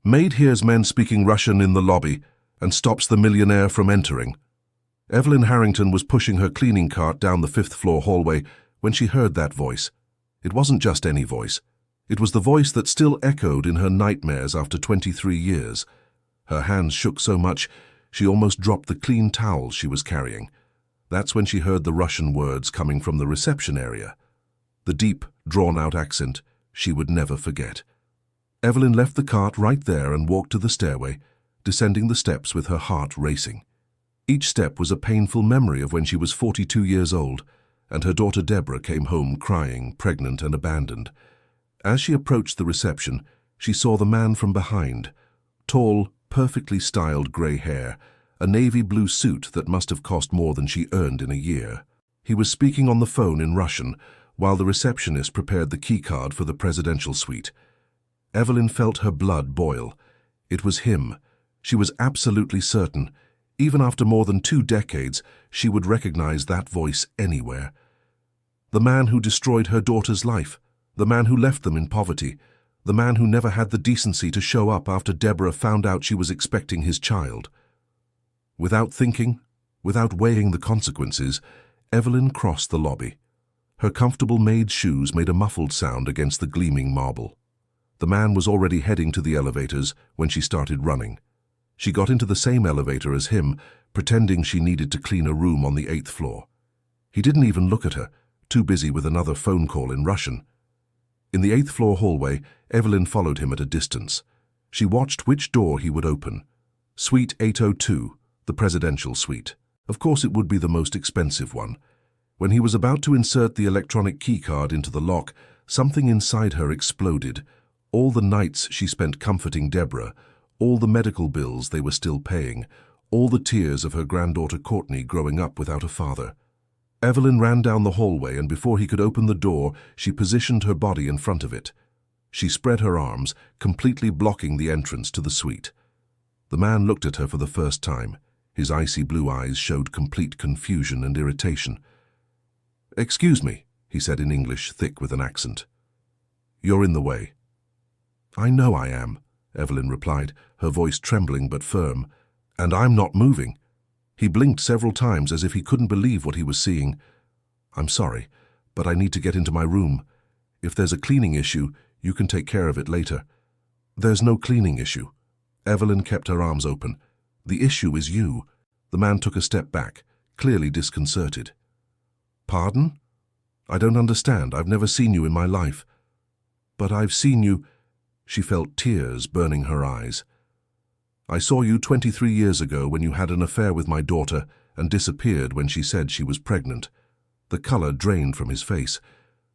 Maid hears men speaking Russian in the lobby and stops the millionaire from entering. Evelyn Harrington was pushing her cleaning cart down the fifth-floor hallway when she heard that voice. It wasn't just any voice. It was the voice that still echoed in her nightmares after 23 years. Her hands shook so much she almost dropped the clean towels she was carrying. That's when she heard the Russian words coming from the reception area. The deep, drawn-out accent she would never forget. Evelyn left the cart right there and walked to the stairway, descending the steps with her heart racing. Each step was a painful memory of when she was 42 years old, and her daughter Deborah came home crying, pregnant and abandoned. As she approached the reception, she saw the man from behind. Tall, perfectly styled grey hair, a navy blue suit that must have cost more than she earned in a year. He was speaking on the phone in Russian, while the receptionist prepared the keycard for the presidential suite. Evelyn felt her blood boil. It was him. She was absolutely certain. Even after more than 2 decades, she would recognize that voice anywhere. The man who destroyed her daughter's life, the man who left them in poverty, the man who never had the decency to show up after Deborah found out she was expecting his child. Without thinking, without weighing the consequences, Evelyn crossed the lobby. Her comfortable maid's shoes made a muffled sound against the gleaming marble. The man was already heading to the elevators when she started running. She got into the same elevator as him, pretending she needed to clean a room on the 8th floor. He didn't even look at her, too busy with another phone call in Russian. In the 8th floor hallway, Evelyn followed him at a distance. She watched which door he would open. Suite 802, the presidential suite. Of course it would be the most expensive one. When he was about to insert the electronic keycard into the lock, something inside her exploded. All the nights she spent comforting Deborah, all the medical bills they were still paying, all the tears of her granddaughter Courtney growing up without a father. Evelyn ran down the hallway, and before he could open the door, she positioned her body in front of it. She spread her arms, completely blocking the entrance to the suite. The man looked at her for the first time. His icy blue eyes showed complete confusion and irritation. "Excuse me," he said in English, thick with an accent. "You're in the way." "I know I am," Evelyn replied, her voice trembling but firm. "And I'm not moving." He blinked several times as if he couldn't believe what he was seeing. "I'm sorry, but I need to get into my room. If there's a cleaning issue, you can take care of it later." "There's no cleaning issue." Evelyn kept her arms open. "The issue is you." The man took a step back, clearly disconcerted. "Pardon? I don't understand. I've never seen you in my life." "But I've seen you." She felt tears burning her eyes. "I saw you 23 years ago when you had an affair with my daughter and disappeared when she said she was pregnant." The color drained from his face.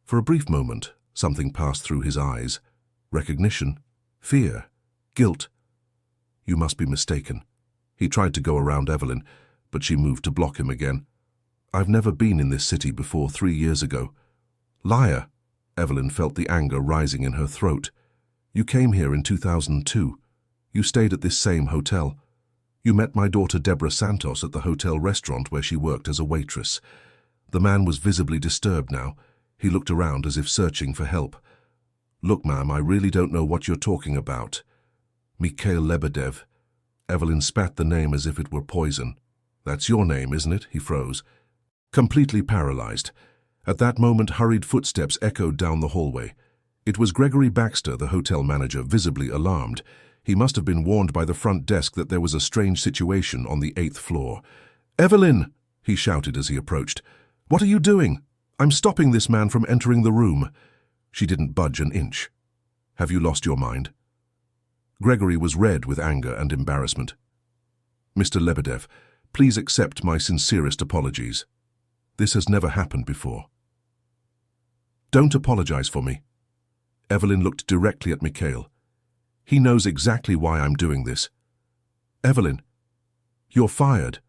For a brief moment, something passed through his eyes. Recognition, fear, guilt. "You must be mistaken." He tried to go around Evelyn, but she moved to block him again. "I've never been in this city before 3 years ago." "Liar!" Evelyn felt the anger rising in her throat. "You came here in 2002. You stayed at this same hotel. You met my daughter Deborah Santos at the hotel restaurant where she worked as a waitress." The man was visibly disturbed now. He looked around as if searching for help. "Look, ma'am, I really don't know what you're talking about." "Mikhail Lebedev." Evelyn spat the name as if it were poison. "That's your name, isn't it?" He froze, completely paralyzed. At that moment, hurried footsteps echoed down the hallway. It was Gregory Baxter, the hotel manager, visibly alarmed. He must have been warned by the front desk that there was a strange situation on the 8th floor. "Evelyn!" he shouted as he approached. "What are you doing? I'm stopping this man from entering the room." She didn't budge an inch. "Have you lost your mind?" Gregory was red with anger and embarrassment. "Mr. Lebedev, please accept my sincerest apologies. This has never happened before." "Don't apologize for me." Evelyn looked directly at Mikhail. "He knows exactly why I'm doing this." "Evelyn, you're fired."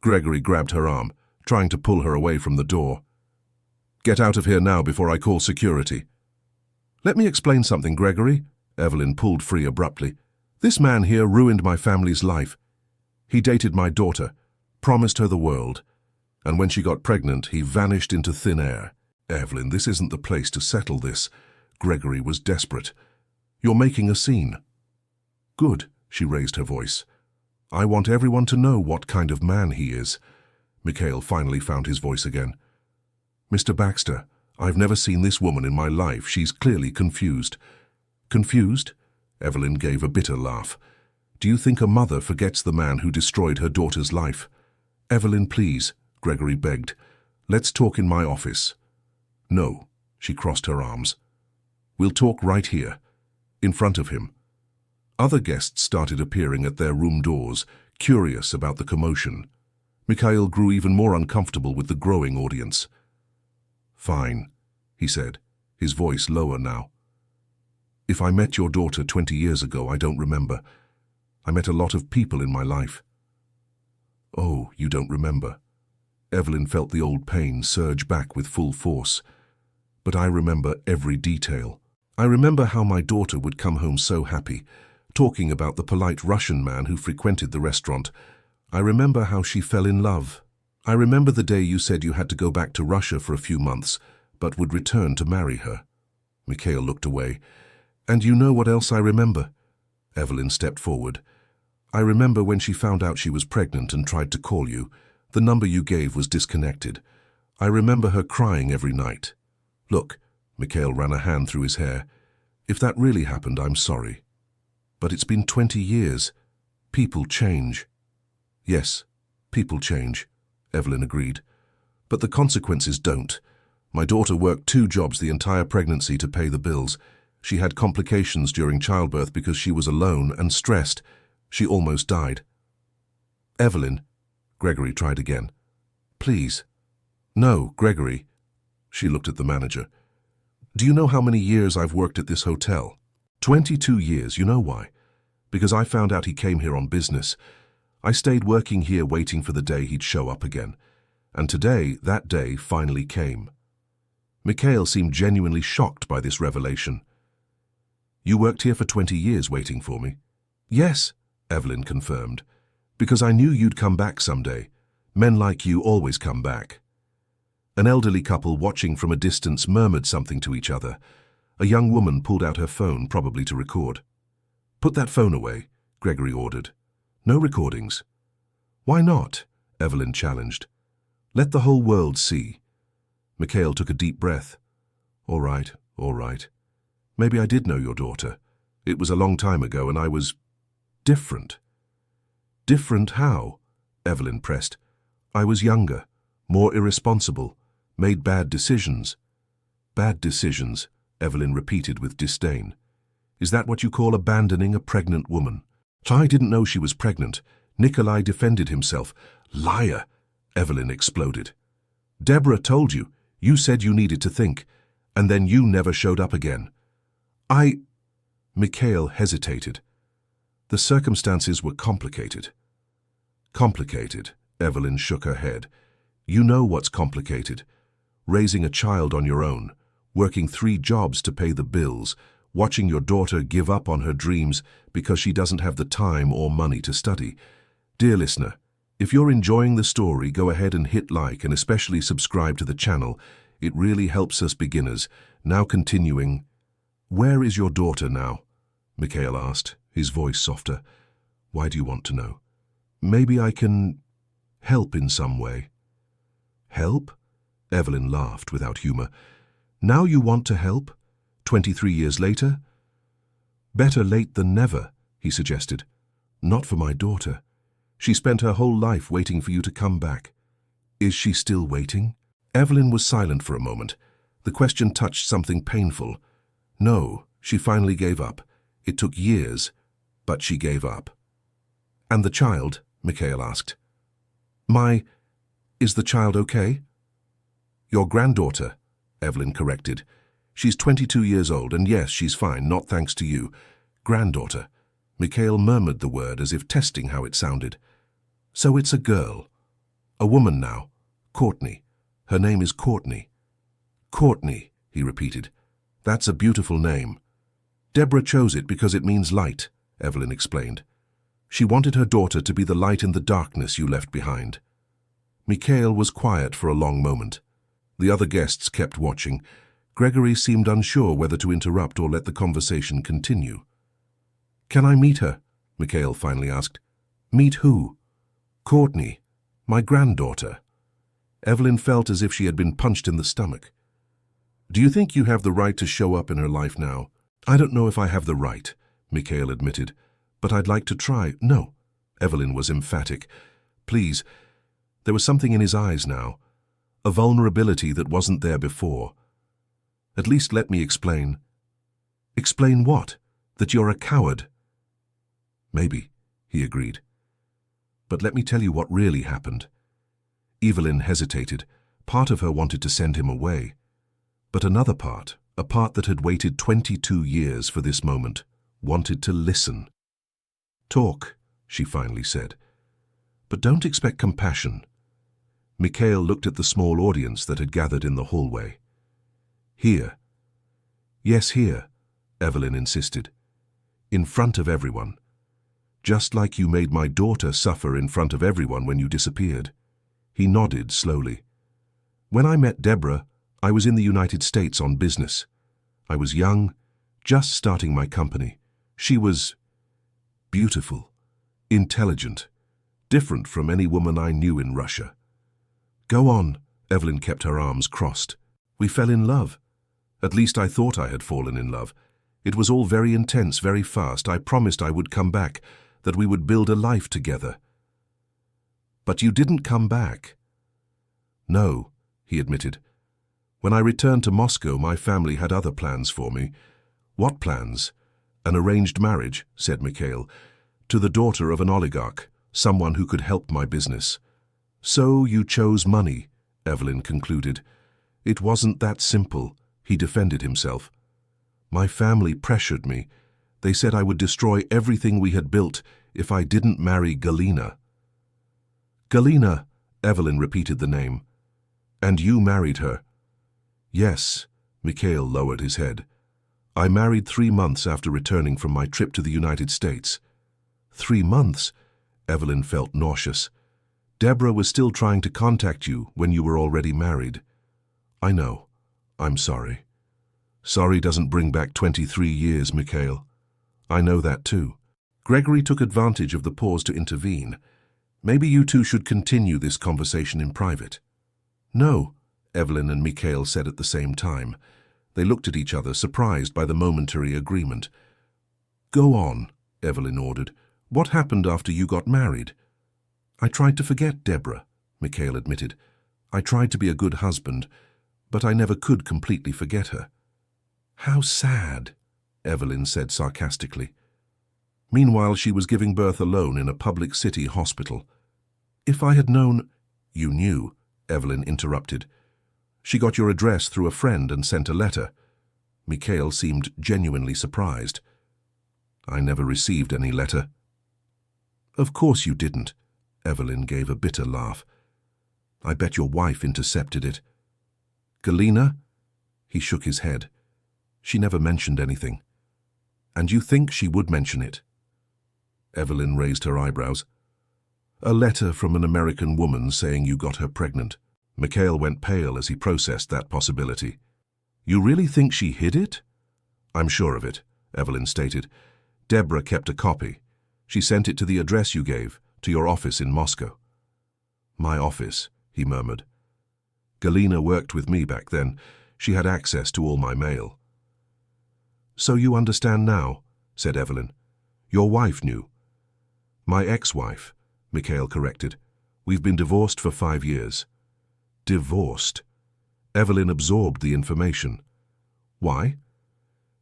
Gregory grabbed her arm, trying to pull her away from the door. "Get out of here now before I call security." "Let me explain something, Gregory." Evelyn pulled free abruptly. "This man here ruined my family's life. He dated my daughter, promised her the world, and when she got pregnant, he vanished into thin air." "Evelyn, this isn't the place to settle this." Gregory was desperate. "You're making a scene." Good, she raised her voice. I want everyone to know what kind of man he is. Mikhail finally found his voice again. Mr. Baxter, I've never seen this woman in my life. She's clearly confused. Confused? Evelyn gave a bitter laugh. Do you think a mother forgets the man who destroyed her daughter's life? Evelyn, please, Gregory begged. Let's talk in my office. No, she crossed her arms. We'll talk right here, in front of him. Other guests started appearing at their room doors, curious about the commotion. Mikhail grew even more uncomfortable with the growing audience. Fine, he said, his voice lower now. If I met your daughter 20 years ago, I don't remember. I met a lot of people in my life. Oh, you don't remember. Evelyn felt the old pain surge back with full force. But I remember every detail. I remember how my daughter would come home so happy, talking about the polite Russian man who frequented the restaurant. I remember how she fell in love. I remember the day you said you had to go back to Russia for a few months, but would return to marry her. Mikhail looked away. And you know what else I remember? Evelyn stepped forward. I remember when she found out she was pregnant and tried to call you. The number you gave was disconnected. I remember her crying every night. Look, Mikhail ran a hand through his hair. If that really happened, I'm sorry. But it's been 20 years. People change. Yes, people change, Evelyn agreed. But the consequences don't. My daughter worked 2 jobs the entire pregnancy to pay the bills. She had complications during childbirth because she was alone and stressed. She almost died. Evelyn, Gregory tried again. Please. No, Gregory. She looked at the manager. Do you know how many years I've worked at this hotel? 22 years. You know why? Because I found out he came here on business. I stayed working here waiting for the day he'd show up again. And today, that day finally came. Mikhail seemed genuinely shocked by this revelation. You worked here for 20 years waiting for me? Yes, Evelyn confirmed. Because I knew you'd come back someday. Men like you always come back. An elderly couple watching from a distance murmured something to each other. A young woman pulled out her phone, probably to record. Put that phone away, Gregory ordered. No recordings. Why not? Evelyn challenged. Let the whole world see. Mikhail took a deep breath. All right, all right. Maybe I did know your daughter. It was a long time ago and I was different. Different how? Evelyn pressed. I was younger, more irresponsible, made bad decisions. Bad decisions, Evelyn repeated with disdain. Is that what you call abandoning a pregnant woman? I didn't know she was pregnant. Nikolai defended himself. Liar, Evelyn exploded. Deborah told you. You said you needed to think, and then you never showed up again. Mikhail hesitated. The circumstances were complicated. Complicated, Evelyn shook her head. You know what's complicated. Raising a child on your own, working 3 jobs to pay the bills, watching your daughter give up on her dreams because she doesn't have the time or money to study. Dear listener, if you're enjoying the story, go ahead and hit like and especially subscribe to the channel. It really helps us beginners. Now continuing. Where is your daughter now? Mikhail asked, his voice softer. Why do you want to know? Maybe I can help in some way. Help? Evelyn laughed without humor. Now you want to help? 23 years later? Better late than never, he suggested. Not for my daughter. She spent her whole life waiting for you to come back. Is she still waiting? Evelyn was silent for a moment. The question touched something painful. No, she finally gave up. It took years, but she gave up. And the child? Mikhail asked. Is the child okay? Your granddaughter, Evelyn corrected. She's 22 years old, and yes, she's fine, not thanks to you. Granddaughter. Mikhail murmured the word as if testing how it sounded. So it's a girl. A woman now. Courtney. Her name is Courtney. Courtney, he repeated. That's a beautiful name. Deborah chose it because it means light, Evelyn explained. She wanted her daughter to be the light in the darkness you left behind. Mikhail was quiet for a long moment. The other guests kept watching. Gregory seemed unsure whether to interrupt or let the conversation continue. Can I meet her? Mikhail finally asked. Meet who? Courtney, my granddaughter. Evelyn felt as if she had been punched in the stomach. Do you think you have the right to show up in her life now? I don't know if I have the right, Mikhail admitted, but I'd like to try. No, Evelyn was emphatic. Please. There was something in his eyes now, a vulnerability that wasn't there before. At least let me explain. Explain what? That you're a coward? Maybe, he agreed. But let me tell you what really happened. Evelyn hesitated. Part of her wanted to send him away. But another part, a part that had waited 22 years for this moment, wanted to listen. Talk, she finally said. But don't expect compassion. Mikhail looked at the small audience that had gathered in the hallway. Here. Yes, here, Evelyn insisted. In front of everyone. Just like you made my daughter suffer in front of everyone when you disappeared. He nodded slowly. When I met Deborah, I was in the United States on business. I was young, just starting my company. She was beautiful, intelligent, different from any woman I knew in Russia. Go on, Evelyn kept her arms crossed. We fell in love. At least I thought I had fallen in love. It was all very intense, very fast. I promised I would come back, that we would build a life together. But you didn't come back. No, he admitted. When I returned to Moscow, my family had other plans for me. What plans? An arranged marriage, said Mikhail, to the daughter of an oligarch, someone who could help my business. So you chose money, Evelyn concluded. It wasn't that simple, he defended himself. My family pressured me. They said I would destroy everything we had built if I didn't marry Galina. Galina, Evelyn repeated the name. And you married her? Yes, Mikhail lowered his head. I married 3 months after returning from my trip to the United States. 3 months? Evelyn felt nauseous. Deborah was still trying to contact you when you were already married. I know. I'm sorry. Sorry doesn't bring back 23 years, Mikhail. I know that too. Gregory took advantage of the pause to intervene. Maybe you two should continue this conversation in private. No, Evelyn and Mikhail said at the same time. They looked at each other, surprised by the momentary agreement. Go on, Evelyn ordered. What happened after you got married? I tried to forget Deborah, Mikhail admitted. I tried to be a good husband, but I never could completely forget her. How sad, Evelyn said sarcastically. Meanwhile, she was giving birth alone in a public city hospital. If I had known— You knew, Evelyn interrupted. She got your address through a friend and sent a letter. Mikhail seemed genuinely surprised. I never received any letter. Of course you didn't. Evelyn gave a bitter laugh. I bet your wife intercepted it. Galina? He shook his head. She never mentioned anything. And you think she would mention it? Evelyn raised her eyebrows. A letter from an American woman saying you got her pregnant. Mikhail went pale as he processed that possibility. You really think she hid it? I'm sure of it, Evelyn stated. Deborah kept a copy. She sent it to the address you gave, to your office in Moscow. My office, he murmured. Galina worked with me back then. She had access to all my mail. So you understand now, said Evelyn. Your wife knew. My ex-wife, Mikhail corrected. We've been divorced for 5 years. Divorced? Evelyn absorbed the information. Why?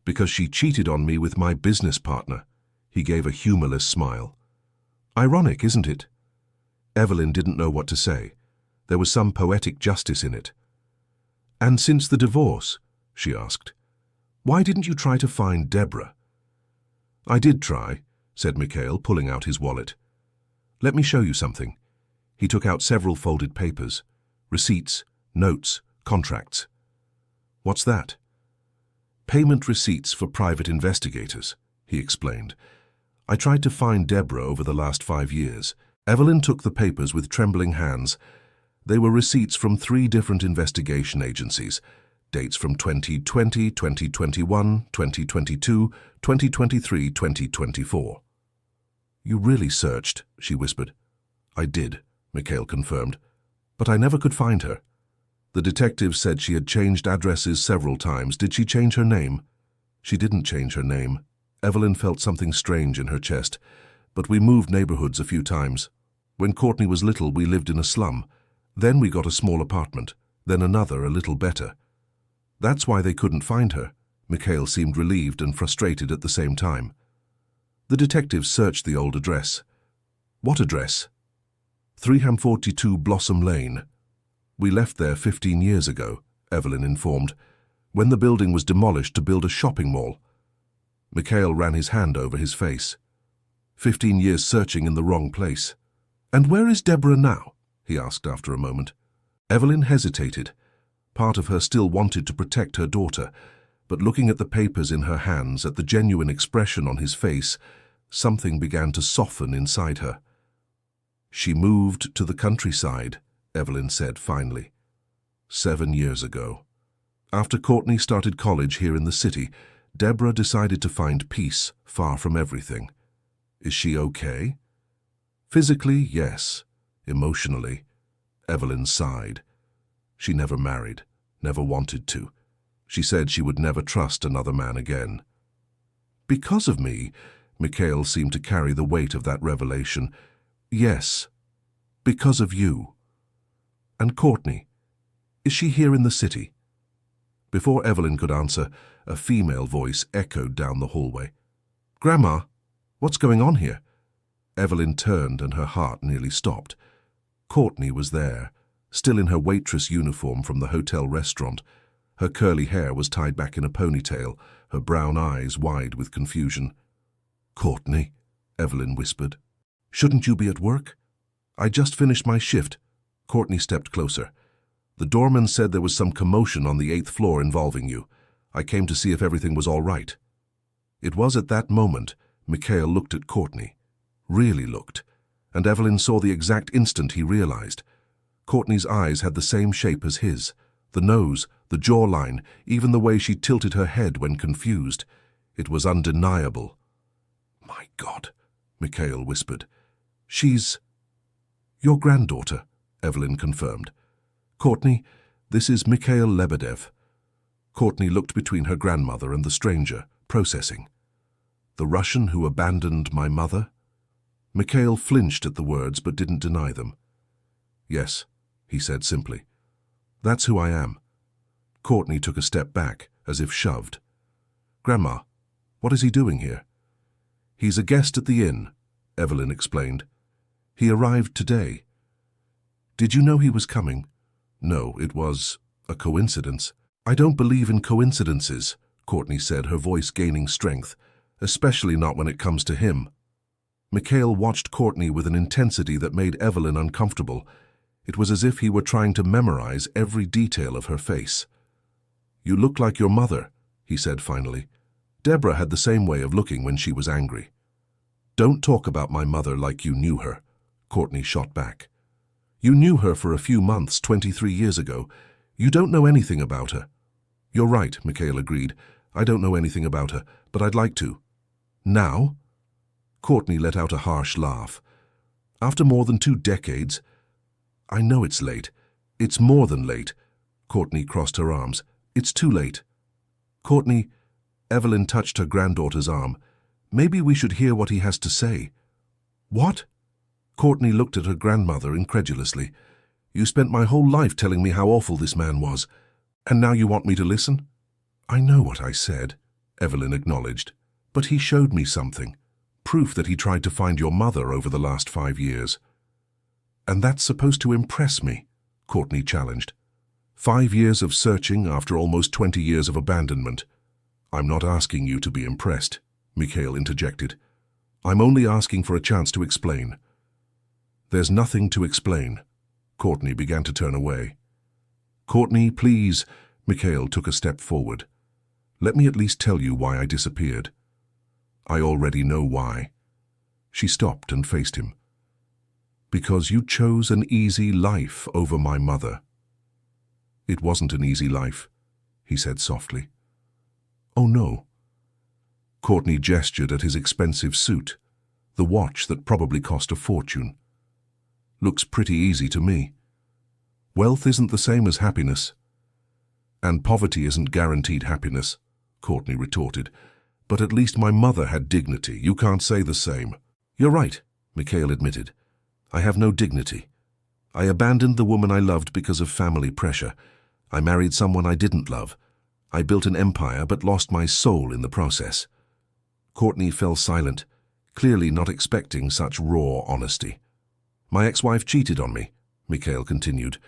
Because she cheated on me with my business partner. He gave a humorless smile. Ironic, isn't it? Evelyn didn't know what to say. There was some poetic justice in it. And since the divorce, she asked, why didn't you try to find Deborah? I did try, said Mikhail, pulling out his wallet. Let me show you something. He took out several folded papers. Receipts, notes, contracts. What's that? Payment receipts for private investigators, he explained. I tried to find Deborah over the last 5 years. Evelyn took the papers with trembling hands. They were receipts from 3 different investigation agencies, dates from 2020, 2021, 2022, 2023, 2024. You really searched, she whispered. I did, Mikhail confirmed, but I never could find her. The detective said she had changed addresses several times. Did she change her name? She didn't change her name. Evelyn felt something strange in her chest, but we moved neighborhoods a few times. When Courtney was little, we lived in a slum. Then we got a small apartment, then another a little better. That's why they couldn't find her. Mikhail seemed relieved and frustrated at the same time. The detective searched the old address. What address? 342 Blossom Lane. We left there 15 years ago, Evelyn informed, when the building was demolished to build a shopping mall. Mikhail ran his hand over his face. 15 years searching in the wrong place. And where is Deborah now? He asked after a moment. Evelyn hesitated. Part of her still wanted to protect her daughter, but looking at the papers in her hands, at the genuine expression on his face, something began to soften inside her. She moved to the countryside, Evelyn said finally. 7 years ago. After Courtney started college here in the city, Deborah decided to find peace far from everything. Is she okay? Physically, yes. Emotionally, Evelyn sighed. She never married, never wanted to. She said she would never trust another man again. Because of me, Mikhail seemed to carry the weight of that revelation. Yes, because of you. And Courtney, is she here in the city? Before Evelyn could answer, a female voice echoed down the hallway. Grandma, what's going on here? Evelyn turned and her heart nearly stopped. Courtney was there, still in her waitress uniform from the hotel restaurant. Her curly hair was tied back in a ponytail, her brown eyes wide with confusion. Courtney, Evelyn whispered. Shouldn't you be at work? I just finished my shift. Courtney stepped closer. The doorman said there was some commotion on the 8th floor involving you. I came to see if everything was all right. It was at that moment Mikhail looked at Courtney. Really looked. And Evelyn saw the exact instant he realized. Courtney's eyes had the same shape as his. The nose, the jawline, even the way she tilted her head when confused. It was undeniable. My God, Mikhail whispered. She's your granddaughter, Evelyn confirmed. Courtney, this is Mikhail Lebedev. Courtney looked between her grandmother and the stranger, processing. The Russian who abandoned my mother? Mikhail flinched at the words but didn't deny them. Yes, he said simply. That's who I am. Courtney took a step back, as if shoved. Grandma, what is he doing here? He's a guest at the inn, Evelyn explained. He arrived today. Did you know he was coming? No, it was a coincidence. I don't believe in coincidences, Courtney said, her voice gaining strength, especially not when it comes to him. Mikhail watched Courtney with an intensity that made Evelyn uncomfortable. It was as if he were trying to memorize every detail of her face. You look like your mother, he said finally. Deborah had the same way of looking when she was angry. Don't talk about my mother like you knew her, Courtney shot back. You knew her for a few months 23 years ago. You don't know anything about her. You're right, Mikhail agreed. I don't know anything about her, but I'd like to. Now? Courtney let out a harsh laugh. After more than 2 decades? I know it's late. It's more than late. Courtney crossed her arms. It's too late. Courtney, Evelyn touched her granddaughter's arm. Maybe we should hear what he has to say. What? Courtney looked at her grandmother incredulously. You spent my whole life telling me how awful this man was, and now you want me to listen? I know what I said, Evelyn acknowledged, but he showed me something. Proof that he tried to find your mother over the last 5 years. And that's supposed to impress me, Courtney challenged. 5 years of searching after almost 20 years of abandonment. I'm not asking you to be impressed, Mikhail interjected. I'm only asking for a chance to explain. There's nothing to explain. Courtney began to turn away. Courtney, please, Mikhail took a step forward. Let me at least tell you why I disappeared. I already know why. She stopped and faced him. Because you chose an easy life over my mother. It wasn't an easy life, he said softly. Oh no. Courtney gestured at his expensive suit. The watch that probably cost a fortune. Looks pretty easy to me. Wealth isn't the same as happiness. And poverty isn't guaranteed happiness, Courtney retorted. But at least my mother had dignity. You can't say the same. You're right, Mikhail admitted. I have no dignity. I abandoned the woman I loved because of family pressure. I married someone I didn't love. I built an empire but lost my soul in the process. Courtney fell silent, clearly not expecting such raw honesty. My ex-wife cheated on me, Mikhail continued.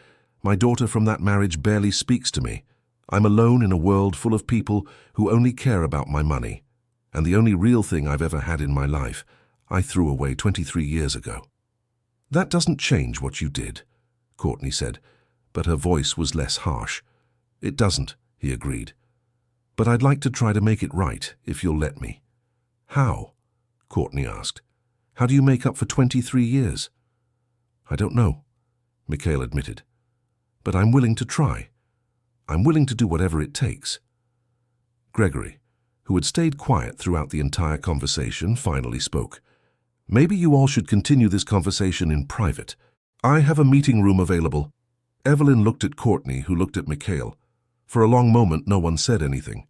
My daughter from that marriage barely speaks to me. I'm alone in a world full of people who only care about my money. And the only real thing I've ever had in my life, I threw away 23 years ago. That doesn't change what you did, Courtney said, but her voice was less harsh. It doesn't, he agreed. But I'd like to try to make it right, if you'll let me. How? Courtney asked. How do you make up for 23 years? I don't know, Mikhail admitted. But I'm willing to try. I'm willing to do whatever it takes. Gregory, who had stayed quiet throughout the entire conversation, finally spoke. Maybe you all should continue this conversation in private. I have a meeting room available. Evelyn looked at Courtney, who looked at Mikhail. For a long moment, no one said anything.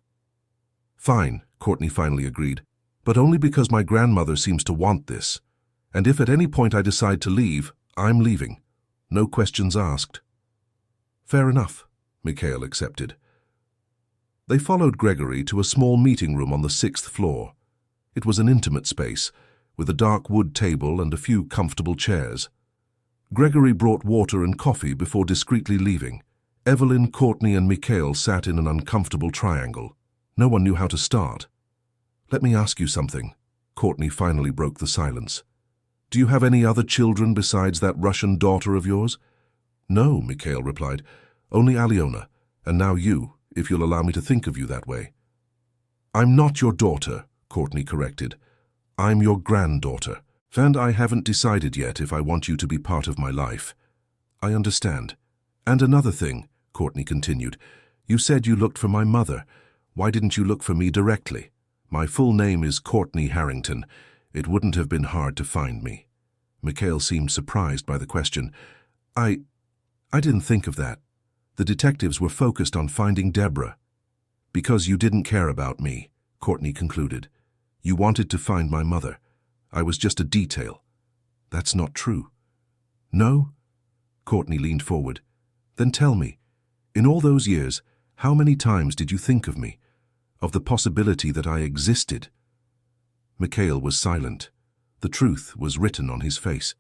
Fine, Courtney finally agreed, but only because my grandmother seems to want this. And if at any point I decide to leave, I'm leaving. No questions asked. Fair enough, Mikhail accepted. They followed Gregory to a small meeting room on the 6th floor. It was an intimate space, with a dark wood table and a few comfortable chairs. Gregory brought water and coffee before discreetly leaving. Evelyn, Courtney, and Mikhail sat in an uncomfortable triangle. No one knew how to start. Let me ask you something. Courtney finally broke the silence. Do you have any other children besides that Russian daughter of yours? No, Mikhail replied. Only Alyona, and now you, if you'll allow me to think of you that way. I'm not your daughter, Courtney corrected. I'm your granddaughter, and I haven't decided yet if I want you to be part of my life. I understand. And another thing, Courtney continued. You said you looked for my mother. Why didn't you look for me directly? My full name is Courtney Harrington. It wouldn't have been hard to find me. Mikhail seemed surprised by the question. I didn't think of that. The detectives were focused on finding Deborah. Because you didn't care about me, Courtney concluded. You wanted to find my mother. I was just a detail. That's not true. No? Courtney leaned forward. Then tell me, in all those years, how many times did you think of me? Of the possibility that I existed? Mikhail was silent. The truth was written on his face.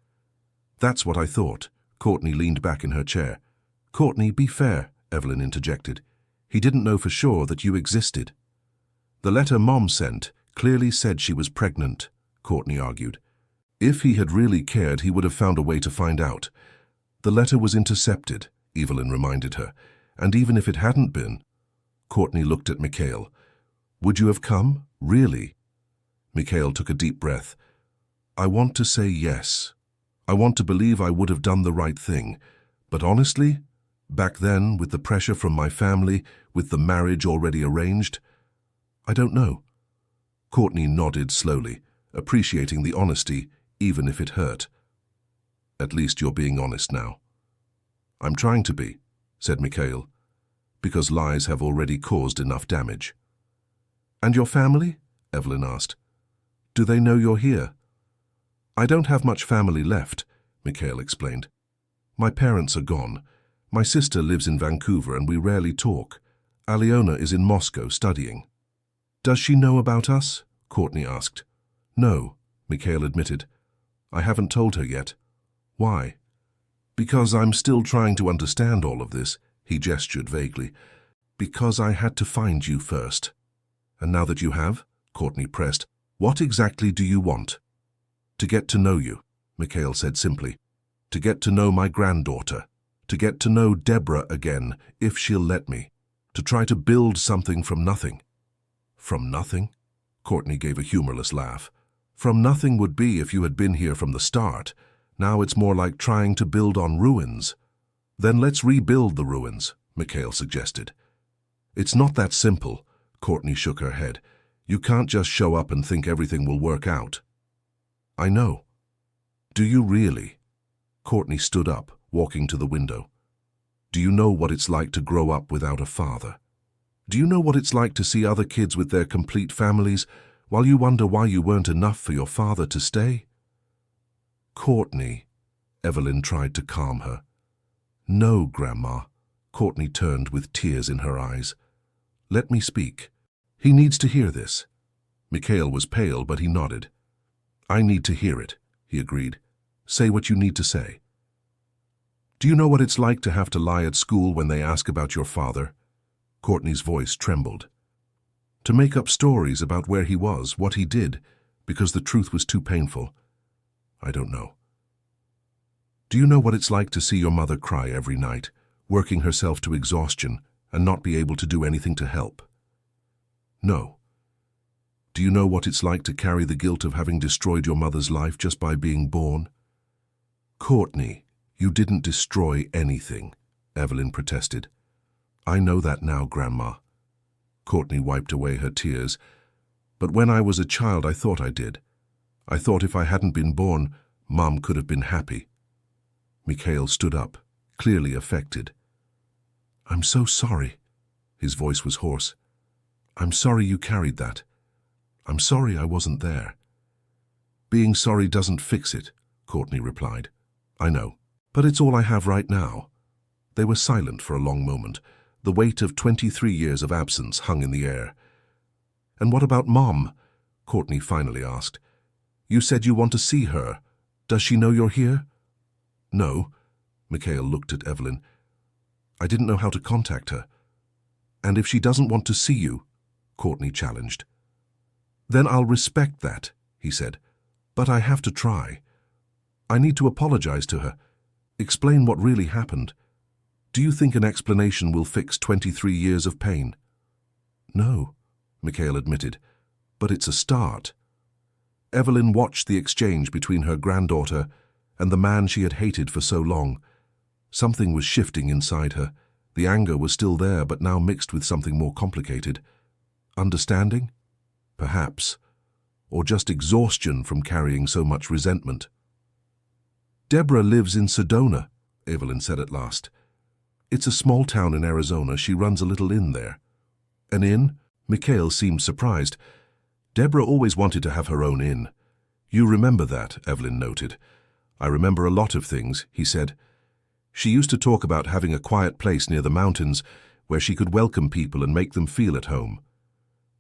That's what I thought. Courtney leaned back in her chair. Courtney, be fair, Evelyn interjected. He didn't know for sure that you existed. The letter Mom sent clearly said she was pregnant, Courtney argued. If he had really cared, he would have found a way to find out. The letter was intercepted, Evelyn reminded her, and even if it hadn't been... Courtney looked at Mikhail. Would you have come? Really? Mikhail took a deep breath. I want to say yes. I want to believe I would have done the right thing. But honestly, back then, with the pressure from my family, with the marriage already arranged, I don't know. Courtney nodded slowly, appreciating the honesty, even if it hurt. At least you're being honest now. I'm trying to be, said Mikhail, because lies have already caused enough damage. And your family? Evelyn asked. Do they know you're here? I don't have much family left, Mikhail explained. My parents are gone. My sister lives in Vancouver and we rarely talk. Alyona is in Moscow studying. Does she know about us? Courtney asked. No, Mikhail admitted. I haven't told her yet. Why? Because I'm still trying to understand all of this, he gestured vaguely. Because I had to find you first. And now that you have, Courtney pressed, what exactly do you want? To get to know you, Mikhail said simply. To get to know my granddaughter. To get to know Deborah again, if she'll let me. To try to build something from nothing. From nothing? Courtney gave a humorless laugh. From nothing would be if you had been here from the start. Now it's more like trying to build on ruins. Then let's rebuild the ruins, Mikhail suggested. It's not that simple, Courtney shook her head. You can't just show up and think everything will work out. I know. Do you really? Courtney stood up, walking to the window. Do you know what it's like to grow up without a father? Do you know what it's like to see other kids with their complete families while you wonder why you weren't enough for your father to stay? Courtney, Evelyn tried to calm her. No, Grandma. Courtney turned with tears in her eyes. Let me speak. He needs to hear this. Mikhail was pale, but he nodded. I need to hear it, he agreed. Say what you need to say. Do you know what it's like to have to lie at school when they ask about your father? Courtney's voice trembled. To make up stories about where he was, what he did, because the truth was too painful. I don't know. Do you know what it's like to see your mother cry every night, working herself to exhaustion, and not be able to do anything to help? No. Do you know what it's like to carry the guilt of having destroyed your mother's life just by being born? Courtney, you didn't destroy anything, Evelyn protested. I know that now, Grandma. Courtney wiped away her tears. But when I was a child, I thought I did. I thought if I hadn't been born, Mom could have been happy. Mikhail stood up, clearly affected. I'm so sorry. His voice was hoarse. I'm sorry you carried that. I'm sorry I wasn't there. Being sorry doesn't fix it, Courtney replied. I know, but it's all I have right now. They were silent for a long moment. The weight of 23 years of absence hung in the air. And what about Mom? Courtney finally asked. You said you want to see her. Does she know you're here? No. Mikhail looked at Evelyn. I didn't know how to contact her. And if she doesn't want to see you, Courtney challenged. Then I'll respect that, he said. But I have to try. I need to apologize to her. Explain what really happened. Do you think an explanation will fix 23 years of pain? No, Mikhail admitted, but it's a start. Evelyn watched the exchange between her granddaughter and the man she had hated for so long. Something was shifting inside her. The anger was still there, but now mixed with something more complicated. Understanding? Perhaps. Or just exhaustion from carrying so much resentment. Deborah lives in Sedona, Evelyn said at last. It's a small town in Arizona. She runs a little inn there. An inn? Mikhail seemed surprised. Deborah always wanted to have her own inn. You remember that, Evelyn noted. I remember a lot of things, he said. She used to talk about having a quiet place near the mountains where she could welcome people and make them feel at home.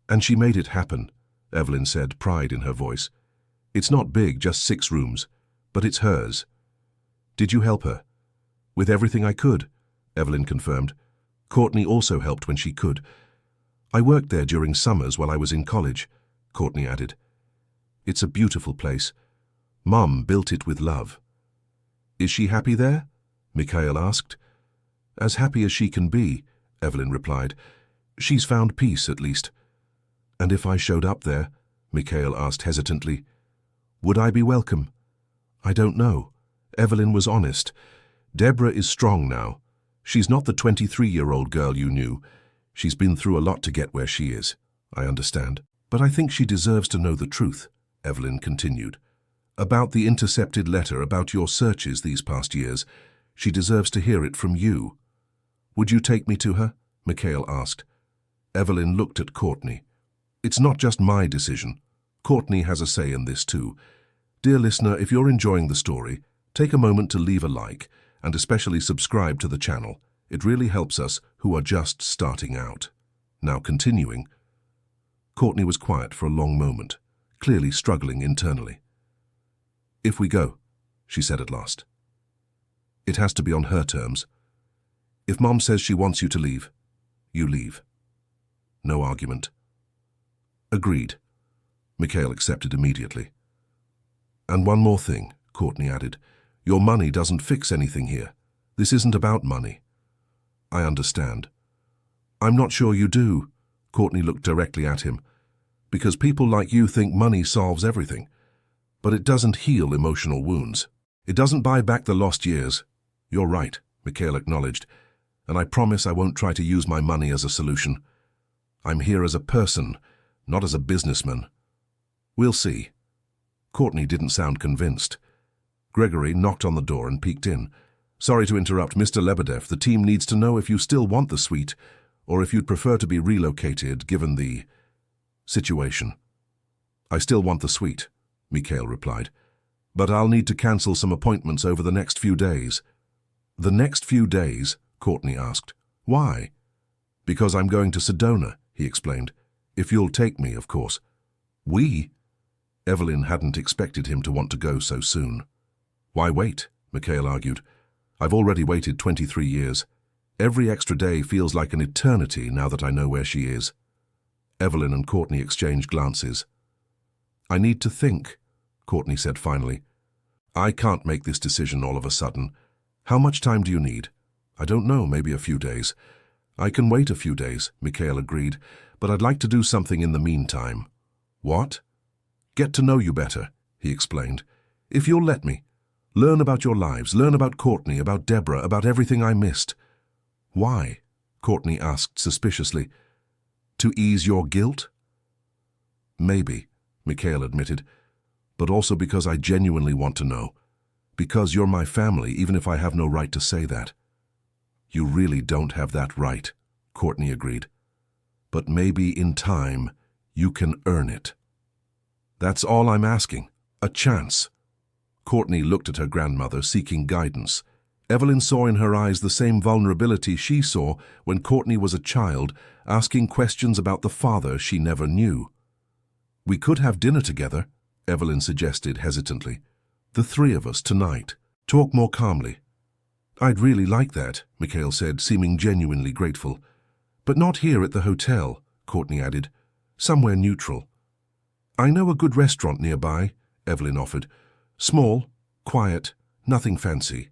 And she made it happen, Evelyn said, pride in her voice. It's not big, just 6 rooms, but it's hers. Did you help her? With everything I could, Evelyn confirmed. Courtney also helped when she could. I worked there during summers while I was in college, Courtney added. It's a beautiful place. Mom built it with love. Is she happy there? Mikhail asked. As happy as she can be, Evelyn replied. She's found peace, at least. And if I showed up there, Mikhail asked hesitantly, would I be welcome? I don't know. Evelyn was honest. Deborah is strong now. She's not the 23-year-old girl you knew. She's been through a lot to get where she is. I understand. But I think she deserves to know the truth, Evelyn continued. About the intercepted letter, about your searches these past years. She deserves to hear it from you. Would you take me to her? Mikhail asked. Evelyn looked at Courtney. It's not just my decision. Courtney has a say in this too. Dear listener, if you're enjoying the story, take a moment to leave a like and especially subscribe to the channel. It really helps us who are just starting out. Now continuing. Courtney was quiet for a long moment, clearly struggling internally. If we go, she said at last. It has to be on her terms. If Mom says she wants you to leave, you leave. No argument. Agreed. Mikhail accepted immediately. And one more thing, Courtney added. Your money doesn't fix anything here. This isn't about money. I understand. I'm not sure you do. Courtney looked directly at him. Because people like you think money solves everything. But it doesn't heal emotional wounds. It doesn't buy back the lost years. You're right, Mikhail acknowledged. And I promise I won't try to use my money as a solution. I'm here as a person, not as a businessman. We'll see. Courtney didn't sound convinced. Gregory knocked on the door and peeked in. "Sorry to interrupt, Mr. Lebedev. The team needs to know if you still want the suite, or if you'd prefer to be relocated, given the situation." "I still want the suite," Mikhail replied. "But I'll need to cancel some appointments over the next few days." "The next few days?" Courtney asked. "Why?" "Because I'm going to Sedona," he explained. "If you'll take me, of course." "We?" Evelyn hadn't expected him to want to go so soon. "Why wait?" Mikhail argued. "I've already waited 23 years. Every extra day feels like an eternity now that I know where she is." Evelyn and Courtney exchanged glances. "I need to think," Courtney said finally. "I can't make this decision all of a sudden. How much time do you need?" "I don't know, maybe a few days." "I can wait a few days," Mikhail agreed, "but I'd like to do something in the meantime." "What?" "Get to know you better," he explained. "If you'll let me. Learn about your lives, learn about Courtney, about Deborah, about everything I missed." "Why?" Courtney asked suspiciously. "To ease your guilt?" "Maybe," Mikhail admitted, "but also because I genuinely want to know. Because you're my family, even if I have no right to say that." "You really don't have that right," Courtney agreed. "But maybe in time, you can earn it." "That's all I'm asking. A chance." Courtney looked at her grandmother, seeking guidance. Evelyn saw in her eyes the same vulnerability she saw when Courtney was a child, asking questions about the father she never knew. "We could have dinner together," Evelyn suggested hesitantly. "The three of us tonight. Talk more calmly." "I'd really like that," Mikhail said, seeming genuinely grateful. "But not here at the hotel," Courtney added. "Somewhere neutral." "I know a good restaurant nearby," Evelyn offered. "Small, quiet, nothing fancy."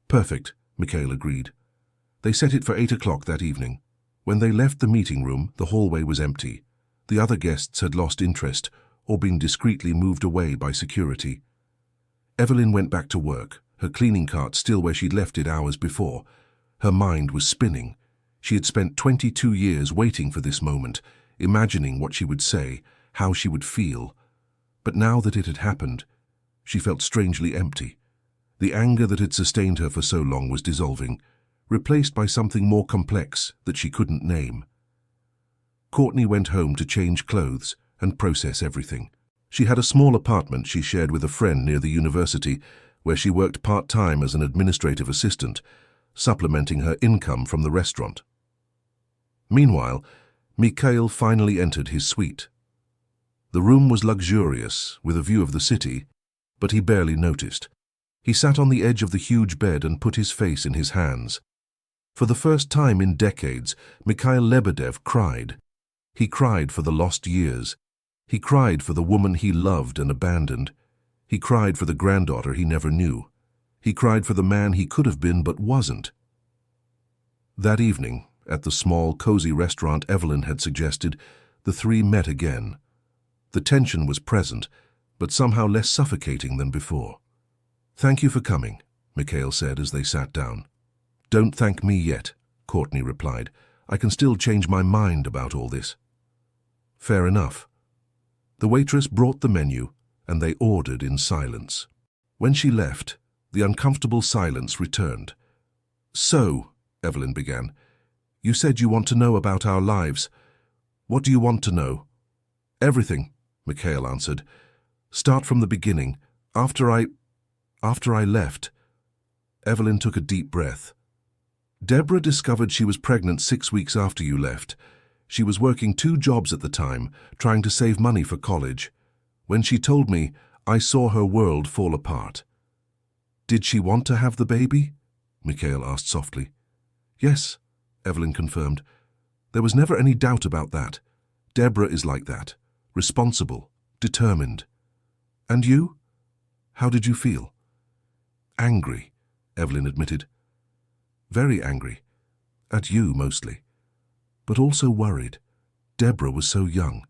"Perfect," Mikhail agreed. They set it for 8 o'clock that evening. When they left the meeting room, the hallway was empty. The other guests had lost interest or been discreetly moved away by security. Evelyn went back to work, her cleaning cart still where she'd left it hours before. Her mind was spinning. She had spent 22 years waiting for this moment, imagining what she would say, how she would feel. But now that it had happened, she felt strangely empty. The anger that had sustained her for so long was dissolving, replaced by something more complex that she couldn't name. Courtney went home to change clothes and process everything. She had a small apartment she shared with a friend near the university, where she worked part-time as an administrative assistant, supplementing her income from the restaurant. Meanwhile, Mikhail finally entered his suite. The room was luxurious, with a view of the city, but he barely noticed. He sat on the edge of the huge bed and put his face in his hands. For the first time in decades, Mikhail Lebedev cried. He cried for the lost years. He cried for the woman he loved and abandoned. He cried for the granddaughter he never knew. He cried for the man he could have been but wasn't. That evening, at the small, cozy restaurant Evelyn had suggested, the three met again. The tension was present, but somehow less suffocating than before. "Thank you for coming," Mikhail said as they sat down. "Don't thank me yet," Courtney replied. "I can still change my mind about all this." "Fair enough." The waitress brought the menu, and they ordered in silence. When she left, the uncomfortable silence returned. "So," Evelyn began, "you said you want to know about our lives. What do you want to know?" "Everything," Mikhail answered. "Start from the beginning. After I left." Evelyn took a deep breath. "Deborah discovered she was pregnant 6 weeks after you left. She was working 2 jobs at the time, trying to save money for college. When she told me, I saw her world fall apart." "Did she want to have the baby?" Mikhail asked softly. "Yes," Evelyn confirmed. "There was never any doubt about that. Deborah is like that, responsible, determined. And you? How did you feel?" "Angry," Evelyn admitted. "Very angry. At you, mostly. But also worried. Deborah was so young.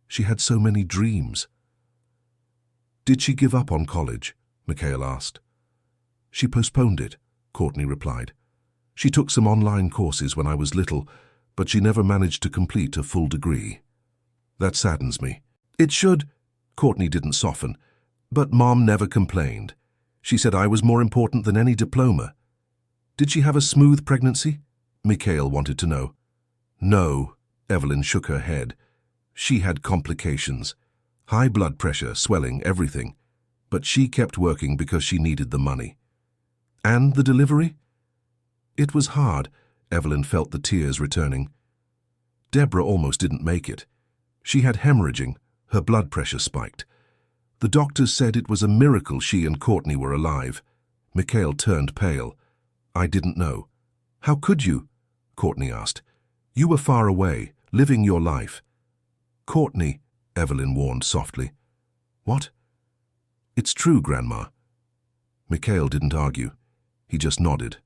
She had so many dreams." "Did she give up on college?" Mikhail asked. "She postponed it," Courtney replied. "She took some online courses when I was little, but she never managed to complete a full degree." "That saddens me." "It should." Courtney didn't soften. But Mom never complained. She said I was more important than any diploma. Did she have a smooth pregnancy? Mikhail wanted to know. No, Evelyn shook her head. She had complications. High blood pressure, swelling, everything. But she kept working because she needed the money. And the delivery? It was hard. Evelyn felt the tears returning. Deborah almost didn't make it. She had hemorrhaging. Her blood pressure spiked. The doctors said it was a miracle she and Courtney were alive. Mikhail turned pale. I didn't know. How could you? Courtney asked. You were far away, living your life. Courtney, Evelyn warned softly. What? It's true, Grandma. Mikhail didn't argue. He just nodded.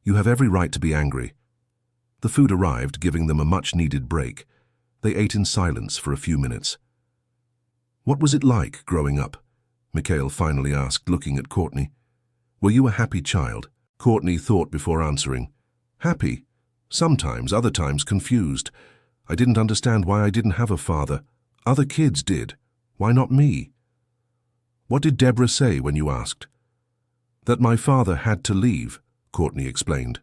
You have every right to be angry. The food arrived, giving them a much-needed break. They ate in silence for a few minutes. What was it like growing up? Mikhail finally asked, looking at Courtney. Were you a happy child? Courtney thought before answering. Happy. Sometimes, other times confused. I didn't understand why I didn't have a father. Other kids did. Why not me? What did Deborah say when you asked? That my father had to leave, Courtney explained.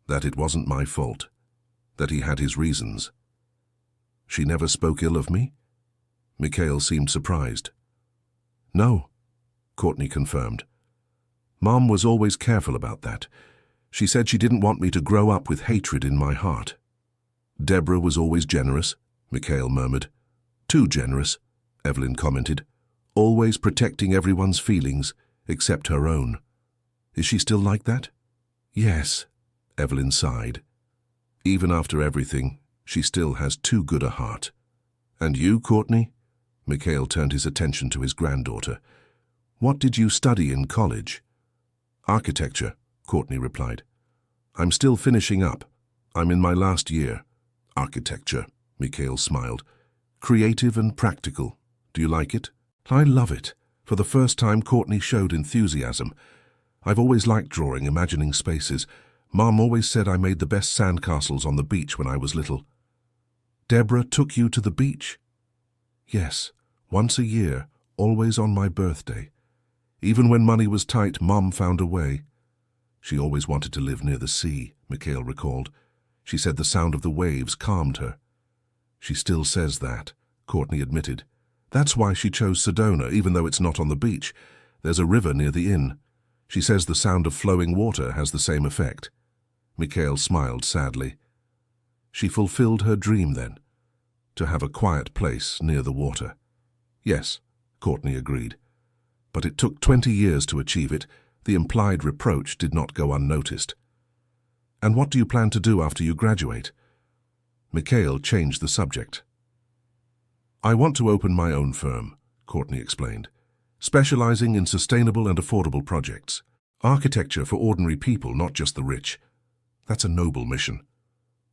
That it wasn't my fault. That he had his reasons. She never spoke ill of me? Mikhail seemed surprised. No, Courtney confirmed. Mom was always careful about that. She said she didn't want me to grow up with hatred in my heart. Deborah was always generous, Mikhail murmured. Too generous, Evelyn commented. Always protecting everyone's feelings, except her own. Is she still like that? Yes, Evelyn sighed. Even after everything, she still has too good a heart. And you, Courtney? Mikhail turned his attention to his granddaughter. What did you study in college? Architecture, Courtney replied. I'm still finishing up. I'm in my last year. Architecture, Mikhail smiled. Creative and practical. Do you like it? I love it. For the first time, Courtney showed enthusiasm. I've always liked drawing, imagining spaces. Mom always said I made the best sandcastles on the beach when I was little. Deborah took you to the beach? Yes, once a year, always on my birthday. Even when money was tight, Mom found a way. She always wanted to live near the sea, Mikhail recalled. She said the sound of the waves calmed her. She still says that, Courtney admitted. That's why she chose Sedona, even though it's not on the beach. There's a river near the inn. She says the sound of flowing water has the same effect. Mikhail smiled sadly. She fulfilled her dream then, to have a quiet place near the water. Yes, Courtney agreed. But it took 20 years to achieve it. The implied reproach did not go unnoticed. And what do you plan to do after you graduate? Mikhail changed the subject. I want to open my own firm, Courtney explained, specializing in sustainable and affordable projects. Architecture for ordinary people, not just the rich. That's a noble mission.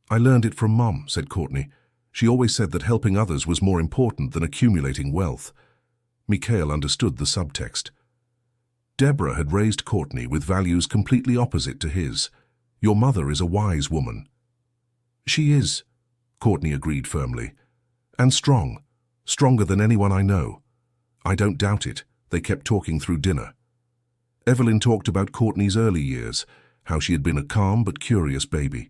I learned it from Mom, said Courtney. She always said that helping others was more important than accumulating wealth. Mikhail understood the subtext. Deborah had raised Courtney with values completely opposite to his. Your mother is a wise woman. She is, Courtney agreed firmly. And strong. Stronger than anyone I know. I don't doubt it. They kept talking through dinner. Evelyn talked about Courtney's early years, how she had been a calm but curious baby.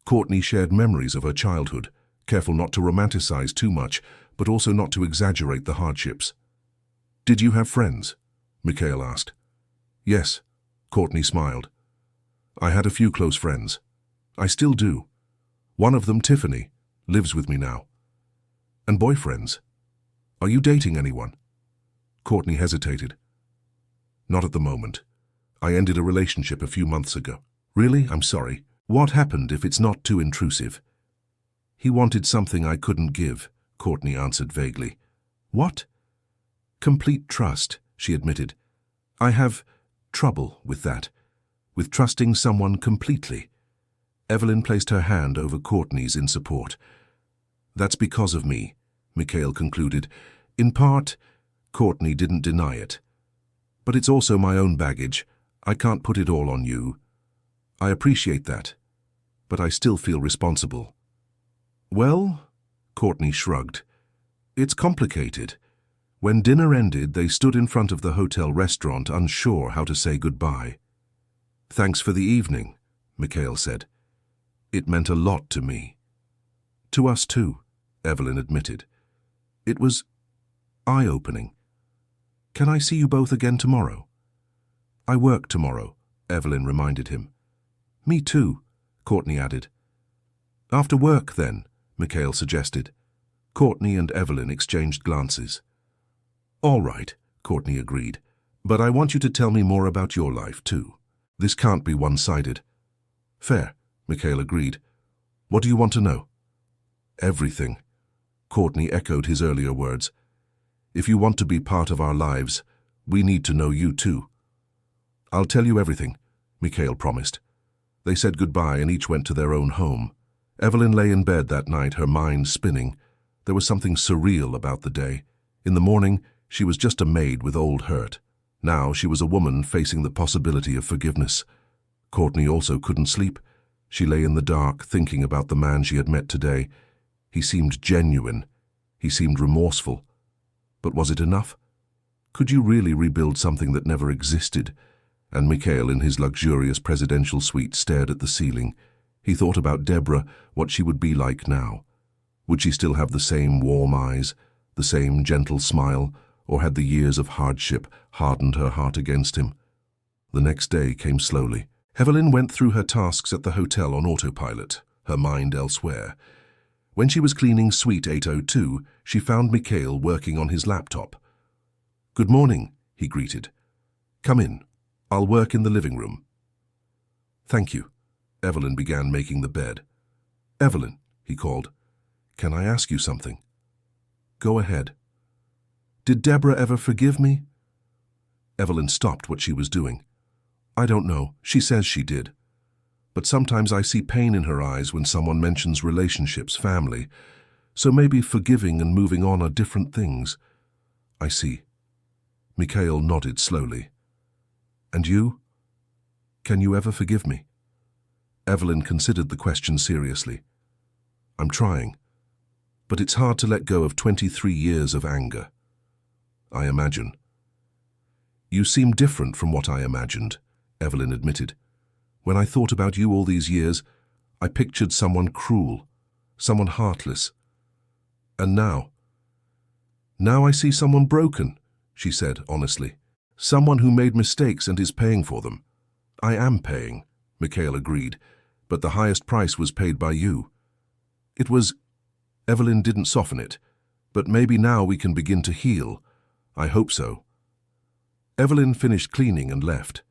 Courtney shared memories of her childhood, careful not to romanticize too much, but also not to exaggerate the hardships. Did you have friends? Mikhail asked. Yes, Courtney smiled. I had a few close friends. I still do. One of them, Tiffany, lives with me now. And boyfriends? Are you dating anyone? Courtney hesitated. Not at the moment. I ended a relationship a few months ago. Really? I'm sorry. What happened if it's not too intrusive? He wanted something I couldn't give, Courtney answered vaguely. What? Complete trust, she admitted. I have trouble with that, with trusting someone completely. Evelyn placed her hand over Courtney's in support. That's because of me, Mikhail concluded. In part, Courtney didn't deny it. But it's also my own baggage. I can't put it all on you. I appreciate that, but I still feel responsible. Well, Courtney shrugged. It's complicated. When dinner ended, they stood in front of the hotel restaurant, unsure how to say goodbye. "Thanks for the evening," Mikhail said. "It meant a lot to me." "To us too," Evelyn admitted. "It was eye-opening. Can I see you both again tomorrow?" "I work tomorrow," Evelyn reminded him. "Me too," Courtney added. "After work, then," Mikhail suggested. Courtney and Evelyn exchanged glances. "All right," Courtney agreed, "but I want you to tell me more about your life, too. This can't be one-sided." "Fair," Mikhail agreed. "What do you want to know?" "Everything," Courtney echoed his earlier words. "If you want to be part of our lives, we need to know you too." "I'll tell you everything," Mikhail promised. They said goodbye and each went to their own home. Evelyn lay in bed that night, her mind spinning. There was something surreal about the day. In the morning, she was just a maid with old hurt. Now she was a woman facing the possibility of forgiveness. Courtney also couldn't sleep. She lay in the dark, thinking about the man she had met today. He seemed genuine. He seemed remorseful. But was it enough? Could you really rebuild something that never existed? And Mikhail, in his luxurious presidential suite, stared at the ceiling. He thought about Deborah, what she would be like now. Would she still have the same warm eyes, the same gentle smile, or had the years of hardship hardened her heart against him? The next day came slowly. Evelyn went through her tasks at the hotel on autopilot, her mind elsewhere. When she was cleaning Suite 802, she found Mikhail working on his laptop. "Good morning," he greeted. "Come in. I'll work in the living room." "Thank you." Evelyn began making the bed. "Evelyn," he called, "can I ask you something?" "Go ahead." "Did Deborah ever forgive me?" Evelyn stopped what she was doing. "I don't know. She says she did. But sometimes I see pain in her eyes when someone mentions relationships, family. So maybe forgiving and moving on are different things." "I see." Mikhail nodded slowly. "And you? Can you ever forgive me?" Evelyn considered the question seriously. "I'm trying. But it's hard to let go of 23 years of anger." "I imagine." "You seem different from what I imagined," Evelyn admitted. "When I thought about you all these years, I pictured someone cruel, someone heartless. And now I see someone broken," she said honestly. "Someone who made mistakes and is paying for them." "I am paying," Mikhail agreed, "but the highest price was paid by you." "It was—" Evelyn didn't soften it. "But maybe now we can begin to heal. I hope so." Evelyn finished cleaning and left.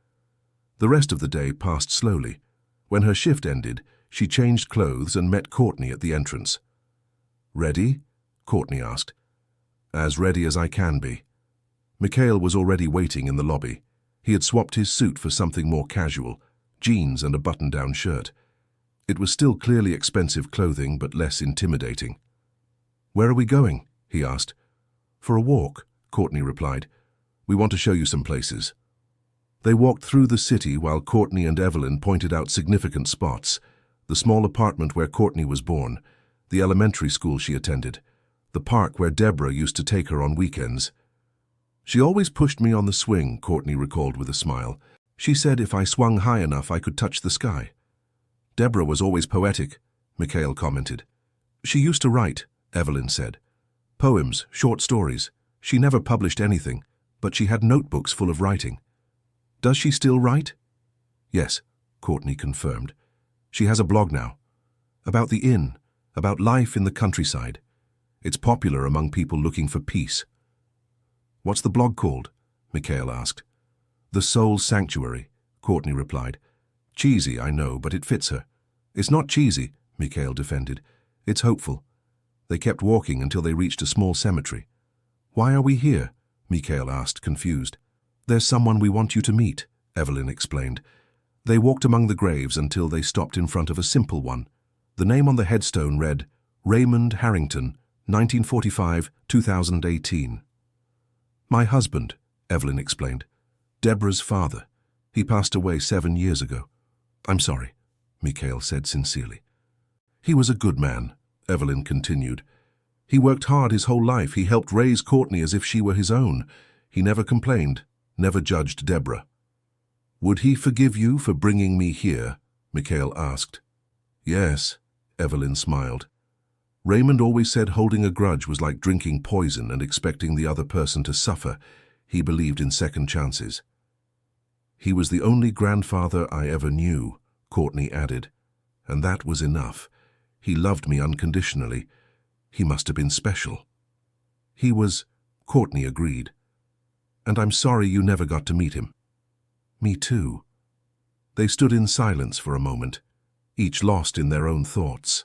The rest of the day passed slowly. When her shift ended, she changed clothes and met Courtney at the entrance. "Ready?" Courtney asked. "As ready as I can be." Mikhail was already waiting in the lobby. He had swapped his suit for something more casual, jeans and a button-down shirt. It was still clearly expensive clothing, but less intimidating. "Where are we going?" he asked. "For a walk," Courtney replied. "We want to show you some places." They walked through the city while Courtney and Evelyn pointed out significant spots: the small apartment where Courtney was born, the elementary school she attended, the park where Deborah used to take her on weekends. "She always pushed me on the swing," Courtney recalled with a smile. "She said if I swung high enough I could touch the sky." "Deborah was always poetic," Mikhail commented. "She used to write," Evelyn said. "Poems, short stories. She never published anything, but she had notebooks full of writing." "Does she still write?" "Yes," Courtney confirmed. "She has a blog now. About the inn, about life in the countryside. It's popular among people looking for peace." "What's the blog called?" Mikhail asked. "The Soul Sanctuary," Courtney replied. "Cheesy, I know, but it fits her." "It's not cheesy," Mikhail defended. "It's hopeful." They kept walking until they reached a small cemetery. "Why are we here?" Mikhail asked, confused. "There's someone we want you to meet," Evelyn explained. They walked among the graves until they stopped in front of a simple one. The name on the headstone read, "Raymond Harrington, 1945-2018. "My husband," Evelyn explained. "Deborah's father. He passed away 7 years ago." "I'm sorry," Mikhail said sincerely. "He was a good man," Evelyn continued. He worked hard his whole life. He helped raise Courtney as if she were his own. He never complained, never judged Deborah. "Would he forgive you for bringing me here?" Mikhail asked. "Yes," Evelyn smiled. Raymond always said holding a grudge was like drinking poison and expecting the other person to suffer. He believed in second chances. "He was the only grandfather I ever knew," Courtney added. "And that was enough. He loved me unconditionally. He must have been special." "He was," Courtney agreed. "And I'm sorry you never got to meet him." "Me too." They stood in silence for a moment, each lost in their own thoughts.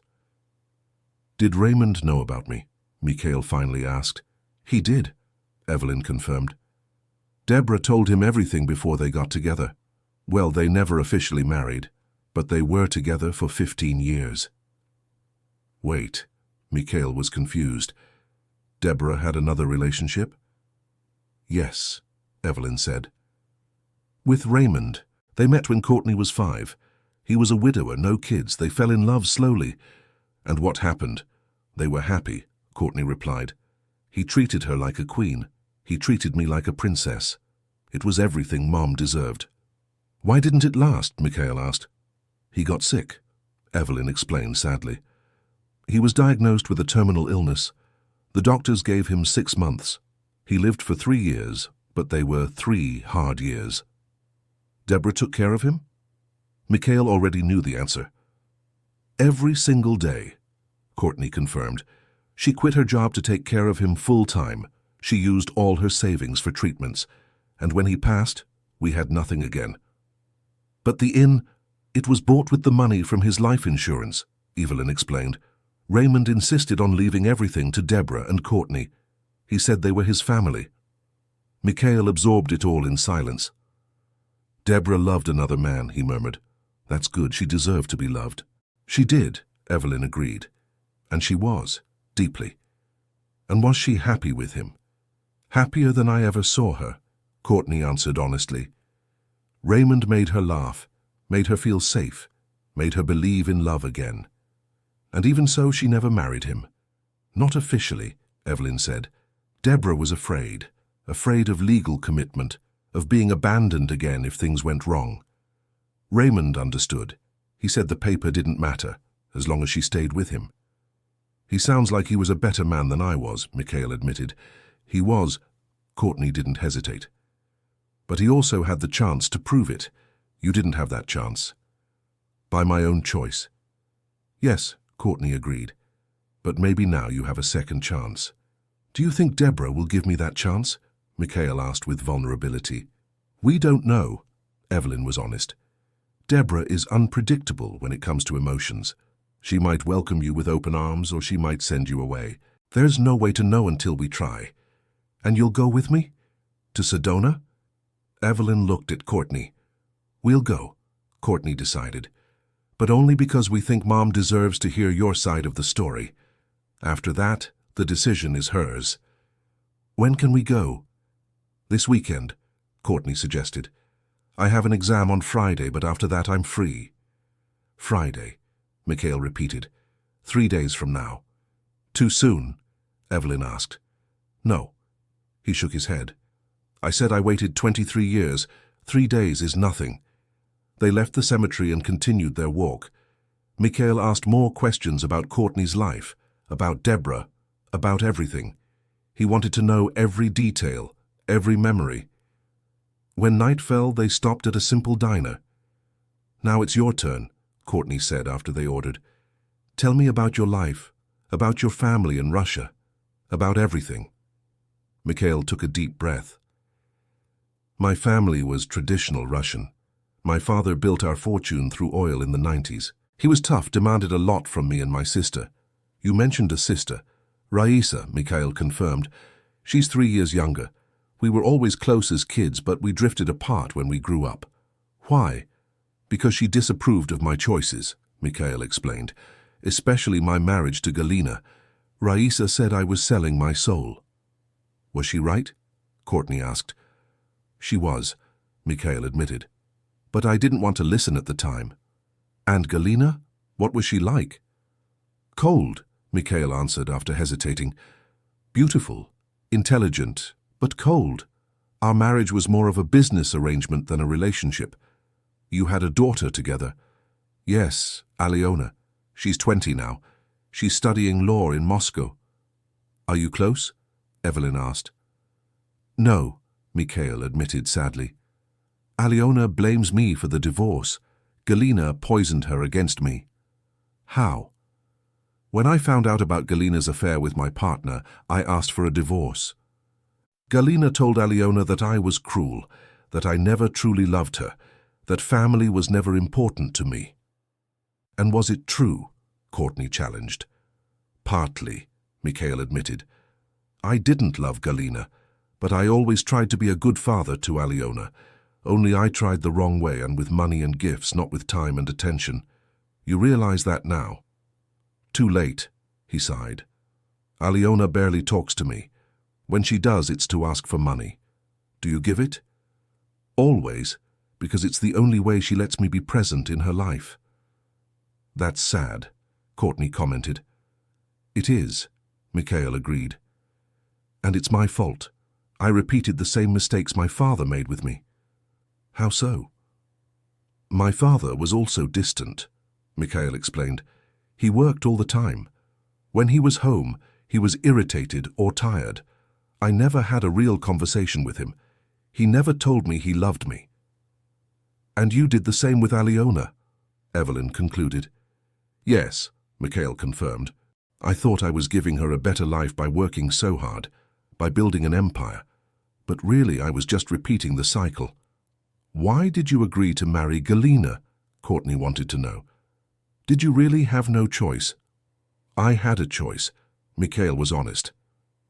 "Did Raymond know about me?" Mikhail finally asked. "He did," Evelyn confirmed. "Deborah told him everything before they got together. Well, they never officially married, but they were together for 15 years. "Wait," Mikhail was confused. "Deborah had another relationship?" "Yes," Evelyn said. "With Raymond. They met when Courtney was 5. He was a widower, no kids. They fell in love slowly. And what happened? They were happy," Courtney replied. "He treated her like a queen. He treated me like a princess. It was everything Mom deserved." "Why didn't it last?" Mikhail asked. "He got sick," Evelyn explained sadly. "He was diagnosed with a terminal illness. The doctors gave him 6 months. He lived for 3 years, but they were 3 hard years." "Deborah took care of him?" Mikhail already knew the answer. "Every single day," Courtney confirmed. "She quit her job to take care of him full-time. She used all her savings for treatments. And when he passed, we had nothing again." "But the inn, it was bought with the money from his life insurance," Evelyn explained. "Raymond insisted on leaving everything to Deborah and Courtney. He said they were his family." Mikhail absorbed it all in silence. "Deborah loved another man," he murmured. "That's good. She deserved to be loved." "She did," Evelyn agreed. "And she was, deeply." "And was she happy with him?" "Happier than I ever saw her," Courtney answered honestly. "Raymond made her laugh, made her feel safe, made her believe in love again. And even so, she never married him." "Not officially," Evelyn said. "Deborah was afraid of legal commitment, of being abandoned again if things went wrong. Raymond understood. He said the paper didn't matter, as long as she stayed with him." "He sounds like he was a better man than I was," Mikhail admitted. "He was," Courtney didn't hesitate. "But he also had the chance to prove it. You didn't have that chance." "By my own choice." "Yes," Courtney agreed. "But maybe now you have a second chance." "Do you think Deborah will give me that chance?" Mikhail asked with vulnerability. "We don't know," Evelyn was honest. "Deborah is unpredictable when it comes to emotions. She might welcome you with open arms or she might send you away. There's no way to know until we try. And you'll go with me? To Sedona?" Evelyn looked at Courtney. "We'll go," Courtney decided. "But only because we think Mom deserves to hear your side of the story. After that, the decision is hers." "When can we go?" "This weekend," Courtney suggested. "I have an exam on Friday, but after that I'm free." "Friday," Mikhail repeated. 3 days from now." "Too soon?" Evelyn asked. "No." He shook his head. "I said I waited 23 years. 3 days is nothing." They left the cemetery and continued their walk. Mikhail asked more questions about Courtney's life, about Deborah, about everything. He wanted to know every detail, every memory. When night fell, they stopped at a simple diner. "Now it's your turn," Courtney said after they ordered. "Tell me about your life, about your family in Russia, about everything." Mikhail took a deep breath. "My family was traditional Russian. My father built our fortune through oil in the 90s. He was tough, demanded a lot from me and my sister." "You mentioned a sister." "Raisa," Mikhail confirmed. "She's 3 years younger. We were always close as kids, but we drifted apart when we grew up." "Why?" "Because she disapproved of my choices," Mikhail explained, "especially my marriage to Galina. Raisa said I was selling my soul." "Was she right?" Courtney asked. "She was," Mikhail admitted. "But I didn't want to listen at the time." "And Galina? What was she like?" "Cold," Mikhail answered after hesitating. Beautiful, intelligent, but cold. Our marriage was more of a business arrangement than a relationship. You had a daughter together. Yes, Aliona. She's 20 now. She's studying law in Moscow. Are you close? Evelyn asked. No, Mikhail admitted sadly. Aliona blames me for the divorce. Galina poisoned her against me. How? When I found out about Galina's affair with my partner, I asked for a divorce. Galina told Aliona that I was cruel, that I never truly loved her, that family was never important to me. And was it true? Courtney challenged. Partly, Mikhail admitted. I didn't love Galina, but I always tried to be a good father to Aliona. Only I tried the wrong way and with money and gifts, not with time and attention. You realize that now? Too late, he sighed. Aliona barely talks to me. When she does, it's to ask for money. Do you give it? Always, because it's the only way she lets me be present in her life. That's sad, Courtney commented. It is, Mikhail agreed. And it's my fault. I repeated the same mistakes my father made with me. How so? My father was also distant, Mikhail explained. He worked all the time. When he was home, he was irritated or tired. I never had a real conversation with him. He never told me he loved me. And you did the same with Aliona, Evelyn concluded. Yes, Mikhail confirmed. I thought I was giving her a better life by working so hard, by building an empire. But really I was just repeating the cycle. Why did you agree to marry Galina? Courtney wanted to know. Did you really have no choice? I had a choice. Mikhail was honest.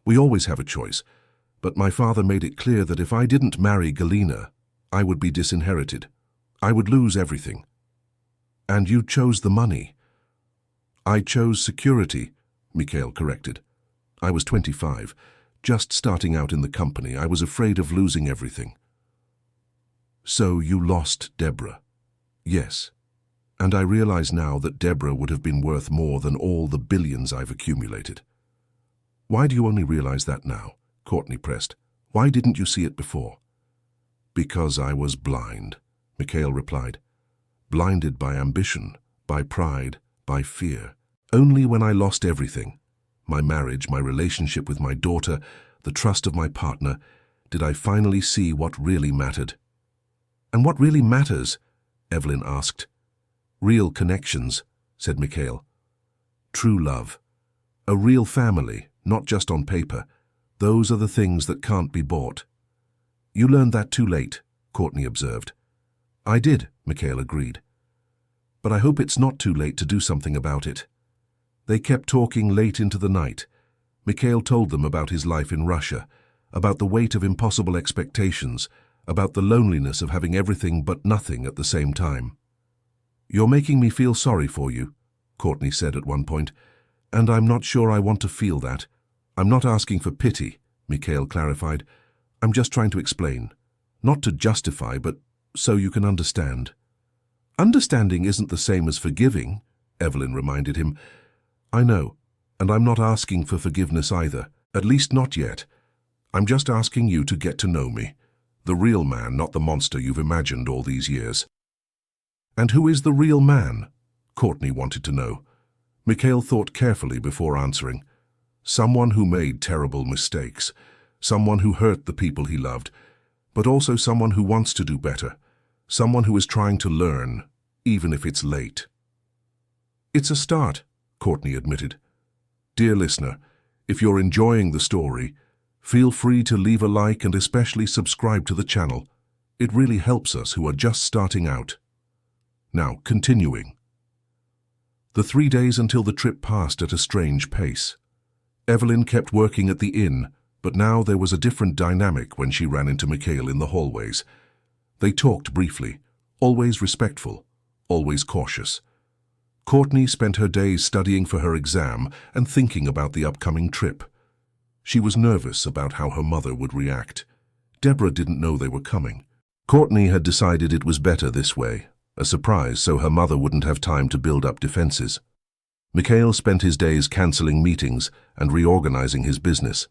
We always have a choice, but my father made it clear that if I didn't marry Galina, I would be disinherited. I would lose everything. And you chose the money. I chose security, Mikhail corrected. I was 25, just starting out in the company. I was afraid of losing everything. So you lost Deborah? Yes. And I realize now that Deborah would have been worth more than all the billions I've accumulated. Why do you only realize that now? Courtney pressed. Why didn't you see it before? Because I was blind, Mikhail replied. Blinded by ambition, by pride, by fear. Only when I lost everything, my marriage, my relationship with my daughter, the trust of my partner, did I finally see what really mattered. And what really matters? Evelyn asked. Real connections, said Mikhail. True love. A real family, not just on paper. Those are the things that can't be bought. You learned that too late, Courtney observed. I did, Mikhail agreed. But I hope it's not too late to do something about it. They kept talking late into the night. Mikhail told them about his life in Russia, about the weight of impossible expectations, about the loneliness of having everything but nothing at the same time. You're making me feel sorry for you, Courtney said at one point, and I'm not sure I want to feel that. I'm not asking for pity, Mikhail clarified. I'm just trying to explain. Not to justify, but so you can understand. Understanding isn't the same as forgiving, Evelyn reminded him. I know, and I'm not asking for forgiveness either, at least not yet. I'm just asking you to get to know me, the real man, not the monster you've imagined all these years. And who is the real man? Courtney wanted to know. Mikhail thought carefully before answering. Someone who made terrible mistakes, someone who hurt the people he loved, but also someone who wants to do better, someone who is trying to learn, even if it's late. It's a start, Courtney admitted. Dear listener, if you're enjoying the story, feel free to leave a like and especially subscribe to the channel. It really helps us who are just starting out. Now, continuing. The 3 days until the trip passed at a strange pace. Evelyn kept working at the inn, but now there was a different dynamic when she ran into Mikhail in the hallways. They talked briefly, always respectful, always cautious. Courtney spent her days studying for her exam and thinking about the upcoming trip. She was nervous about how her mother would react. Deborah didn't know they were coming. Courtney had decided it was better this way, a surprise so her mother wouldn't have time to build up defenses. Mikhail spent his days cancelling meetings and reorganizing his business.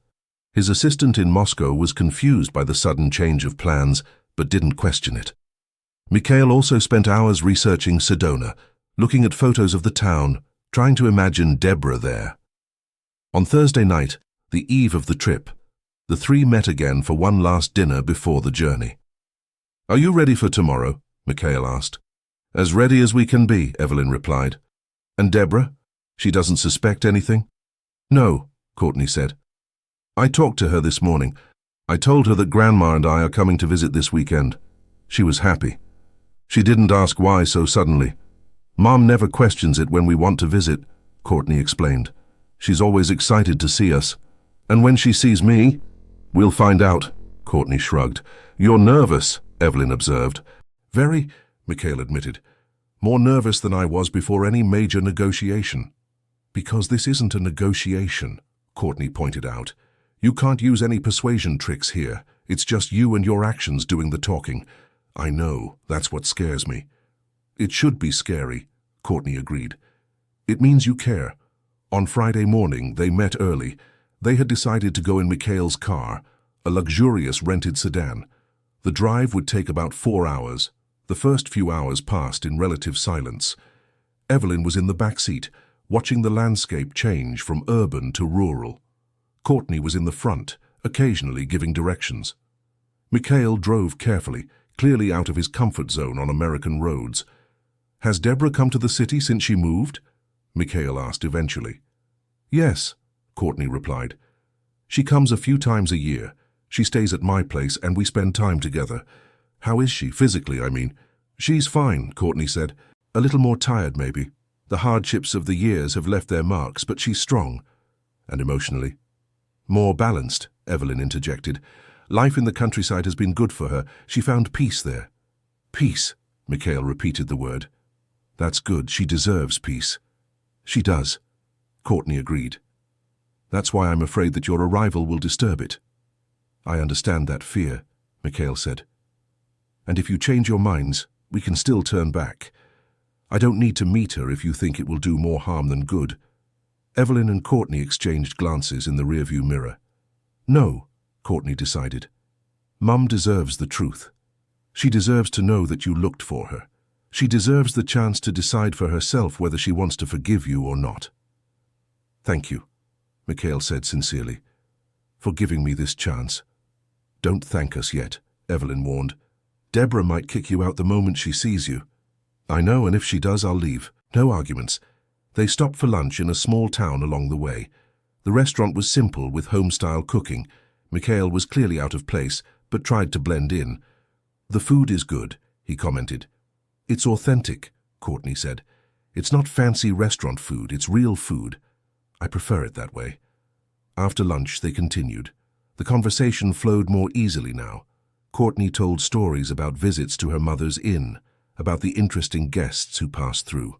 His assistant in Moscow was confused by the sudden change of plans, but didn't question it. Mikhail also spent hours researching Sedona, looking at photos of the town, trying to imagine Deborah there. On Thursday night, the eve of the trip, the three met again for one last dinner before the journey. "Are you ready for tomorrow?" Mikhail asked. "As ready as we can be," Evelyn replied. "And Deborah? She doesn't suspect anything?" "No," Courtney said. "I talked to her this morning. I told her that Grandma and I are coming to visit this weekend. She was happy. She didn't ask why so suddenly. Mom never questions it when we want to visit," Courtney explained. "She's always excited to see us. And when she sees me, we'll find out," Courtney shrugged. "You're nervous," Evelyn observed. "Very," Mikhail admitted. "More nervous than I was before any major negotiation." "Because this isn't a negotiation," Courtney pointed out. "You can't use any persuasion tricks here. It's just you and your actions doing the talking. I know, that's what scares me." "It should be scary," Courtney agreed. "It means you care." On Friday morning, they met early. They had decided to go in Mikhail's car, a luxurious rented sedan. The drive would take about 4 hours. The first few hours passed in relative silence. Evelyn was in the back seat, watching the landscape change from urban to rural. Courtney was in the front, occasionally giving directions. Mikhail drove carefully, clearly out of his comfort zone on American roads. "Has Deborah come to the city since she moved?" Mikhail asked eventually. "Yes," Courtney replied. "She comes a few times a year. She stays at my place and we spend time together." "How is she, physically, I mean?" "She's fine," Courtney said. "A little more tired, maybe. The hardships of the years have left their marks, but she's strong." "And emotionally?" "More balanced," Evelyn interjected. "Life in the countryside has been good for her. She found peace there." "Peace," Mikhail repeated the word. "That's good. She deserves peace." "She does," Courtney agreed. "That's why I'm afraid that your arrival will disturb it." "I understand that fear," Mikhail said. "And if you change your minds, we can still turn back. I don't need to meet her if you think it will do more harm than good." Evelyn and Courtney exchanged glances in the rearview mirror. "No," Courtney decided. "Mum deserves the truth. She deserves to know that you looked for her. She deserves the chance to decide for herself whether she wants to forgive you or not." "Thank you," Mikhail said sincerely, "for giving me this chance." "Don't thank us yet," Evelyn warned. "Deborah might kick you out the moment she sees you." "I know, and if she does, I'll leave. No arguments." They stopped for lunch in a small town along the way. The restaurant was simple, with home-style cooking. Mikhail was clearly out of place, but tried to blend in. "The food is good," he commented. "It's authentic," Courtney said. "It's not fancy restaurant food, it's real food. I prefer it that way." After lunch, they continued. The conversation flowed more easily now. Courtney told stories about visits to her mother's inn, about the interesting guests who passed through.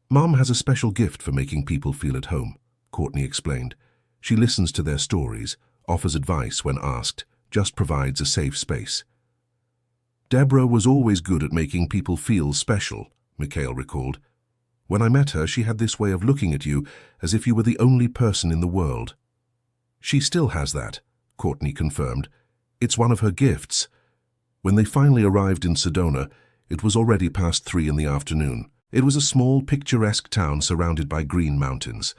"Mom has a special gift for making people feel at home," Courtney explained. "She listens to their stories, offers advice when asked, just provides a safe space." "Deborah was always good at making people feel special," Mikhail recalled. "When I met her, she had this way of looking at you as if you were the only person in the world." "She still has that," Courtney confirmed. "It's one of her gifts." When they finally arrived in Sedona, it was already past 3 in the afternoon. It was a small, picturesque town surrounded by green mountains.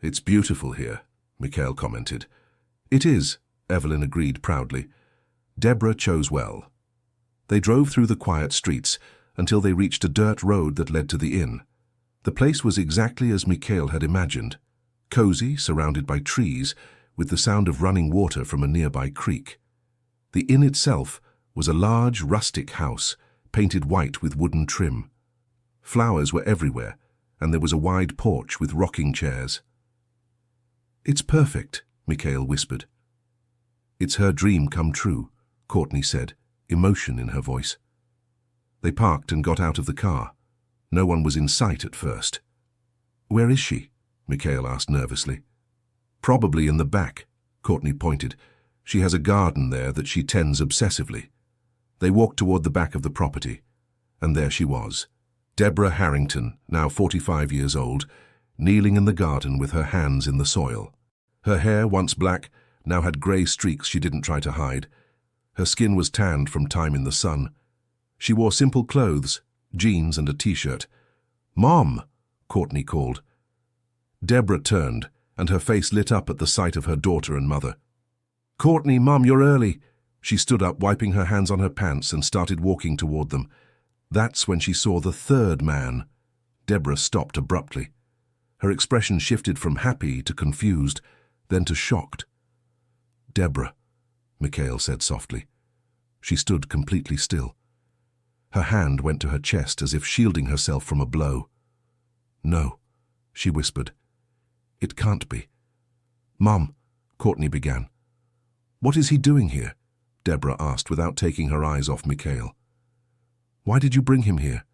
"It's beautiful here," Mikhail commented. "It is," Evelyn agreed proudly. Deborah chose well. They drove through the quiet streets until they reached a dirt road that led to the inn. The place was exactly as Mikhail had imagined, cozy, surrounded by trees, with the sound of running water from a nearby creek. The inn itself was a large, rustic house, painted white with wooden trim. Flowers were everywhere, and there was a wide porch with rocking chairs. "It's perfect," Mikhail whispered. "It's her dream come true," Courtney said, emotion in her voice. They parked and got out of the car. No one was in sight at first. "Where is she?" Mikhail asked nervously. "Probably in the back," Courtney pointed. "She has a garden there that she tends obsessively." They walked toward the back of the property, and there she was. Deborah Harrington, now 45 years old, kneeling in the garden with her hands in the soil. Her hair, once black, now had grey streaks she didn't try to hide. Her skin was tanned from time in the sun. She wore simple clothes, jeans and a t-shirt. "Mom!" Courtney called. Deborah turned, and her face lit up at the sight of her daughter and mother. "Courtney, Mom, you're early." She stood up, wiping her hands on her pants, and started walking toward them. That's when she saw the third man. Deborah stopped abruptly. Her expression shifted from happy to confused, then to shocked. "Deborah," Mikhail said softly. She stood completely still. Her hand went to her chest as if shielding herself from a blow. "No," she whispered. "It can't be." "Mom," Courtney began. "What is he doing here?" Deborah asked without taking her eyes off Mikhail. "Why did you bring him here?"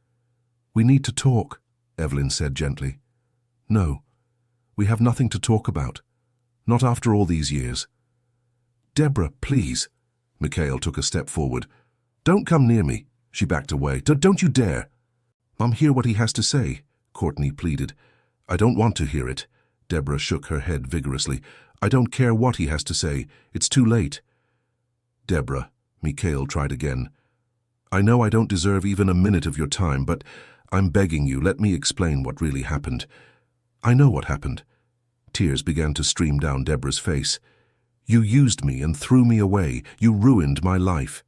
"We need to talk," Evelyn said gently. "No, we have nothing to talk about. Not after all these years." "Deborah, please." Mikhail took a step forward. "Don't come near me." She backed away. "Don't you dare." "Mom, hear what he has to say," Courtney pleaded. "I don't want to hear it." Deborah shook her head vigorously. "I don't care what he has to say. It's too late." "Deborah," Mikhail tried again. "I know I don't deserve even a minute of your time, but I'm begging you, let me explain what really happened." "I know what happened." Tears began to stream down Deborah's face. "You used me and threw me away. You ruined my life."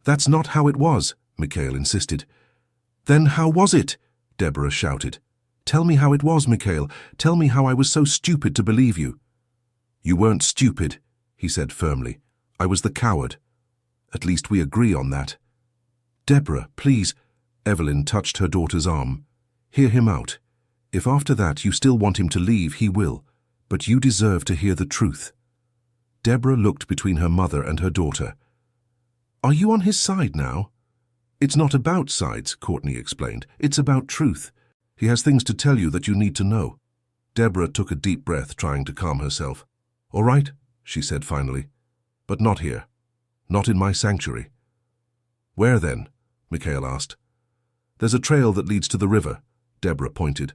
"That's not how it was," Mikhail insisted. "Then how was it?" Deborah shouted. "Tell me how it was, Mikhail. Tell me how I was so stupid to believe you." "You weren't stupid," he said firmly. "I was the coward. At least we agree on that." "Deborah, please." Evelyn touched her daughter's arm. "Hear him out. If after that you still want him to leave, he will. But you deserve to hear the truth." Deborah looked between her mother and her daughter. "Are you on his side now?" "It's not about sides," Courtney explained. "It's about truth. He has things to tell you that you need to know." Deborah took a deep breath, trying to calm herself. "All right," she said finally. "But not here. Not in my sanctuary." "Where then?" Mikhail asked. "There's a trail that leads to the river," Deborah pointed.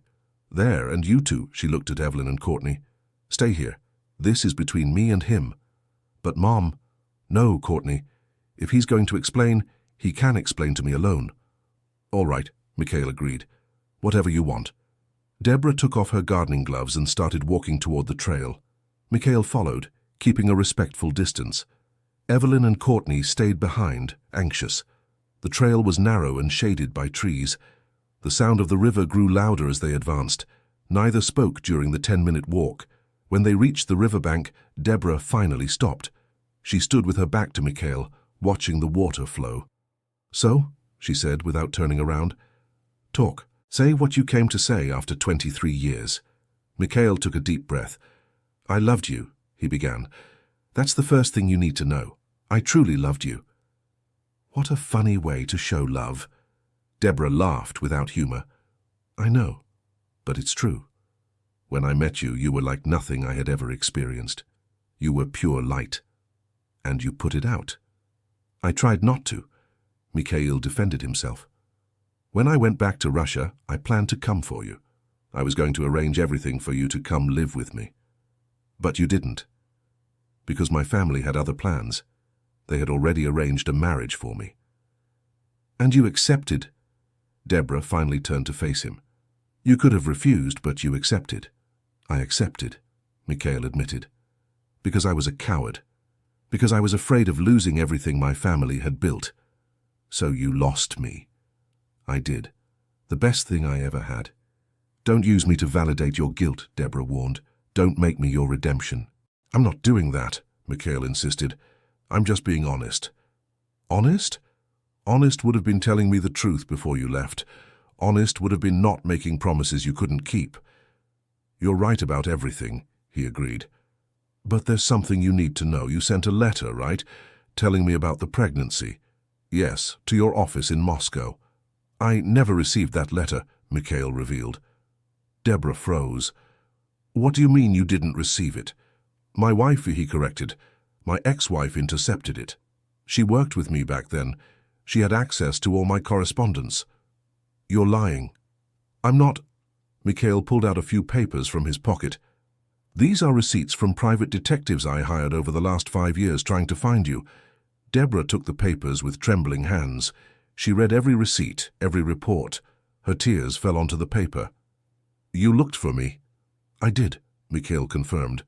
"There, and you two," she looked at Evelyn and Courtney. "Stay here. This is between me and him." "But Mom..." "No, Courtney. If he's going to explain, he can explain to me alone." "All right," Mikhail agreed. "Whatever you want." Deborah took off her gardening gloves and started walking toward the trail. Mikhail followed, keeping a respectful distance. Evelyn and Courtney stayed behind, anxious. The trail was narrow and shaded by trees. The sound of the river grew louder as they advanced. Neither spoke during the 10-minute walk. When they reached the riverbank, Deborah finally stopped. She stood with her back to Mikhail, watching the water flow. "So," she said without turning around. "Talk. Say what you came to say after 23 years." Mikhail took a deep breath. "I loved you," he began. "That's the first thing you need to know. I truly loved you." "What a funny way to show love." Deborah laughed without humor. "I know, but it's true. When I met you, you were like nothing I had ever experienced. You were pure light. And you put it out." "I tried not to." Mikhail defended himself. "When I went back to Russia, I planned to come for you. I was going to arrange everything for you to come live with me. But you didn't. Because my family had other plans. They had already arranged a marriage for me." "And you accepted?" Deborah finally turned to face him. "You could have refused, but you accepted." "I accepted," Mikhail admitted. "Because I was a coward. Because I was afraid of losing everything my family had built. So you lost me." "I did. The best thing I ever had." "Don't use me to validate your guilt," Deborah warned. "Don't make me your redemption." "I'm not doing that," Mikhail insisted. "I'm just being honest." "Honest?" "Honest would have been telling me the truth before you left. Honest would have been not making promises you couldn't keep." "You're right about everything," he agreed. "But there's something you need to know. You sent a letter, right? Telling me about the pregnancy." "Yes, to your office in Moscow." "I never received that letter," Mikhail revealed. Deborah froze. "What do you mean you didn't receive it?" "My wife," he corrected. "My ex-wife intercepted it. She worked with me back then. She had access to all my correspondence." "You're lying." "I'm not..." Mikhail pulled out a few papers from his pocket. These are receipts from private detectives I hired over the last 5 years trying to find you. Deborah took the papers with trembling hands. She read every receipt, every report. Her tears fell onto the paper. You looked for me. I did, Mikhail confirmed.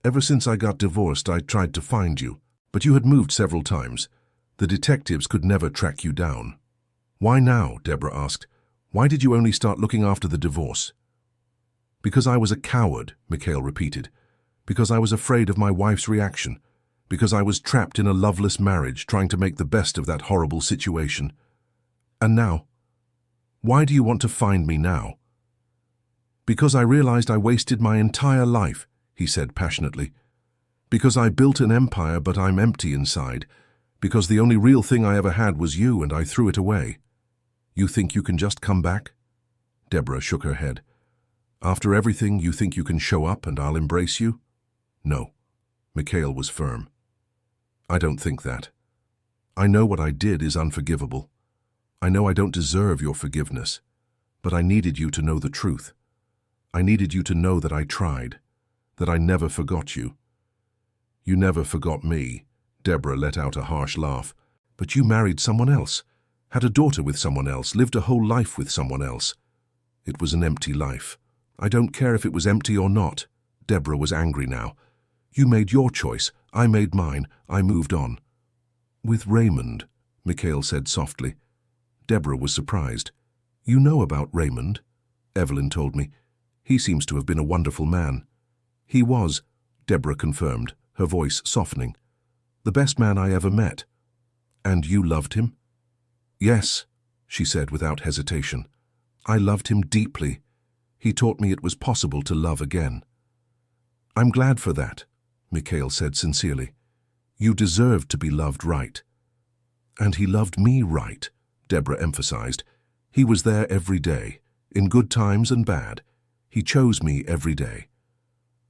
Ever since I got divorced, I tried to find you. But you had moved several times. The detectives could never track you down. Why now? Deborah asked. Why did you only start looking after the divorce? Because I was a coward, Mikhail repeated. Because I was afraid of my wife's reaction. Because I was trapped in a loveless marriage, trying to make the best of that horrible situation. And now? Why do you want to find me now? Because I realized I wasted my entire life, he said passionately. Because I built an empire, but I'm empty inside. Because the only real thing I ever had was you, and I threw it away. You think you can just come back? Deborah shook her head. After everything, you think you can show up and I'll embrace you? No. Mikhail was firm. I don't think that. I know what I did is unforgivable. I know I don't deserve your forgiveness. But I needed you to know the truth. I needed you to know that I tried, that I never forgot you. You never forgot me. Deborah let out a harsh laugh. But you married someone else, had a daughter with someone else, lived a whole life with someone else. It was an empty life. I don't care if it was empty or not. Deborah was angry now. You made your choice. I made mine. I moved on. With Raymond, Mikhail said softly. Deborah was surprised. You know about Raymond? Evelyn told me. He seems to have been a wonderful man. He was, Deborah confirmed, her voice softening. The best man I ever met. And you loved him? Yes, she said without hesitation. I loved him deeply. He taught me it was possible to love again. I'm glad for that, Mikhail said sincerely. You deserved to be loved right. And he loved me right, Deborah emphasized. He was there every day, in good times and bad. He chose me every day.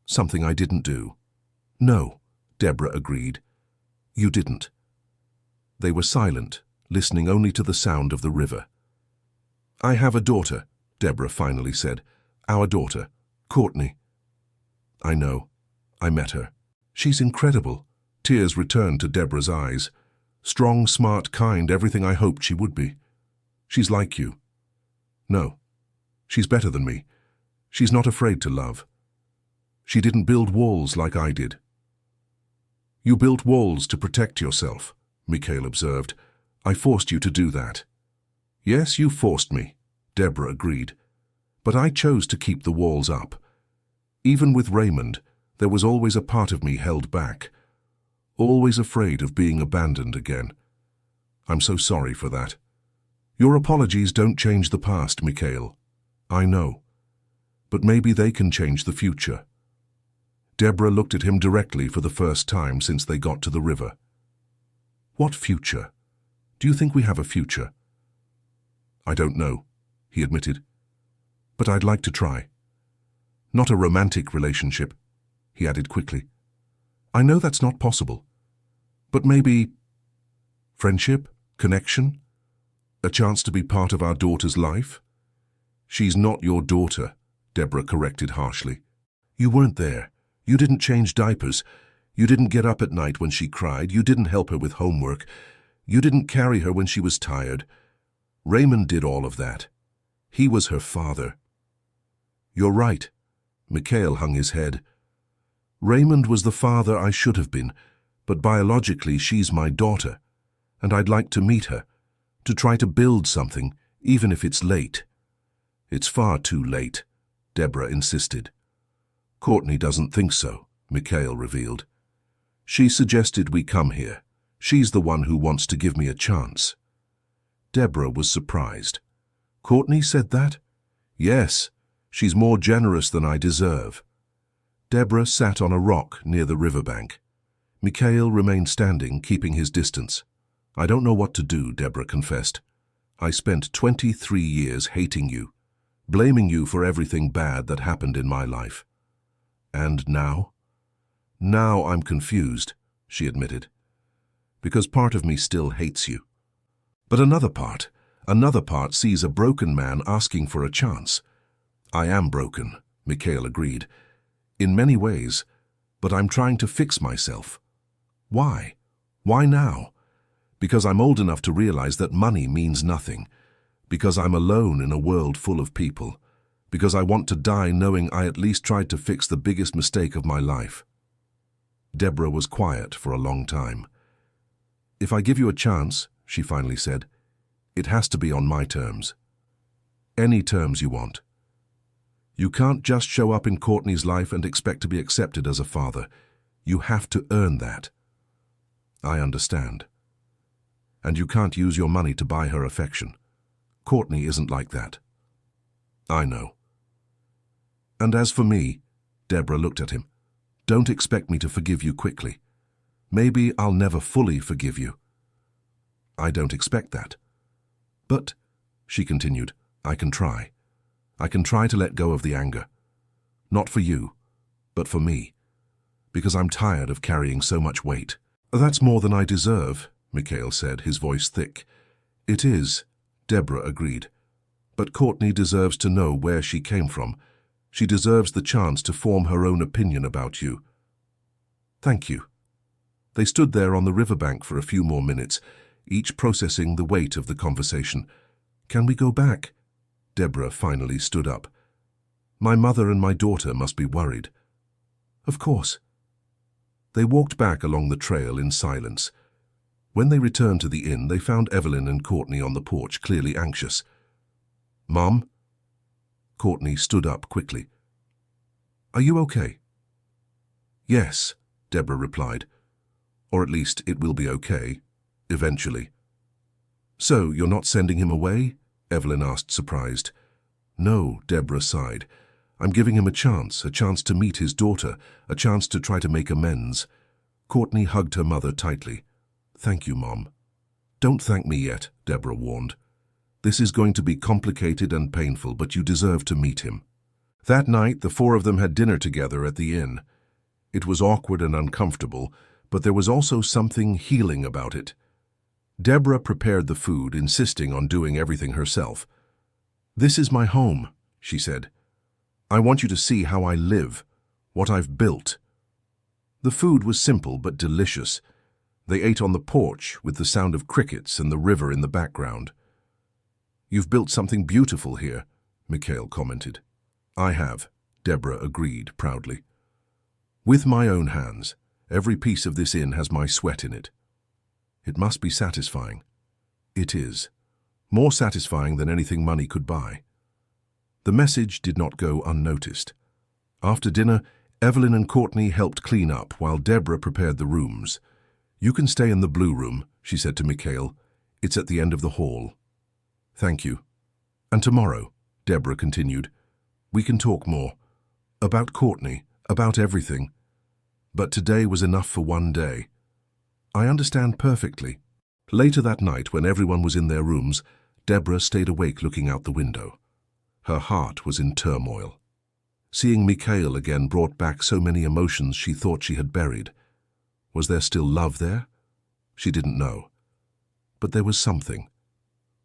Something I didn't do. No, Deborah agreed. You didn't. They were silent, listening only to the sound of the river. I have a daughter, Deborah finally said. Our daughter, Courtney. I know. I met her. She's incredible. Tears returned to Deborah's eyes. Strong, smart, kind, everything I hoped she would be. She's like you. No. She's better than me. She's not afraid to love. She didn't build walls like I did. You built walls to protect yourself, Mikhail observed. I forced you to do that. Yes, you forced me, Deborah agreed. But I chose to keep the walls up. Even with Raymond, there was always a part of me held back, always afraid of being abandoned again. I'm so sorry for that. Your apologies don't change the past, Mikhail. I know. But maybe they can change the future. Deborah looked at him directly for the first time since they got to the river. What future? Do you think we have a future? I don't know, he admitted. But I'd like to try. Not a romantic relationship, he added quickly. I know that's not possible. But maybe friendship, connection, a chance to be part of our daughter's life? She's not your daughter, Deborah corrected harshly. You weren't there. You didn't change diapers. You didn't get up at night when she cried. You didn't help her with homework. You didn't carry her when she was tired. Raymond did all of that. He was her father. You're right. Mikhail hung his head. Raymond was the father I should have been, but biologically she's my daughter, and I'd like to meet her, to try to build something, even if it's late. It's far too late, Deborah insisted. Courtney doesn't think so, Mikhail revealed. She suggested we come here. She's the one who wants to give me a chance. Deborah was surprised. Courtney said that? Yes, she's more generous than I deserve. Deborah sat on a rock near the riverbank. Mikhail remained standing, keeping his distance. I don't know what to do, Deborah confessed. I spent 23 years hating you, blaming you for everything bad that happened in my life. And now? Now I'm confused, she admitted. Because part of me still hates you. But another part sees a broken man asking for a chance. I am broken, Mikhail agreed. In many ways, but I'm trying to fix myself. Why? Why now? Because I'm old enough to realize that money means nothing. Because I'm alone in a world full of people. Because I want to die knowing I at least tried to fix the biggest mistake of my life. Deborah was quiet for a long time. If I give you a chance, she finally said, it has to be on my terms. Any terms you want. You can't just show up in Courtney's life and expect to be accepted as a father. You have to earn that. I understand. And you can't use your money to buy her affection. Courtney isn't like that. I know. And as for me, Deborah looked at him, don't expect me to forgive you quickly. Maybe I'll never fully forgive you. I don't expect that. But, she continued, I can try. I can try to let go of the anger. Not for you, but for me. Because I'm tired of carrying so much weight. That's more than I deserve, Mikhail said, his voice thick. It is, Deborah agreed. But Courtney deserves to know where she came from. She deserves the chance to form her own opinion about you. Thank you. They stood there on the riverbank for a few more minutes, each processing the weight of the conversation. Can we go back? Deborah finally stood up. My mother and my daughter must be worried. Of course. They walked back along the trail in silence. When they returned to the inn, they found Evelyn and Courtney on the porch, clearly anxious. Mom? Courtney stood up quickly. Are you okay? Yes, Deborah replied. Or at least it will be okay, eventually. So, you're not sending him away? Evelyn asked, surprised. No, Deborah sighed. I'm giving him a chance to meet his daughter, a chance to try to make amends. Courtney hugged her mother tightly. Thank you, Mom. Don't thank me yet, Deborah warned. This is going to be complicated and painful, but you deserve to meet him. That night, the four of them had dinner together at the inn. It was awkward and uncomfortable, but there was also something healing about it. Deborah prepared the food, insisting on doing everything herself. This is my home, she said. I want you to see how I live, what I've built. The food was simple but delicious. They ate on the porch with the sound of crickets and the river in the background. You've built something beautiful here, Mikhail commented. I have, Deborah agreed proudly. With my own hands. Every piece of this inn has my sweat in it. It must be satisfying. It is. More satisfying than anything money could buy. The message did not go unnoticed. After dinner, Evelyn and Courtney helped clean up while Deborah prepared the rooms. You can stay in the blue room, she said to Mikhail. It's at the end of the hall. Thank you. And tomorrow, Deborah continued, we can talk more. About Courtney, about everything. But today was enough for one day. I understand perfectly. Later that night, when everyone was in their rooms, Deborah stayed awake looking out the window. Her heart was in turmoil. Seeing Mikhail again brought back so many emotions she thought she had buried. Was there still love there? She didn't know. But there was something.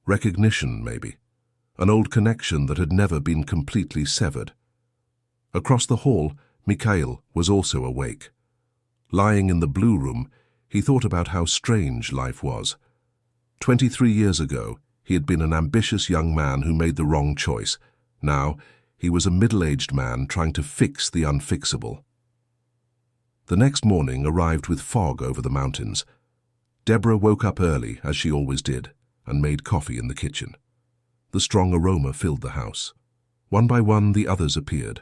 Recognition, maybe. An old connection that had never been completely severed. Across the hall, Mikhail was also awake. Lying in the blue room, he thought about how strange life was. 23 years ago, he had been an ambitious young man who made the wrong choice. Now, he was a middle-aged man trying to fix the unfixable. The next morning arrived with fog over the mountains. Deborah woke up early, as she always did, and made coffee in the kitchen. The strong aroma filled the house. One by one, the others appeared.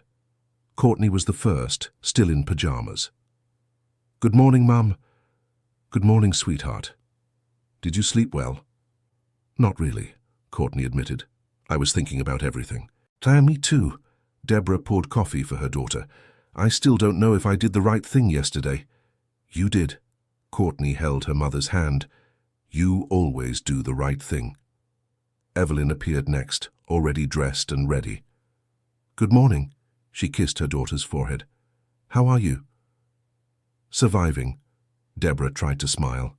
Courtney was the first, still in pajamas. Good morning, Mum. Good morning, sweetheart. Did you sleep well? Not really, Courtney admitted. I was thinking about everything. Me too. Deborah poured coffee for her daughter. I still don't know if I did the right thing yesterday. You did. Courtney held her mother's hand. You always do the right thing. Evelyn appeared next, already dressed and ready. Good morning. She kissed her daughter's forehead. How are you? Surviving. Deborah tried to smile.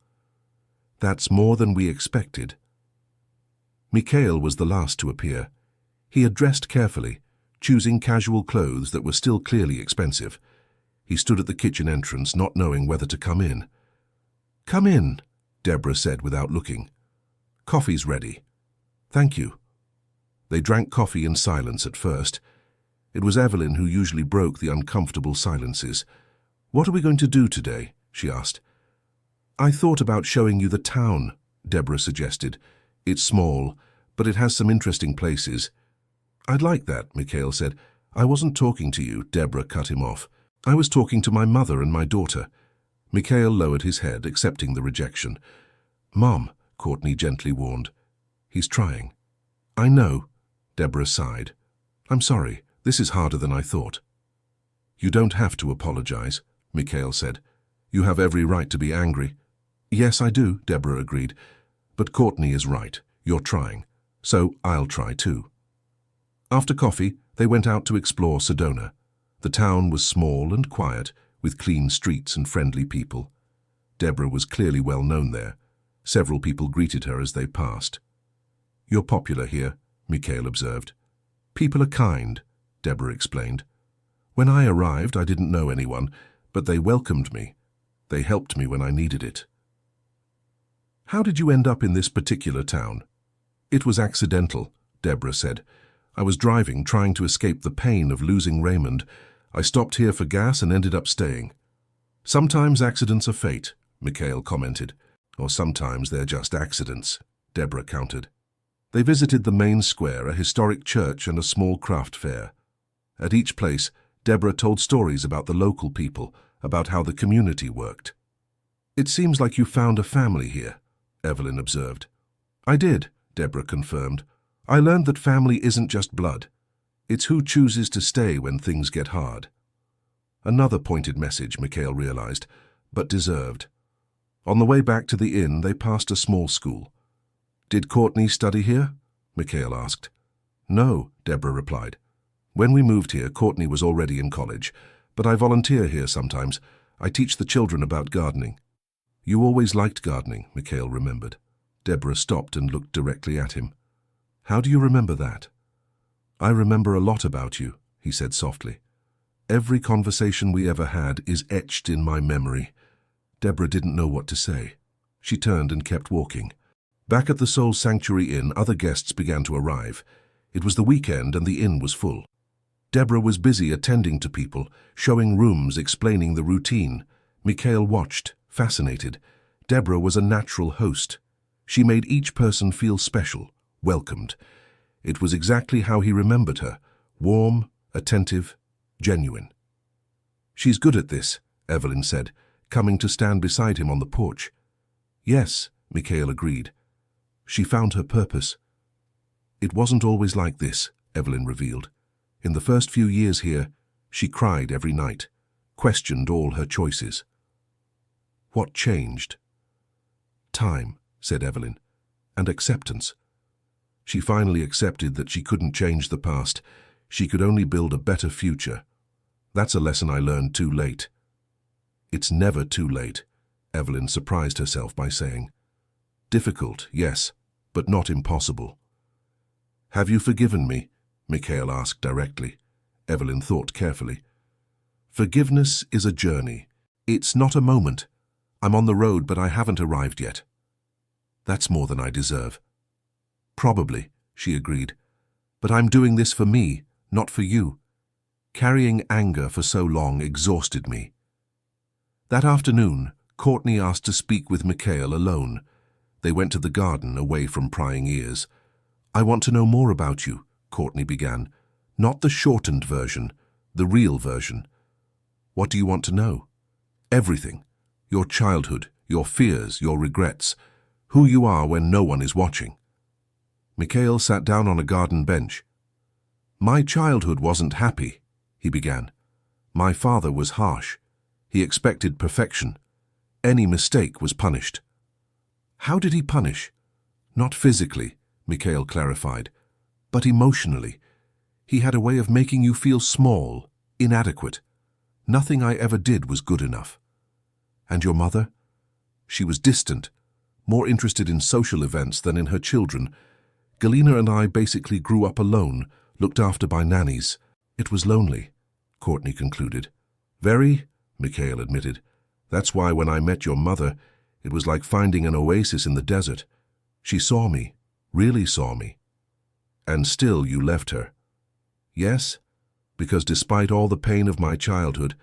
That's more than we expected. Mikhail was the last to appear. He had dressed carefully, choosing casual clothes that were still clearly expensive. He stood at the kitchen entrance, not knowing whether to come in. "Come in," Deborah said without looking. "Coffee's ready." "Thank you." They drank coffee in silence at first. It was Evelyn who usually broke the uncomfortable silences. "What are we going to do today?" she asked. "I thought about showing you the town," Deborah suggested. "It's small, but it has some interesting places." "I'd like that," Mikhail said. "I wasn't talking to you," Deborah cut him off. "I was talking to my mother and my daughter." Mikhail lowered his head, accepting the rejection. "Mom," Courtney gently warned. "He's trying." "I know," Deborah sighed. "I'm sorry. This is harder than I thought." "You don't have to apologize," Mikhail said. "You have every right to be angry." "Yes, I do," Deborah agreed. "But Courtney is right. You're trying. So I'll try too." After coffee, they went out to explore Sedona. The town was small and quiet, with clean streets and friendly people. Deborah was clearly well known there. Several people greeted her as they passed. "You're popular here," Mikhail observed. "People are kind," Deborah explained. "When I arrived, I didn't know anyone, but they welcomed me. They helped me when I needed it." "How did you end up in this particular town?" "It was accidental," Deborah said. "I was driving, trying to escape the pain of losing Raymond. I stopped here for gas and ended up staying." "Sometimes accidents are fate," Mikhail commented. "Or sometimes they're just accidents," Deborah countered. They visited the main square, a historic church and a small craft fair. At each place, Deborah told stories about the local people, about how the community worked. "It seems like you found a family here," Evelyn observed. "I did," Deborah confirmed. "I learned that family isn't just blood. It's who chooses to stay when things get hard." Another pointed message, Mikhail realized, but deserved. On the way back to the inn, they passed a small school. "Did Courtney study here?" Mikhail asked. "No," Deborah replied. "When we moved here, Courtney was already in college, but I volunteer here sometimes. I teach the children about gardening." "You always liked gardening," Mikhail remembered. Deborah stopped and looked directly at him. "How do you remember that?" "I remember a lot about you," he said softly. "Every conversation we ever had is etched in my memory." Deborah didn't know what to say. She turned and kept walking. Back at the Soul Sanctuary Inn, other guests began to arrive. It was the weekend and the inn was full. Deborah was busy attending to people, showing rooms, explaining the routine. Mikhail watched, fascinated. Deborah was a natural host. She made each person feel special, welcomed. It was exactly how he remembered her, warm, attentive, genuine. "She's good at this," Evelyn said, coming to stand beside him on the porch. "Yes," Mikhail agreed. "She found her purpose." "It wasn't always like this," Evelyn revealed. "In the first few years here, she cried every night, questioned all her choices." "What changed?" "Time," said Evelyn, "and acceptance. She finally accepted that she couldn't change the past. She could only build a better future. That's a lesson I learned too late." "It's never too late," Evelyn surprised herself by saying. "Difficult, yes, but not impossible." "Have you forgiven me?" Mikhail asked directly. Evelyn thought carefully. "Forgiveness is a journey. It's not a moment. I'm on the road, but I haven't arrived yet." "That's more than I deserve." "Probably," she agreed. "But I'm doing this for me, not for you. Carrying anger for so long exhausted me." That afternoon, Courtney asked to speak with Mikhail alone. They went to the garden, away from prying ears. "I want to know more about you," Courtney began. "Not the shortened version, the real version." "What do you want to know?" "Everything. Your childhood, your fears, your regrets. Who you are when no one is watching." Mikhail sat down on a garden bench. "My childhood wasn't happy," he began. "My father was harsh. He expected perfection. Any mistake was punished." "How did he punish?" "Not physically," Mikhail clarified, "but emotionally. He had a way of making you feel small, inadequate. Nothing I ever did was good enough." "And your mother?" "She was distant, more interested in social events than in her children. Galina and I basically grew up alone, looked after by nannies. It was lonely, Courtney concluded. Very, Mikhail admitted. That's why when I met your mother, it was like finding an oasis in the desert. She saw me, really saw me. And still you left her. Yes, because despite all the pain of my childhood,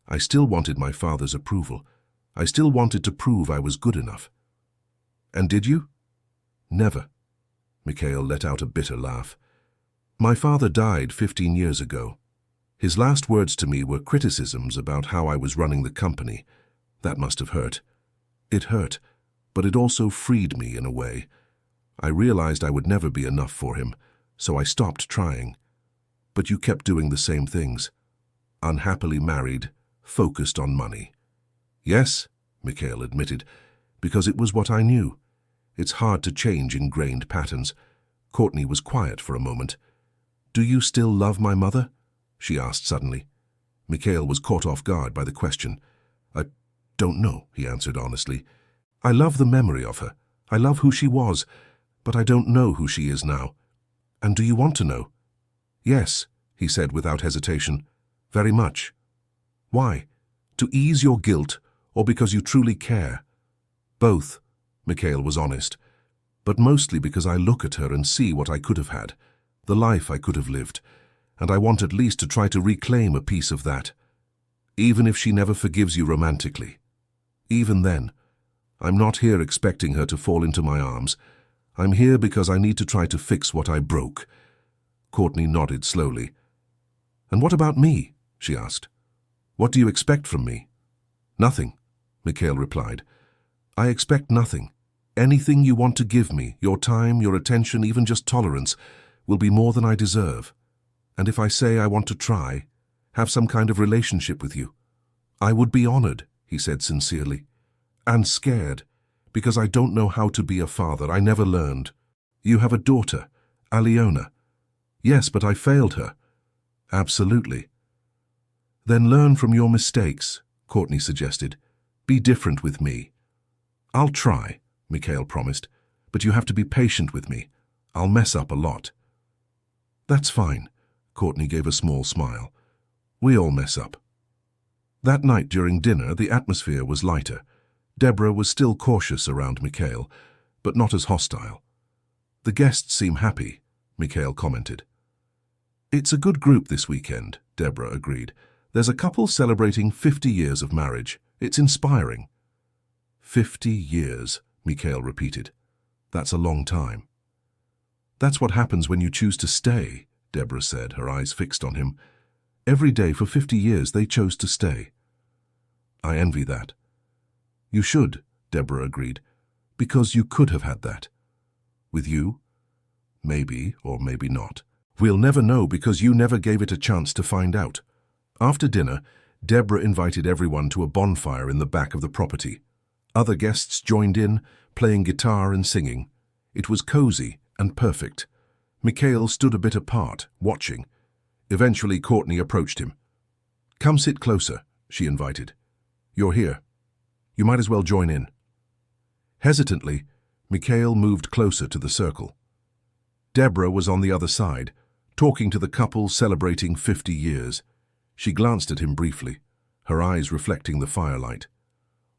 I still wanted my father's approval. I still wanted to prove I was good enough. And did you? Never. Mikhail let out a bitter laugh. My father died 15 years ago. His last words to me were criticisms about how I was running the company. That must have hurt. It hurt, but it also freed me in a way. I realized I would never be enough for him, so I stopped trying. But you kept doing the same things. Unhappily married, focused on money. Yes, Mikhail admitted, because it was what I knew. It's hard to change ingrained patterns. Courtney was quiet for a moment. Do you still love my mother? She asked suddenly. Mikhail was caught off guard by the question. I don't know, he answered honestly. I love the memory of her. I love who she was, but I don't know who she is now. And do you want to know? Yes, he said without hesitation. Very much. Why? To ease your guilt, or because you truly care? Both, Mikhail was honest, but mostly because I look at her and see what I could have had, the life I could have lived, and I want at least to try to reclaim a piece of that, even if she never forgives you romantically. Even then, I'm not here expecting her to fall into my arms. I'm here because I need to try to fix what I broke. Courtney nodded slowly. And what about me? She asked. What do you expect from me? Nothing, Mikhail replied. I expect nothing. Anything you want to give me, your time, your attention, even just tolerance, will be more than I deserve. And if I say I want to try, have some kind of relationship with you, I would be honored, he said sincerely. And scared, because I don't know how to be a father. I never learned. You have a daughter, Aliona. Yes, but I failed her. Absolutely. Then learn from your mistakes, Courtney suggested. Be different with me. I'll try, Mikhail promised, but you have to be patient with me. I'll mess up a lot. That's fine, Courtney gave a small smile. We all mess up. That night during dinner, the atmosphere was lighter. Deborah was still cautious around Mikhail, but not as hostile. The guests seem happy, Mikhail commented. It's a good group this weekend, Deborah agreed. There's a couple celebrating 50 years of marriage. It's inspiring. 50 years, Mikhail repeated. That's a long time. That's what happens when you choose to stay, Deborah said, her eyes fixed on him. Every day for 50 years they chose to stay. I envy that. You should, Deborah agreed, because you could have had that. With you? Maybe or maybe not. We'll never know because you never gave it a chance to find out. After dinner, Deborah invited everyone to a bonfire in the back of the property. Other guests joined in, playing guitar and singing. It was cozy and perfect. Mikhail stood a bit apart, watching. Eventually, Courtney approached him. Come sit closer, she invited. You're here. You might as well join in. Hesitantly, Mikhail moved closer to the circle. Deborah was on the other side, talking to the couple celebrating 50 years. She glanced at him briefly, her eyes reflecting the firelight.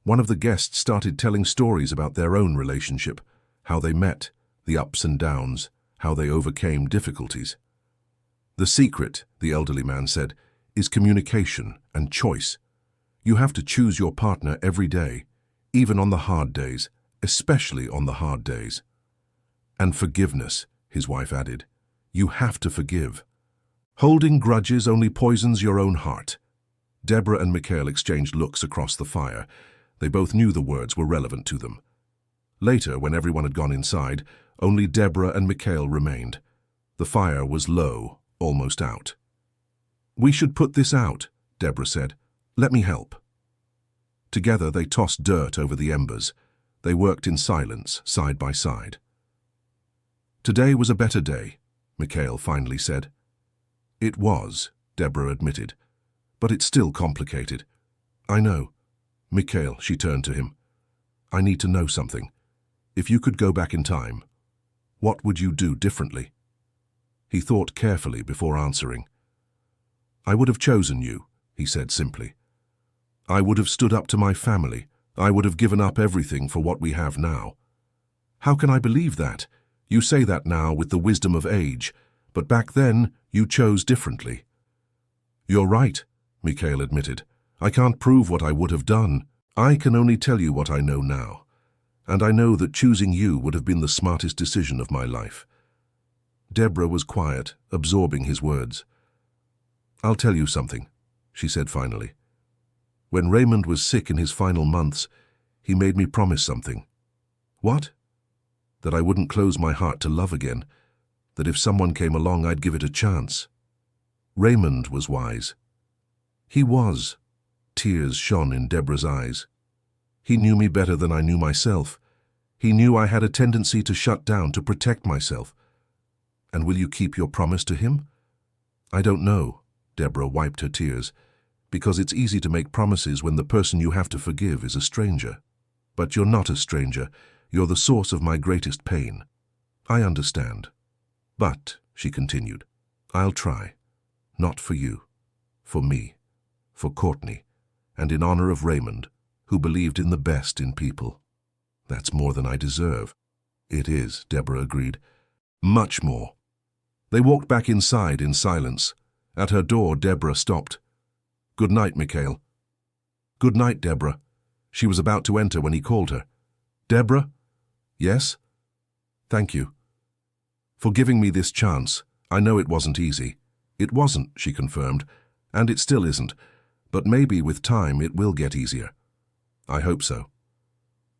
One of the guests started telling stories about their own relationship, how they met, the ups and downs, how they overcame difficulties. The secret, the elderly man said, is communication and choice. You have to choose your partner every day, even on the hard days, especially on the hard days. And forgiveness, his wife added. You have to forgive. Holding grudges only poisons your own heart. Deborah and Mikhail exchanged looks across the fire. They both knew the words were relevant to them. Later, when everyone had gone inside, only Deborah and Mikhail remained. The fire was low, almost out. We should put this out, Deborah said. Let me help. Together they tossed dirt over the embers. They worked in silence, side by side. Today was a better day, Mikhail finally said. It was, Deborah admitted, but it's still complicated. I know. Mikhail, she turned to him. I need to know something. If you could go back in time, what would you do differently? He thought carefully before answering. I would have chosen you, he said simply. I would have stood up to my family. I would have given up everything for what we have now. How can I believe that? You say that now with the wisdom of age, but back then you chose differently. You're right, Mikhail admitted. I can't prove what I would have done. I can only tell you what I know now. And I know that choosing you would have been the smartest decision of my life. Deborah was quiet, absorbing his words. I'll tell you something, she said finally. When Raymond was sick in his final months, he made me promise something. What? That I wouldn't close my heart to love again, that if someone came along I'd give it a chance. Raymond was wise. He was. Tears shone in Deborah's eyes. He knew me better than I knew myself. He knew I had a tendency to shut down, to protect myself. And will you keep your promise to him? I don't know, Deborah wiped her tears, because it's easy to make promises when the person you have to forgive is a stranger. But you're not a stranger. You're the source of my greatest pain. I understand. But, she continued, I'll try. Not for you. For me. For Courtney. And in honor of Raymond, who believed in the best in people. That's more than I deserve. It is, Deborah agreed. Much more. They walked back inside in silence. At her door, Deborah stopped. Good night, Mikhail. Good night, Deborah. She was about to enter when he called her. Deborah? Yes? Thank you. For giving me this chance. I know it wasn't easy. It wasn't, she confirmed, and it still isn't. But maybe with time it will get easier. I hope so.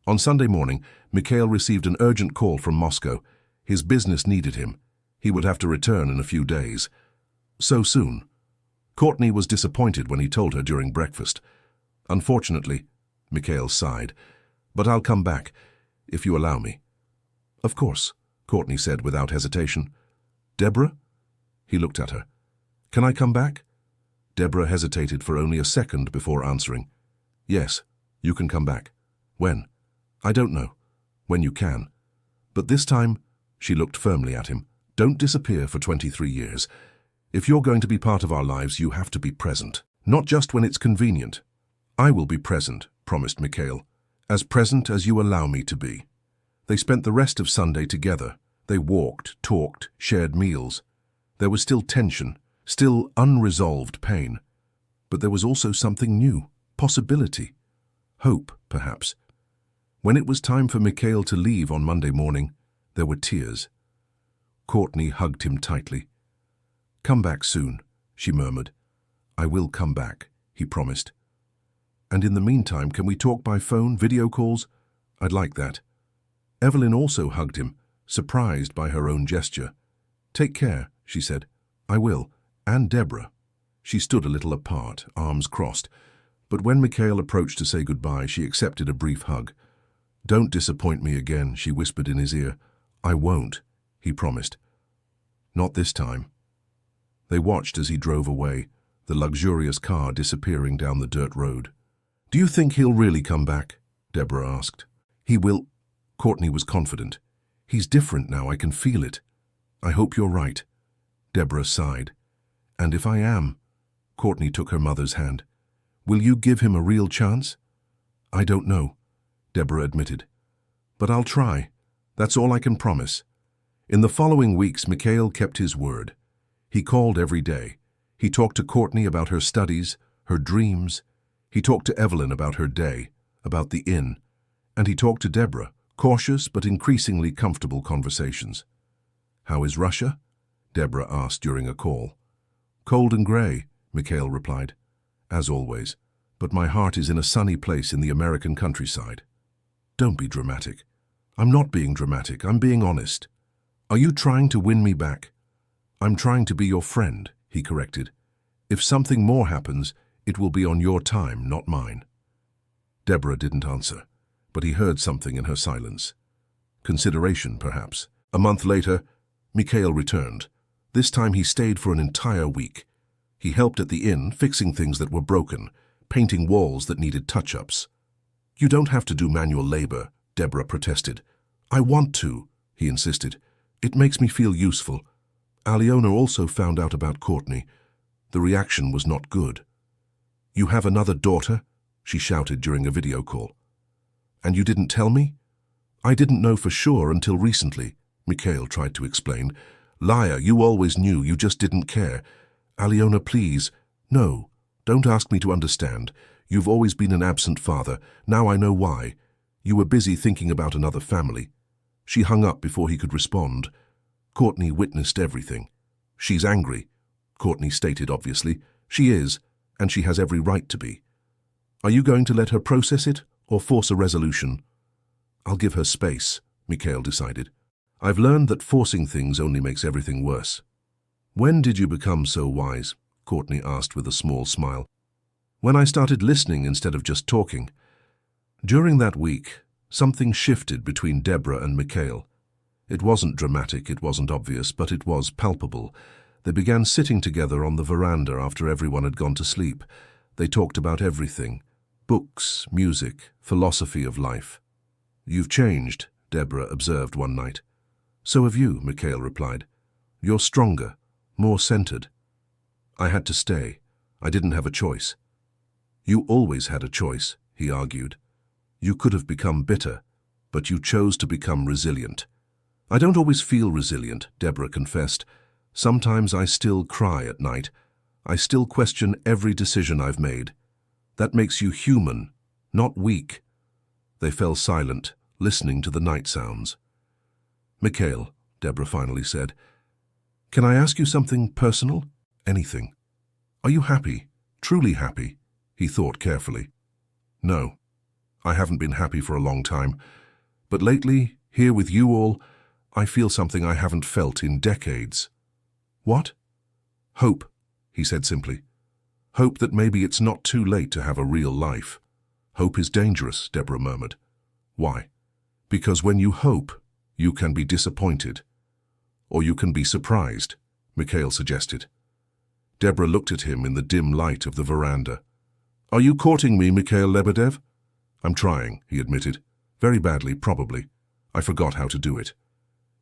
On Sunday morning, Mikhail received an urgent call from Moscow. His business needed him. He would have to return in a few days. So soon. Courtney was disappointed when he told her during breakfast. Unfortunately, Mikhail sighed, but I'll come back, if you allow me. Of course, Courtney said without hesitation. Deborah? He looked at her. Can I come back? Deborah hesitated for only a second before answering. Yes, you can come back. When? I don't know. When you can. But this time, she looked firmly at him, don't disappear for 23 years. If you're going to be part of our lives, you have to be present. Not just when it's convenient. I will be present, promised Mikhail. As present as you allow me to be. They spent the rest of Sunday together. They walked, talked, shared meals. There was still tension, still unresolved pain. But there was also something new, possibility. Hope, perhaps. When it was time for Mikhail to leave on Monday morning, there were tears. Courtney hugged him tightly. Come back soon, she murmured. I will come back, he promised. And in the meantime, can we talk by phone, video calls? I'd like that. Evelyn also hugged him, surprised by her own gesture. Take care, she said. I will. And Deborah. She stood a little apart, arms crossed. But when Mikhail approached to say goodbye, she accepted a brief hug. Don't disappoint me again, she whispered in his ear. I won't, he promised. Not this time. They watched as he drove away, the luxurious car disappearing down the dirt road. Do you think he'll really come back? Deborah asked. He will. Courtney was confident. He's different now, I can feel it. I hope you're right. Deborah sighed. And if I am? Courtney took her mother's hand. Will you give him a real chance? I don't know, Deborah admitted. But I'll try. That's all I can promise. In the following weeks, Mikhail kept his word. He called every day. He talked to Courtney about her studies, her dreams. He talked to Evelyn about her day, about the inn. And he talked to Deborah, cautious but increasingly comfortable conversations. How is Russia? Deborah asked during a call. Cold and grey, Mikhail replied. As always, but my heart is in a sunny place in the American countryside. Don't be dramatic. I'm not being dramatic, I'm being honest. Are you trying to win me back? I'm trying to be your friend, he corrected. If something more happens, it will be on your time, not mine. Deborah didn't answer, but he heard something in her silence. Consideration, perhaps. A month later, Mikhail returned. This time he stayed for an entire week. He helped at the inn, fixing things that were broken, painting walls that needed touch-ups. You don't have to do manual labor, Deborah protested. I want to, he insisted. It makes me feel useful. Alyona also found out about Courtney. The reaction was not good. "You have another daughter?" she shouted during a video call. "And you didn't tell me?" "I didn't know for sure until recently," Mikhail tried to explain. "Liar, you always knew, you just didn't care. Alyona, please." "No, don't ask me to understand. You've always been an absent father. Now I know why. You were busy thinking about another family." She hung up before he could respond. Courtney witnessed everything. "She's angry," Courtney stated obviously. "She is, and she has every right to be. Are you going to let her process it, or force a resolution?" "I'll give her space," Mikhail decided. "I've learned that forcing things only makes everything worse." "When did you become so wise?" Courtney asked with a small smile. "When I started listening instead of just talking." During that week, something shifted between Deborah and Mikhail. It wasn't dramatic, it wasn't obvious, but it was palpable. They began sitting together on the veranda after everyone had gone to sleep. They talked about everything: books, music, philosophy of life. "You've changed," Deborah observed one night. "So have you," Mikhail replied. "You're stronger, more centered." "I had to stay. I didn't have a choice." "You always had a choice," he argued. "You could have become bitter, but you chose to become resilient." "I don't always feel resilient," Deborah confessed. "Sometimes I still cry at night. I still question every decision I've made. That makes you human, not weak." They fell silent, listening to the night sounds. "Mikhail," Deborah finally said, "can I ask you something personal?" "Anything." "Are you happy? Truly happy?" He thought carefully. "No, I haven't been happy for a long time. But lately, here with you all, I feel something I haven't felt in decades." "What?" "Hope," he said simply. "Hope that maybe it's not too late to have a real life." "Hope is dangerous," Deborah murmured. "Why?" "Because when you hope, you can be disappointed. Or you can be surprised," Mikhail suggested. Deborah looked at him in the dim light of the veranda. "Are you courting me, Mikhail Lebedev?" "I'm trying," he admitted. "Very badly, probably. I forgot how to do it."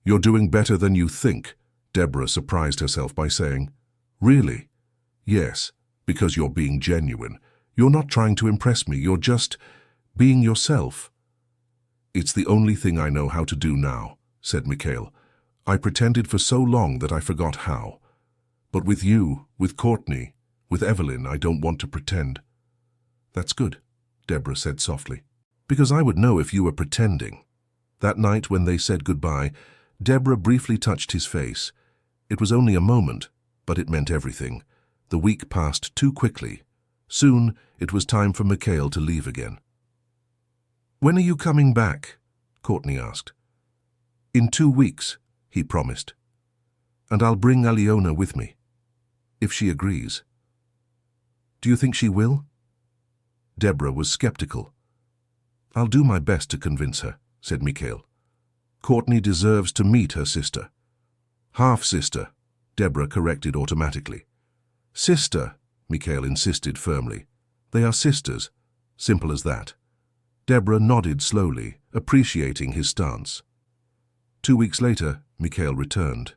"You're doing better than you think," Deborah surprised herself by saying. "Really?" "Yes, because you're being genuine. You're not trying to impress me, you're just being yourself." "It's the only thing I know how to do now," said Mikhail. "I pretended for so long that I forgot how. But with you, with Courtney, with Evelyn, I don't want to pretend." "That's good," Deborah said softly, "because I would know if you were pretending." That night when they said goodbye, Deborah briefly touched his face. It was only a moment, but it meant everything. The week passed too quickly. Soon, it was time for Mikhail to leave again. "When are you coming back?" Courtney asked. "In 2 weeks," he promised. "And I'll bring Alyona with me, if she agrees." "Do you think she will?" Deborah was skeptical. "I'll do my best to convince her," said Mikhail. "Courtney deserves to meet her sister." "Half-sister," Deborah corrected automatically. "Sister," Mikhail insisted firmly. "They are sisters. Simple as that." Deborah nodded slowly, appreciating his stance. 2 weeks later, Mikhail returned,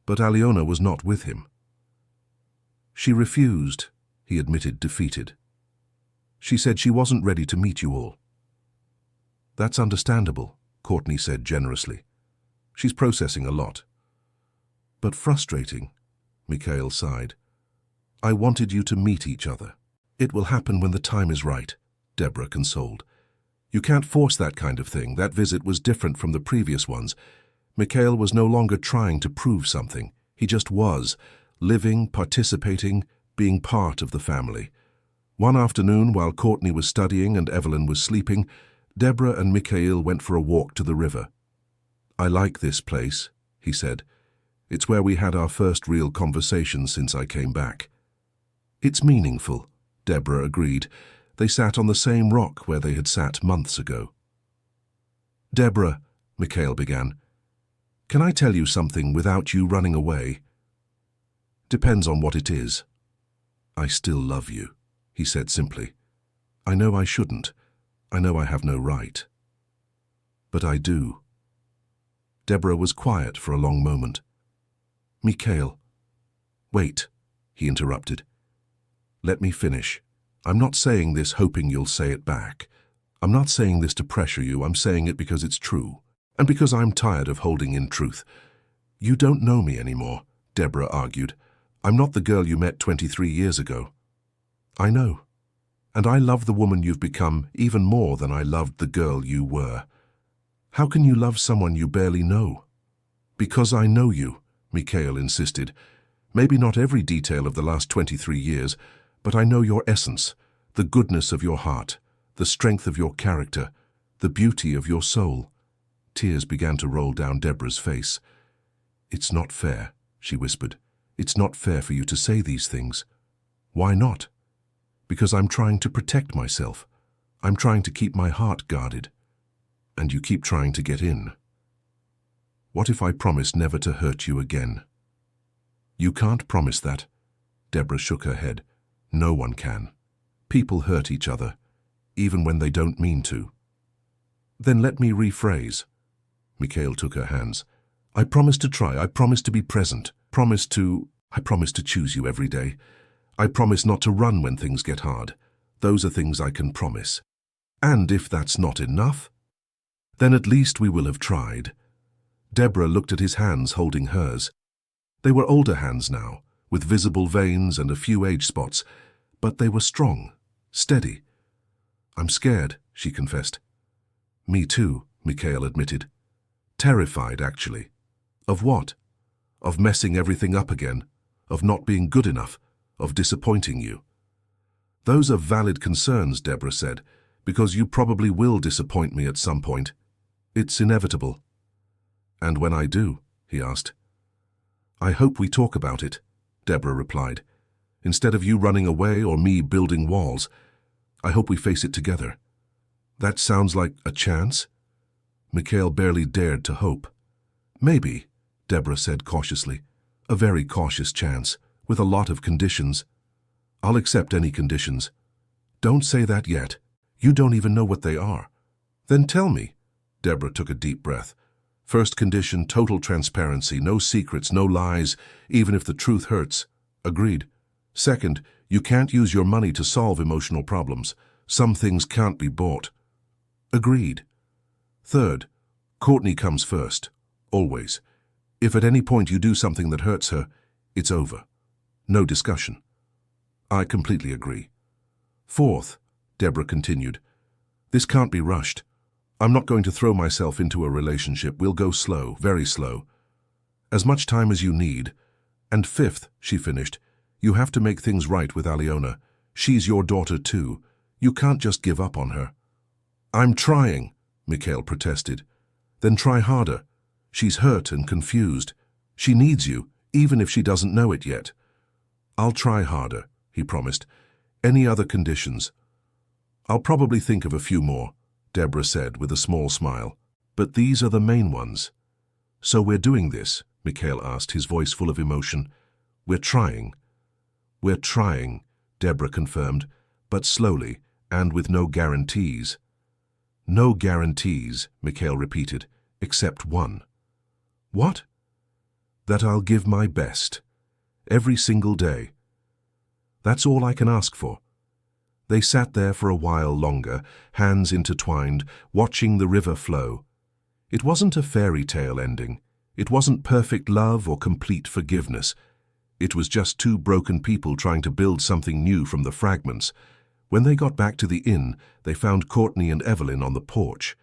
but Alyona was not with him. "She refused," he admitted, defeated. "She said she wasn't ready to meet you all." "That's understandable," Courtney said generously. "She's processing a lot." "But frustrating," Mikhail sighed. "I wanted you to meet each other." "It will happen when the time is right," Deborah consoled. "You can't force that kind of thing. That visit was different from the previous ones." Mikhail was no longer trying to prove something. He just was, living, participating, being part of the family. One afternoon, while Courtney was studying and Evelyn was sleeping, Deborah and Mikhail went for a walk to the river. "I like this place," he said. "It's where we had our first real conversation since I came back." "It's meaningful," Deborah agreed. They sat on the same rock where they had sat months ago. "Deborah," Mikhail began, "can I tell you something without you running away?" "Depends on what it is." "I still love you," he said simply. "I know I shouldn't. I know I have no right. But I do." Deborah was quiet for a long moment. "Mikhail." "Wait," he interrupted. Let me finish. I'm not saying this hoping you'll say it back. I'm not saying this to pressure you. I'm saying it because it's true. And because I'm tired of holding in truth. You don't know me anymore, Deborah argued. I'm not the girl you met 23 years ago. I know. And I love the woman you've become even more than I loved the girl you were. How can you love someone you barely know? Because I know you, Mikhail insisted. Maybe not every detail of the last 23 years, but I know your essence, the goodness of your heart, the strength of your character, the beauty of your soul. Tears began to roll down Deborah's face. It's not fair, she whispered. It's not fair for you to say these things. Why not? Because I'm trying to protect myself. I'm trying to keep my heart guarded. And you keep trying to get in. What if I promise never to hurt you again? You can't promise that. Deborah shook her head. No one can. People hurt each other, even when they don't mean to. Then let me rephrase. Mikhail took her hands. I promise to try. I promise to be present. I promise to choose you every day. I promise not to run when things get hard. Those are things I can promise. And if that's not enough, then at least we will have tried. Deborah looked at his hands holding hers. They were older hands now, with visible veins and a few age spots, but they were strong, steady. I'm scared, she confessed. Me too, Mikhail admitted. Terrified, actually. Of what? Of messing everything up again, of not being good enough, of disappointing you. Those are valid concerns, Deborah said, because you probably will disappoint me at some point. It's inevitable. And when I do, he asked. I hope we talk about it, Deborah replied. Instead of you running away or me building walls, I hope we face it together. That sounds like a chance? Mikhail barely dared to hope. Maybe, Deborah said cautiously. A very cautious chance, with a lot of conditions. I'll accept any conditions. Don't say that yet. You don't even know what they are. Then tell me. Deborah took a deep breath. First condition, total transparency, no secrets, no lies, even if the truth hurts. Agreed. Second, you can't use your money to solve emotional problems. Some things can't be bought. Agreed. Third, Courtney comes first. Always. If at any point you do something that hurts her, it's over. No discussion. I completely agree. Fourth, Deborah continued, this can't be rushed. I'm not going to throw myself into a relationship. We'll go slow, very slow. As much time as you need. And fifth, she finished, you have to make things right with Aliona. She's your daughter too. You can't just give up on her. I'm trying, Mikhail protested. Then try harder. She's hurt and confused. She needs you, even if she doesn't know it yet. I'll try harder, he promised. Any other conditions? I'll probably think of a few more, Deborah said with a small smile. But these are the main ones. So we're doing this, Mikhail asked, his voice full of emotion. We're trying. We're trying, Deborah confirmed, but slowly and with no guarantees. No guarantees, Mikhail repeated, except one. What? That I'll give my best. Every single day. That's all I can ask for. They sat there for a while longer, hands intertwined, watching the river flow. It wasn't a fairy tale ending. It wasn't perfect love or complete forgiveness. It was just two broken people trying to build something new from the fragments. When they got back to the inn, they found Courtney and Evelyn on the porch.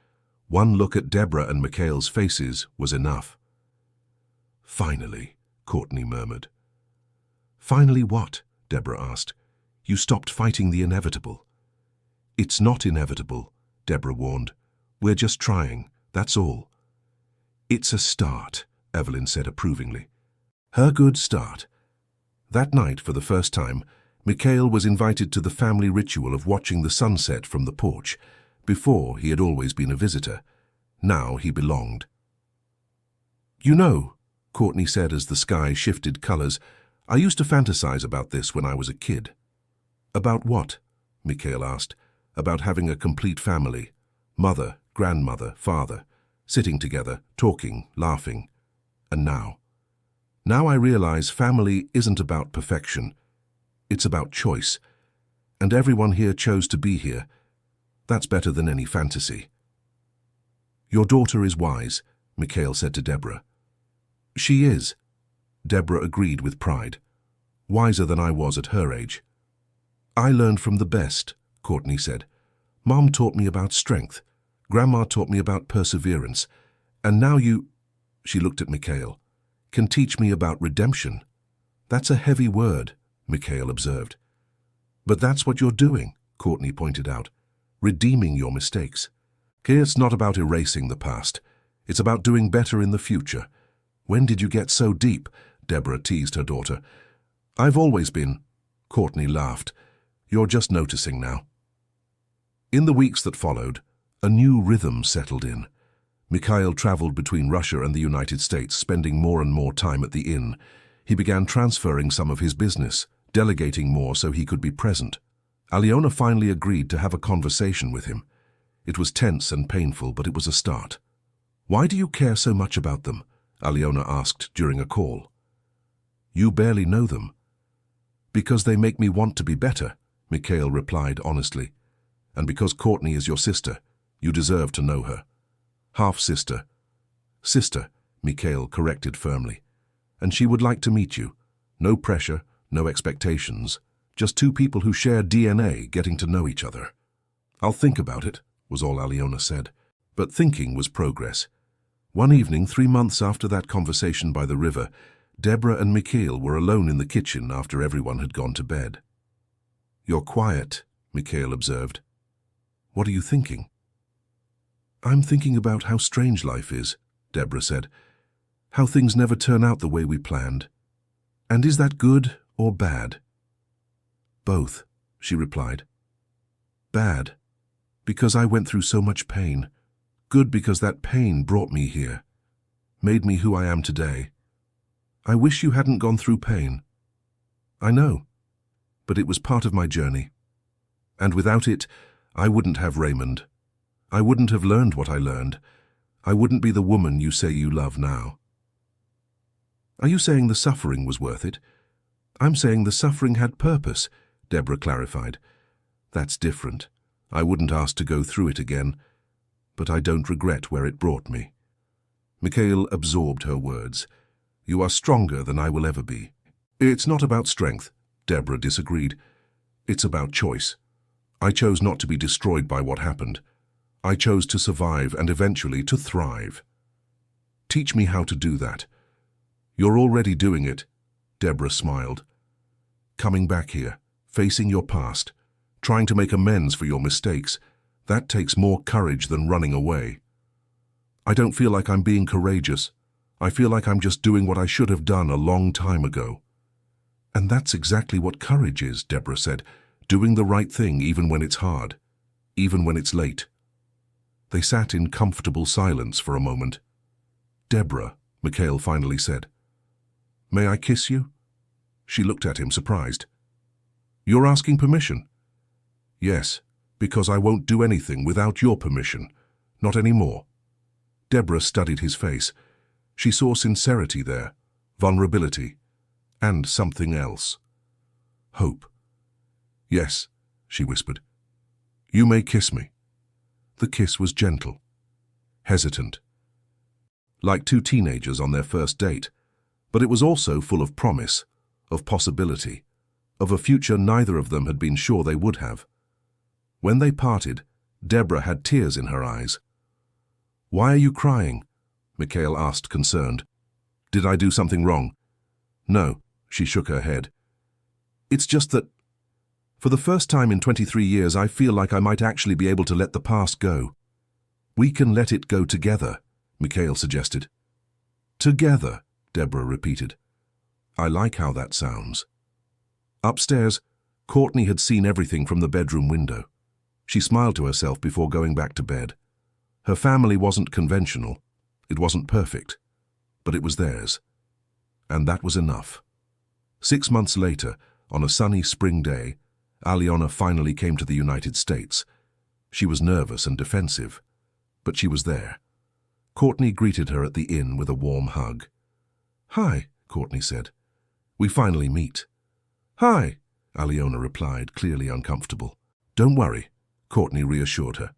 One look at Deborah and Mikhail's faces was enough. Finally, Courtney murmured. Finally what? Deborah asked. You stopped fighting the inevitable. It's not inevitable, Deborah warned. We're just trying, that's all. It's a start, Evelyn said approvingly. Her good start. That night, for the first time, Mikhail was invited to the family ritual of watching the sunset from the porch. Before, he had always been a visitor. Now he belonged. You know, Courtney said as the sky shifted colors, I used to fantasize about this when I was a kid. About what? Mikhail asked. About having a complete family. Mother, grandmother, father, sitting together, talking, laughing. And now? Now I realize family isn't about perfection. It's about choice. And everyone here chose to be here. That's better than any fantasy. Your daughter is wise, Mikhail said to Deborah. She is, Deborah agreed with pride. Wiser than I was at her age. I learned from the best, Courtney said. Mom taught me about strength. Grandma taught me about perseverance. And now you, she looked at Mikhail, can teach me about redemption. That's a heavy word, Mikhail observed. But that's what you're doing, Courtney pointed out. Redeeming your mistakes. It's not about erasing the past. It's about doing better in the future. When did you get so deep? Deborah teased her daughter. I've always been. Courtney laughed. You're just noticing now. In the weeks that followed, a new rhythm settled in. Mikhail traveled between Russia and the United States, spending more and more time at the inn. He began transferring some of his business, delegating more so he could be present. Alyona finally agreed to have a conversation with him. It was tense and painful, but it was a start. Why do you care so much about them? Alyona asked during a call. You barely know them. Because they make me want to be better, Mikhail replied honestly. And because Courtney is your sister, you deserve to know her. Half-sister. Sister, Mikhail corrected firmly. And she would like to meet you. No pressure, no expectations. Just two people who share DNA getting to know each other. I'll think about it, was all Alyona said. But thinking was progress. One evening, 3 months after that conversation by the river, Deborah and Mikhail were alone in the kitchen after everyone had gone to bed. You're quiet, Mikhail observed. What are you thinking? I'm thinking about how strange life is, Deborah said. How things never turn out the way we planned. And is that good or bad? Both, she replied. Bad, because I went through so much pain. Good because that pain brought me here, made me who I am today. I wish you hadn't gone through pain. I know, but it was part of my journey. And without it, I wouldn't have Raymond. I wouldn't have learned what I learned. I wouldn't be the woman you say you love now. Are you saying the suffering was worth it? I'm saying the suffering had purpose, Deborah clarified. That's different. I wouldn't ask to go through it again, but I don't regret where it brought me. Mikhail absorbed her words. You are stronger than I will ever be. It's not about strength, Deborah disagreed. It's about choice. I chose not to be destroyed by what happened. I chose to survive and eventually to thrive. Teach me how to do that. You're already doing it, Deborah smiled. Coming back here, facing your past, trying to make amends for your mistakes, that takes more courage than running away. I don't feel like I'm being courageous. I feel like I'm just doing what I should have done a long time ago. And that's exactly what courage is, Deborah said, doing the right thing even when it's hard, even when it's late. They sat in comfortable silence for a moment. Deborah, Mikhail finally said. May I kiss you? She looked at him surprised. You're asking permission? Yes, because I won't do anything without your permission. Not anymore. Deborah studied his face. She saw sincerity there, vulnerability, and something else. Hope. Yes, she whispered. You may kiss me. The kiss was gentle, hesitant, like two teenagers on their first date, but it was also full of promise, of possibility, of a future neither of them had been sure they would have. When they parted, Deborah had tears in her eyes. Why are you crying? Mikhail asked, concerned. Did I do something wrong? No, she shook her head. It's just that, for the first time in 23 years, I feel like I might actually be able to let the past go. We can let it go together, Mikhail suggested. Together, Deborah repeated. I like how that sounds. Upstairs, Courtney had seen everything from the bedroom window. She smiled to herself before going back to bed. Her family wasn't conventional. It wasn't perfect, but it was theirs. And that was enough. 6 months later, on a sunny spring day, Alyona finally came to the United States. She was nervous and defensive, but she was there. Courtney greeted her at the inn with a warm hug. Hi, Courtney said. We finally meet. Hi, Aliona replied, clearly uncomfortable. Don't worry, Courtney reassured her.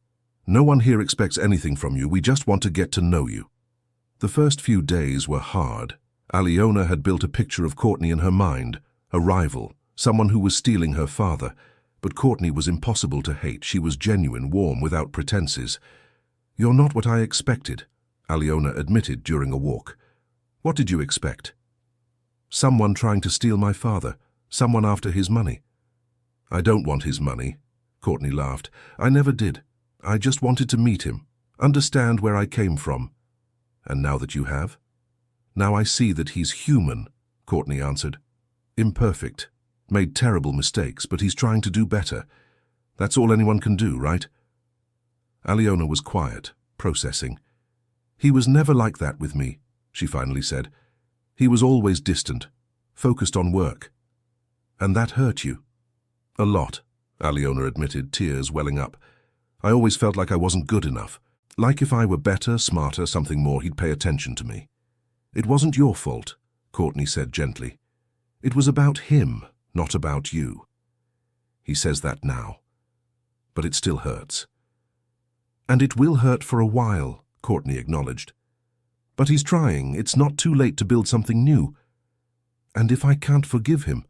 No one here expects anything from you, we just want to get to know you. The first few days were hard. Aliona had built a picture of Courtney in her mind, a rival, someone who was stealing her father. But Courtney was impossible to hate. She was genuine, warm, without pretenses. You're not what I expected, Aliona admitted during a walk. What did you expect? Someone trying to steal my father, someone after his money. I don't want his money, Courtney laughed. I never did. I just wanted to meet him, understand where I came from. And now that you have? Now I see that he's human, Courtney answered. Imperfect. Made terrible mistakes, but he's trying to do better. That's all anyone can do, right? Aliona was quiet, processing. He was never like that with me, she finally said. He was always distant, focused on work. And that hurt you? A lot, Aliona admitted, tears welling up. I always felt like I wasn't good enough. Like if I were better, smarter, something more, he'd pay attention to me. It wasn't your fault, Courtney said gently. It was about him, not about you. He says that now. But it still hurts. And it will hurt for a while, Courtney acknowledged. But he's trying. It's not too late to build something new. And if I can't forgive him,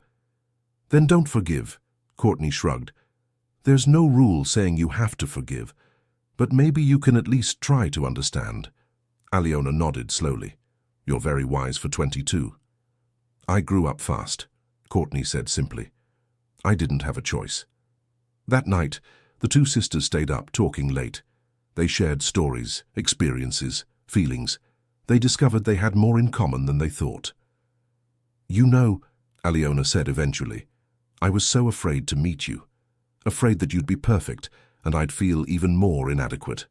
then don't forgive, Courtney shrugged. There's no rule saying you have to forgive, but maybe you can at least try to understand. Aliona nodded slowly. You're very wise for 22. I grew up fast, Courtney said simply. I didn't have a choice. That night, the two sisters stayed up, talking late. They shared stories, experiences, feelings. They discovered they had more in common than they thought. You know, Aliona said eventually, I was so afraid to meet you. Afraid that you'd be perfect, and I'd feel even more inadequate.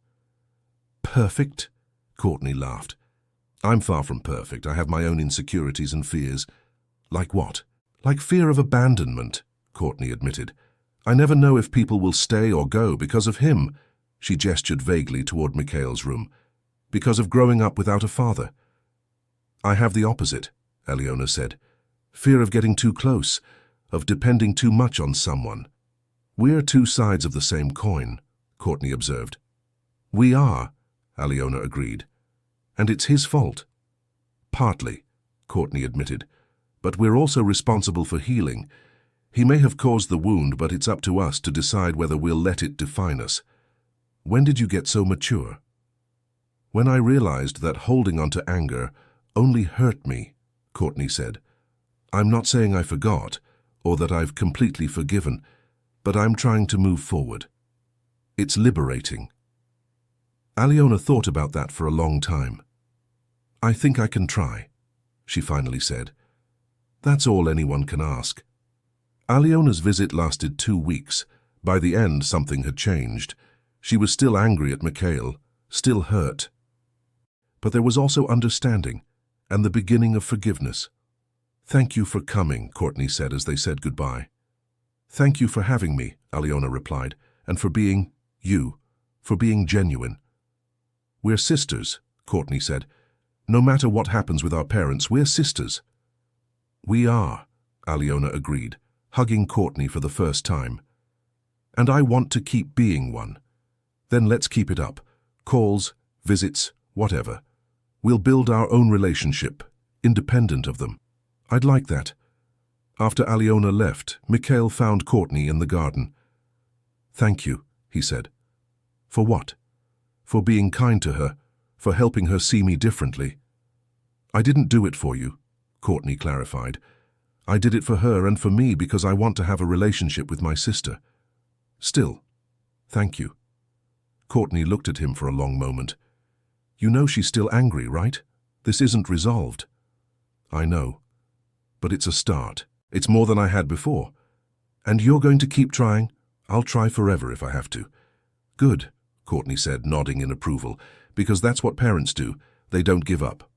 Perfect? Courtney laughed. I'm far from perfect. I have my own insecurities and fears. Like what? Like fear of abandonment, Courtney admitted. I never know if people will stay or go because of him. She gestured vaguely toward Mikhail's room. Because of growing up without a father. I have the opposite, Aliona said. Fear of getting too close, of depending too much on someone. We're two sides of the same coin, Courtney observed. We are, Aliona agreed. And it's his fault. Partly, Courtney admitted. But we're also responsible for healing. He may have caused the wound, but it's up to us to decide whether we'll let it define us. When did you get so mature? When I realized that holding on to anger only hurt me, Courtney said. I'm not saying I forgot, or that I've completely forgiven, but I'm trying to move forward. It's liberating. Aliona thought about that for a long time. I think I can try, she finally said. That's all anyone can ask. Aliona's visit lasted 2 weeks. By the end, something had changed. She was still angry at Mikhail, still hurt. But there was also understanding, and the beginning of forgiveness. Thank you for coming, Courtney said as they said goodbye. Thank you for having me, Aliona replied, and for being you, for being genuine. We're sisters, Courtney said. No matter what happens with our parents, we're sisters. We are, Aliona agreed, hugging Courtney for the first time. And I want to keep being one. Then let's keep it up. Calls, visits, whatever. We'll build our own relationship, independent of them. I'd like that. After Aliona left, Mikhail found Courtney in the garden. Thank you, he said. For what? For being kind to her, for helping her see me differently. I didn't do it for you, Courtney clarified. I did it for her and for me because I want to have a relationship with my sister. Still, thank you. Courtney looked at him for a long moment. You know she's still angry, right? This isn't resolved. I know. But it's a start. It's more than I had before. And you're going to keep trying? I'll try forever if I have to. Good, Courtney said, nodding in approval, because that's what parents do. They don't give up.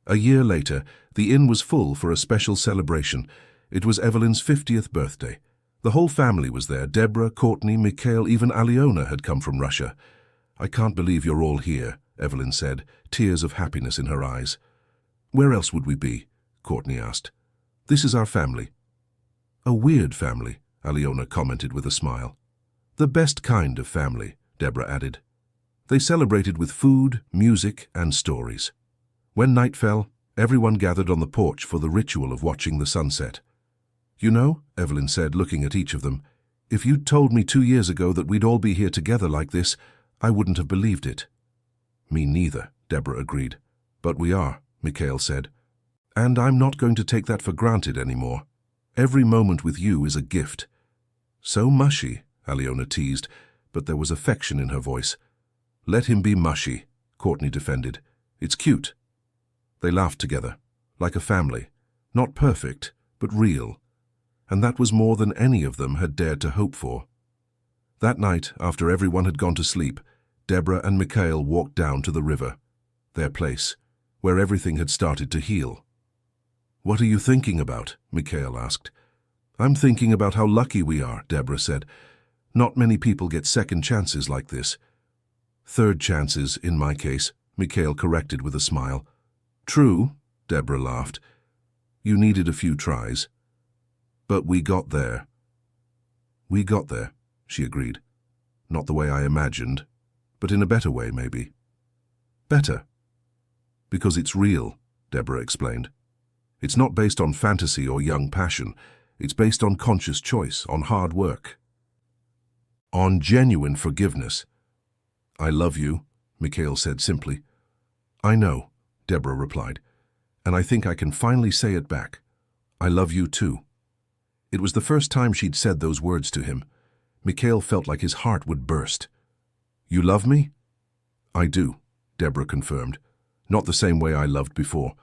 A year later, the inn was full for a special celebration. It was Evelyn's 50th birthday. The whole family was there. Deborah, Courtney, Mikhail, even Aliona had come from Russia. I can't believe you're all here, Evelyn said, tears of happiness in her eyes. Where else would we be? Courtney asked. This is our family. A weird family, Aliona commented with a smile. The best kind of family, Deborah added. They celebrated with food, music, and stories. When night fell, everyone gathered on the porch for the ritual of watching the sunset. You know, Evelyn said, looking at each of them, if you'd told me 2 years ago that we'd all be here together like this, I wouldn't have believed it. Me neither, Deborah agreed. But we are, Mikhail said. And I'm not going to take that for granted anymore. Every moment with you is a gift. So mushy, Aliona teased, but there was affection in her voice. Let him be mushy, Courtney defended. It's cute. They laughed together, like a family. Not perfect, but real. And that was more than any of them had dared to hope for. That night, after everyone had gone to sleep, Deborah and Mikhail walked down to the river, their place, where everything had started to heal. What are you thinking about? Mikhail asked. I'm thinking about how lucky we are, Deborah said. Not many people get second chances like this. Third chances, in my case, Mikhail corrected with a smile. True, Deborah laughed. You needed a few tries. But we got there. We got there, she agreed. Not the way I imagined, but in a better way, maybe. Better. Because it's real, Deborah explained. It's not based on fantasy or young passion. It's based on conscious choice, on hard work. On genuine forgiveness. I love you, Mikhail said simply. I know, Deborah replied, and I think I can finally say it back. I love you too. It was the first time she'd said those words to him. Mikhail felt like his heart would burst. You love me? I do, Deborah confirmed. Not the same way I loved before.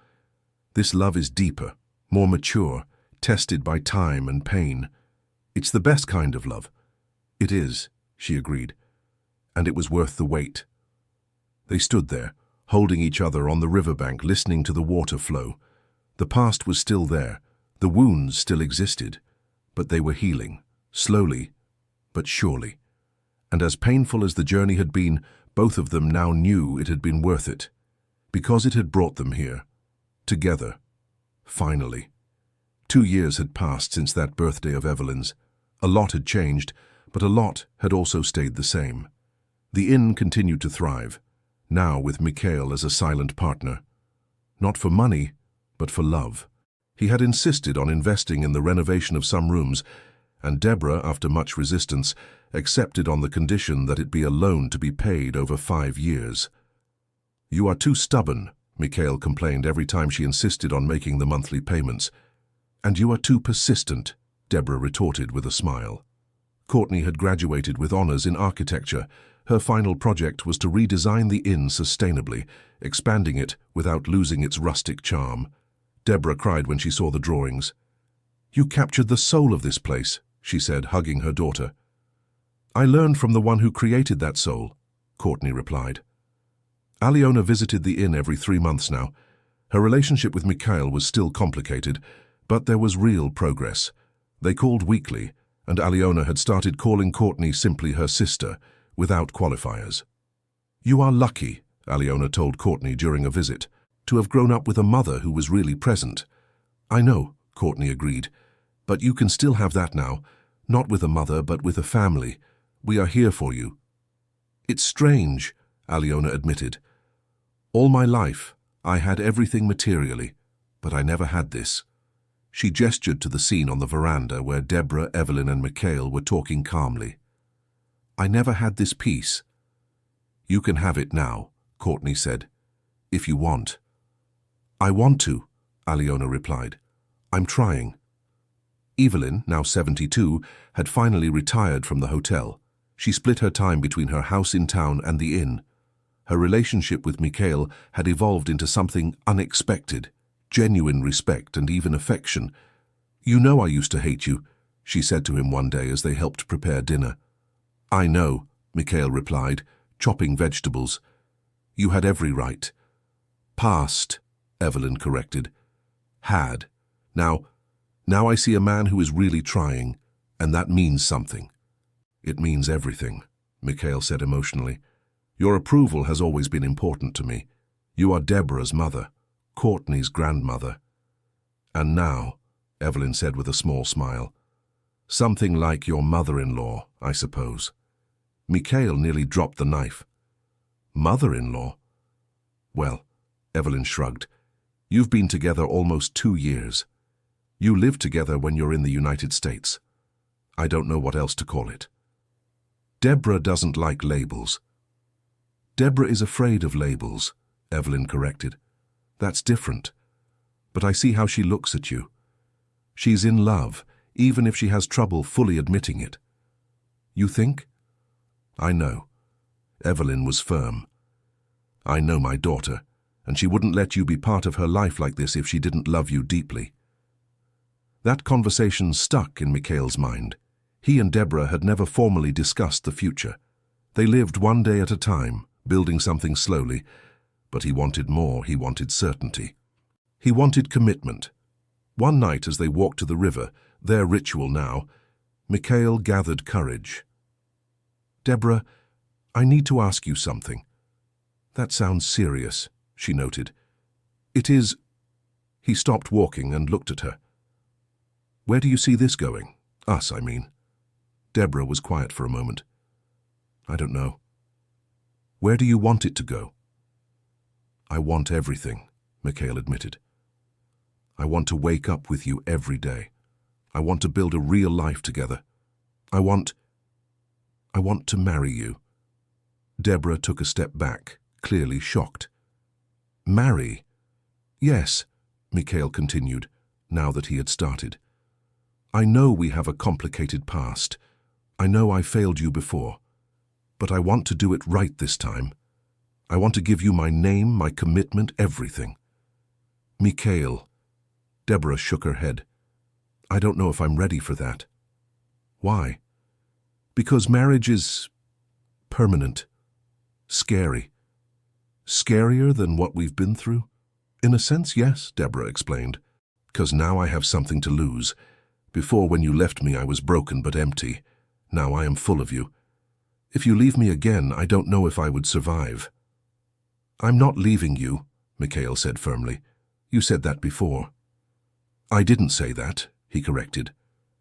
This love is deeper, more mature, tested by time and pain. It's the best kind of love. It is, she agreed. And it was worth the wait. They stood there, holding each other on the riverbank, listening to the water flow. The past was still there. The wounds still existed. But they were healing, slowly, but surely. And as painful as the journey had been, both of them now knew it had been worth it. Because it had brought them here. Together. Finally. 2 years had passed since that birthday of Evelyn's. A lot had changed, but a lot had also stayed the same. The inn continued to thrive, now with Mikhail as a silent partner. Not for money, but for love. He had insisted on investing in the renovation of some rooms, and Deborah, after much resistance, accepted on the condition that it be a loan to be paid over 5 years. You are too stubborn, Mikhail complained every time she insisted on making the monthly payments. And you are too persistent, Deborah retorted with a smile. Courtney had graduated with honors in architecture. Her final project was to redesign the inn sustainably, expanding it without losing its rustic charm. Deborah cried when she saw the drawings. You captured the soul of this place, she said, hugging her daughter. I learned from the one who created that soul, Courtney replied. Aliona visited the inn every 3 months now. Her relationship with Mikhail was still complicated, but there was real progress. They called weekly, and Aliona had started calling Courtney simply her sister, without qualifiers. You are lucky, Aliona told Courtney during a visit, to have grown up with a mother who was really present. I know, Courtney agreed, but you can still have that now, not with a mother but with a family. We are here for you. It's strange, Aliona admitted. All my life, I had everything materially, but I never had this. She gestured to the scene on the veranda where Deborah, Evelyn and Mikhail were talking calmly. I never had this peace. You can have it now, Courtney said, if you want. I want to, Aliona replied. I'm trying. Evelyn, now 72, had finally retired from the hotel. She split her time between her house in town and the inn. Her relationship with Mikhail had evolved into something unexpected, genuine respect and even affection. You know I used to hate you, she said to him one day as they helped prepare dinner. I know, Mikhail replied, chopping vegetables. You had every right. Past, Evelyn corrected. Had. Now I see a man who is really trying, and that means something. It means everything, Mikhail said emotionally. Your approval has always been important to me. You are Deborah's mother, Courtney's grandmother. And now, Evelyn said with a small smile, Something like your mother-in-law, I suppose. Mikhail nearly dropped the knife. Mother-in-law? Well, Evelyn shrugged. You've been together almost 2 years. You live together when you're in the United States. I don't know what else to call it. Deborah doesn't like labels. Deborah is afraid of labels, Evelyn corrected. That's different. But I see how she looks at you. She's in love, even if she has trouble fully admitting it. You think? I know. Evelyn was firm. I know my daughter, and she wouldn't let you be part of her life like this if she didn't love you deeply. That conversation stuck in Mikhail's mind. He and Deborah had never formally discussed the future. They lived one day at a time, building something slowly, but he wanted more. He wanted certainty. He wanted commitment. One night as they walked to the river, their ritual now, Mikhail gathered courage. Deborah, I need to ask you something. That sounds serious, she noted. It is. He stopped walking and looked at her. Where do you see this going? Us, I mean. Deborah was quiet for a moment. I don't know. Where do you want it to go? I want everything, Mikhail admitted. I want to wake up with you every day. I want to build a real life together. I want to marry you. Deborah took a step back, clearly shocked. Marry? Yes, Mikhail continued, now that he had started. I know we have a complicated past. I know I failed you before. But I want to do it right this time. I want to give you my name, my commitment, everything. Mikhail. Deborah shook her head. I don't know if I'm ready for that. Why? Because marriage is permanent, scary. Scarier than what we've been through? In a sense, yes, Deborah explained. 'Cause now I have something to lose. Before, when you left me, I was broken but empty. Now I am full of you. If you leave me again, I don't know if I would survive. I'm not leaving you, Mikhail said firmly. You said that before. I didn't say that, he corrected.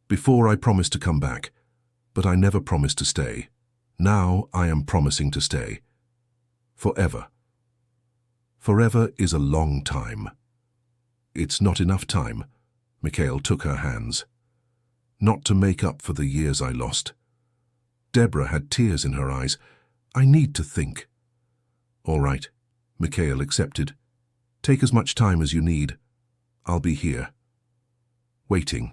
Before I promised to come back, but I never promised to stay. Now I am promising to stay. Forever. Forever is a long time. It's not enough time. Mikhail took her hands. Not to make up for the years I lost. Deborah had tears in her eyes. I need to think. All right, Mikhail accepted. Take as much time as you need. I'll be here. Waiting.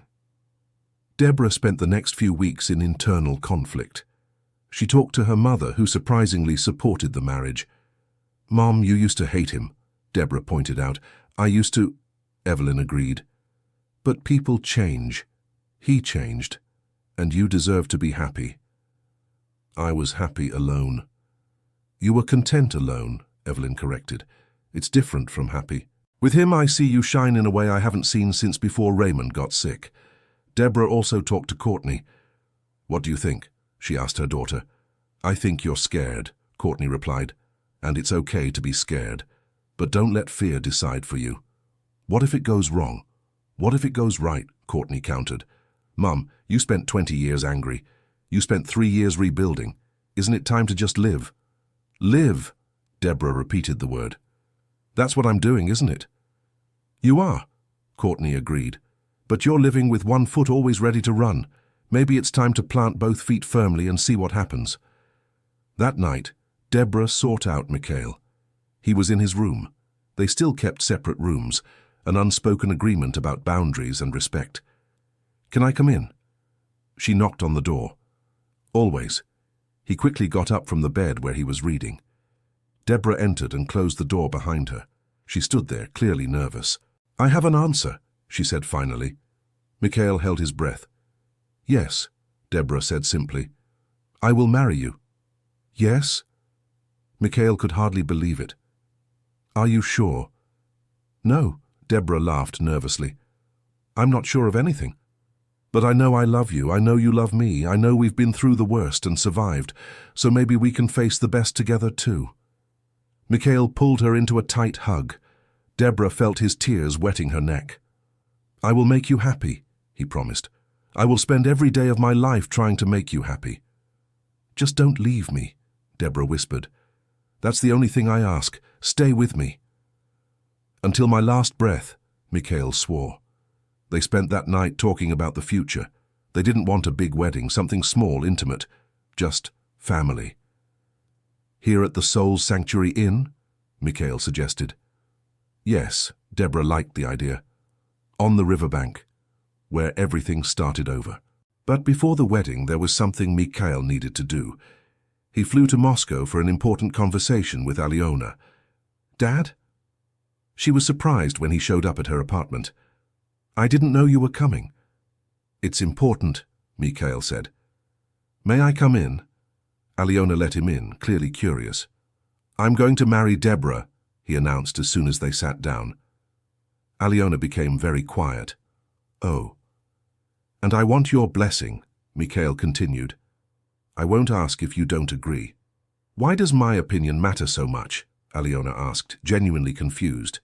Deborah spent the next few weeks in internal conflict. She talked to her mother, who surprisingly supported the marriage. Mom, you used to hate him, Deborah pointed out. I used to, Evelyn agreed. But people change. He changed, and you deserve to be happy. I was happy alone. You were content alone, Evelyn corrected. It's different from happy. With him I see you shine in a way I haven't seen since before Raymond got sick. Deborah also talked to Courtney. What do you think? She asked her daughter. I think you're scared, Courtney replied. And it's okay to be scared. But don't let fear decide for you. What if it goes wrong? What if it goes right? Courtney countered. Mum, you spent 20 years angry. You spent 3 years rebuilding. Isn't it time to just live? Live, Deborah repeated the word. That's what I'm doing, isn't it? You are, Courtney agreed. But you're living with one foot always ready to run. Maybe it's time to plant both feet firmly and see what happens. That night, Deborah sought out Mikhail. He was in his room. They still kept separate rooms, an unspoken agreement about boundaries and respect. Can I come in? She knocked on the door. Always. He quickly got up from the bed where he was reading. Deborah entered and closed the door behind her. She stood there, clearly nervous. I have an answer, she said finally. Mikhail held his breath. Yes, Deborah said simply. I will marry you. Yes? Mikhail could hardly believe it. Are you sure? No, Deborah laughed nervously. I'm not sure of anything. But I know I love you, I know you love me, I know we've been through the worst and survived, so maybe we can face the best together too. Mikhail pulled her into a tight hug. Deborah felt his tears wetting her neck. I will make you happy, he promised. I will spend every day of my life trying to make you happy. Just don't leave me, Deborah whispered. That's the only thing I ask. Stay with me. Until my last breath, Mikhail swore. They spent that night talking about the future. They didn't want a big wedding, something small, intimate, just family. Here at the Soul's Sanctuary Inn, Mikhail suggested. Yes, Deborah liked the idea. On the riverbank, where everything started over. But before the wedding, there was something Mikhail needed to do. He flew to Moscow for an important conversation with Alyona. Dad? She was surprised when he showed up at her apartment. I didn't know you were coming. It's important, Mikhail said. May I come in? Alyona let him in, clearly curious. I'm going to marry Deborah, he announced as soon as they sat down. Alyona became very quiet. Oh. And I want your blessing, Mikhail continued. I won't ask if you don't agree. Why does my opinion matter so much? Alyona asked, genuinely confused.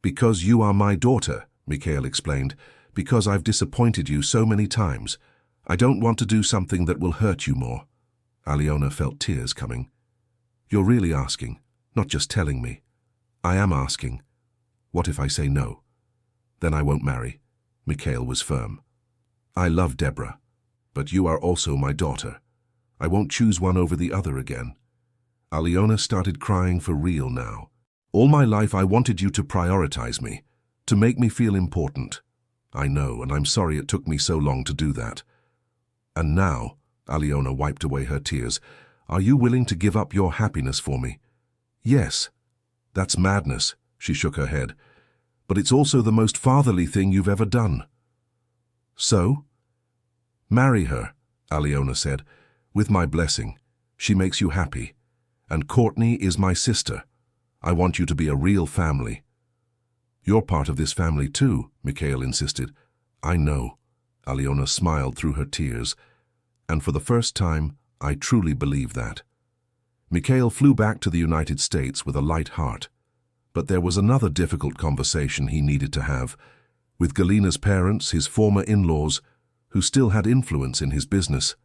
Because you are my daughter, Mikhail explained. Because I've disappointed you so many times. I don't want to do something that will hurt you more. Alyona felt tears coming. You're really asking, not just telling me. I am asking. What if I say no? Then I won't marry. Mikhail was firm. I love Deborah, but you are also my daughter. I won't choose one over the other again. Alyona started crying for real now. All my life I wanted you to prioritize me, to make me feel important. I know, and I'm sorry it took me so long to do that. And now, Alyona wiped away her tears, are you willing to give up your happiness for me? Yes. That's madness, she shook her head. But it's also the most fatherly thing you've ever done. So? Marry her, Alyona said, with my blessing. She makes you happy. And Courtney is my sister. I want you to be a real family. You're part of this family too, Mikhail insisted. I know. Alyona smiled through her tears. And for the first time, I truly believe that. Mikhail flew back to the United States with a light heart. But there was another difficult conversation he needed to have, with Galina's parents, his former in-laws, who still had influence in his business.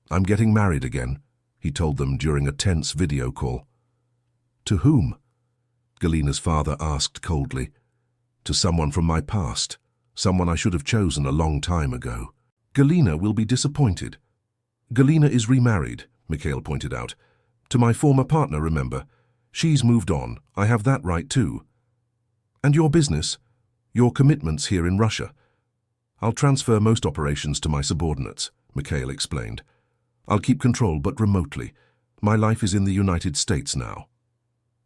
I'm getting married again, he told them during a tense video call. To whom? Galina's father asked coldly. To someone from my past, someone I should have chosen a long time ago. Galina will be disappointed. Galina is remarried, Mikhail pointed out. To my former partner, remember. She's moved on. I have that right too. And your business? Your commitments here in Russia? I'll transfer most operations to my subordinates, Mikhail explained. I'll keep control, but remotely. My life is in the United States now.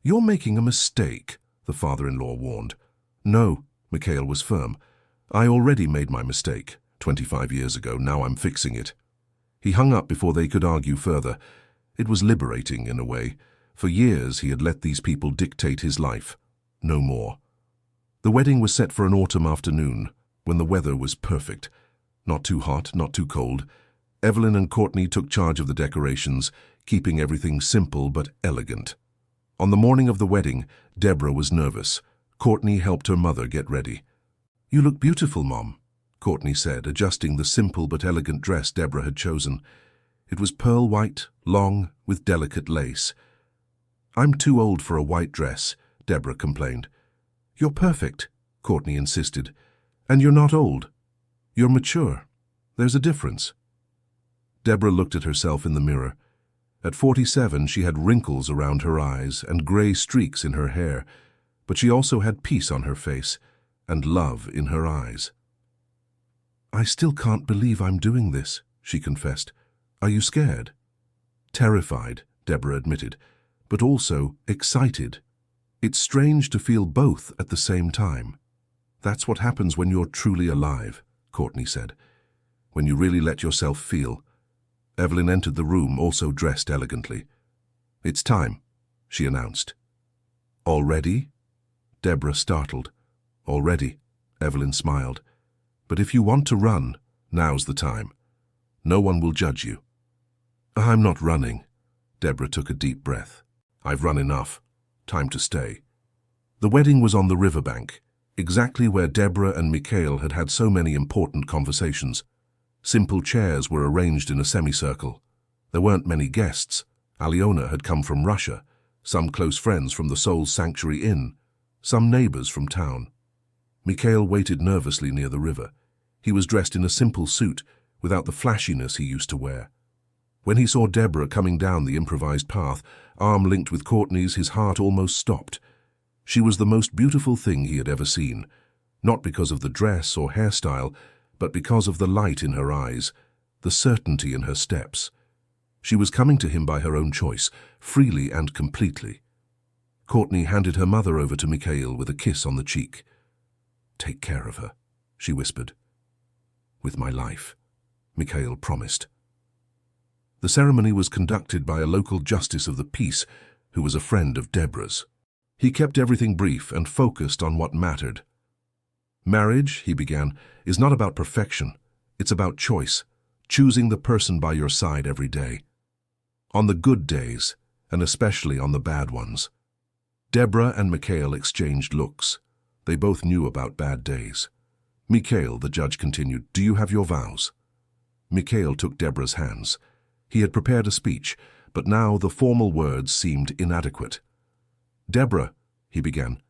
You're making a mistake, the father-in-law warned. No, Mikhail was firm. I already made my mistake, 25 years ago. Now I'm fixing it. He hung up before they could argue further. It was liberating in a way. For years he had let these people dictate his life. No more. The wedding was set for an autumn afternoon, when the weather was perfect. Not too hot, not too cold. Evelyn and Courtney took charge of the decorations, keeping everything simple but elegant. On the morning of the wedding, Deborah was nervous. Courtney helped her mother get ready. You look beautiful, Mom, Courtney said, adjusting the simple but elegant dress Deborah had chosen. It was pearl white, long, with delicate lace. I'm too old for a white dress, Deborah complained. You're perfect, Courtney insisted. And you're not old. You're mature. There's a difference. Deborah looked at herself in the mirror. At 47, she had wrinkles around her eyes and gray streaks in her hair, but she also had peace on her face and love in her eyes. I still can't believe I'm doing this, she confessed. Are you scared? Terrified, Deborah admitted, but also excited. It's strange to feel both at the same time. That's what happens when you're truly alive, Courtney said, when you really let yourself feel. Evelyn entered the room, also dressed elegantly. It's time, she announced. Already? Deborah startled. Already, Evelyn smiled. But if you want to run, now's the time. No one will judge you. I'm not running. Deborah took a deep breath. I've run enough. Time to stay. The wedding was on the riverbank. exactly where Deborah and Mikhail had had so many important conversations. Simple chairs were arranged in a semicircle. There weren't many guests. Alyona had come from Russia, some close friends from the Soul's Sanctuary Inn, some neighbors from town. Mikhail waited nervously near the river. He was dressed in a simple suit, without the flashiness he used to wear. When he saw Deborah coming down the improvised path, arm linked with Courtney's, his heart almost stopped. She was the most beautiful thing he had ever seen, not because of the dress or hairstyle, but because of the light in her eyes, the certainty in her steps. She was coming to him by her own choice, freely and completely. Courtney handed her mother over to Mikhail with a kiss on the cheek. "Take care of her," she whispered. "With my life," Mikhail promised. The ceremony was conducted by a local justice of the peace who was a friend of Deborah's. He kept everything brief and focused on what mattered. "Marriage," he began, "is not about perfection. It's about choice, choosing the person by your side every day. On the good days, and especially on the bad ones." Deborah and Mikhail exchanged looks. They both knew about bad days. "Mikhail," the judge continued, "do you have your vows?" Mikhail took Deborah's hands. He had prepared a speech, but now the formal words seemed inadequate. "Deborah," he began,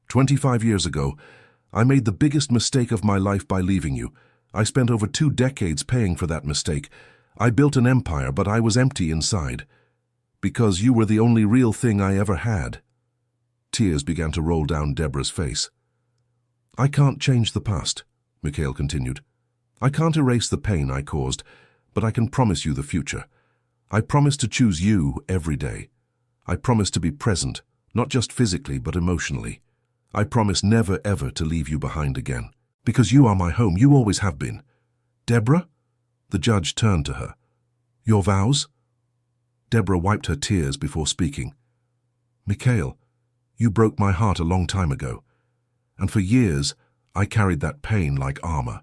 25 years ago, I made the biggest mistake of my life by leaving you. I spent over 2 decades paying for that mistake. I built an empire, but I was empty inside. Because you were the only real thing I ever had." Tears began to roll down Deborah's face. "I can't change the past," Mikhail continued. "I can't erase the pain I caused, but I can promise you the future. I promise to choose you every day. I promise to be present, not just physically but emotionally. I promise never ever to leave you behind again. Because you are my home, you always have been." "Deborah?" The judge turned to her. "Your vows?" Deborah wiped her tears before speaking. "Mikhail, you broke my heart a long time ago. And for years, I carried that pain like armor.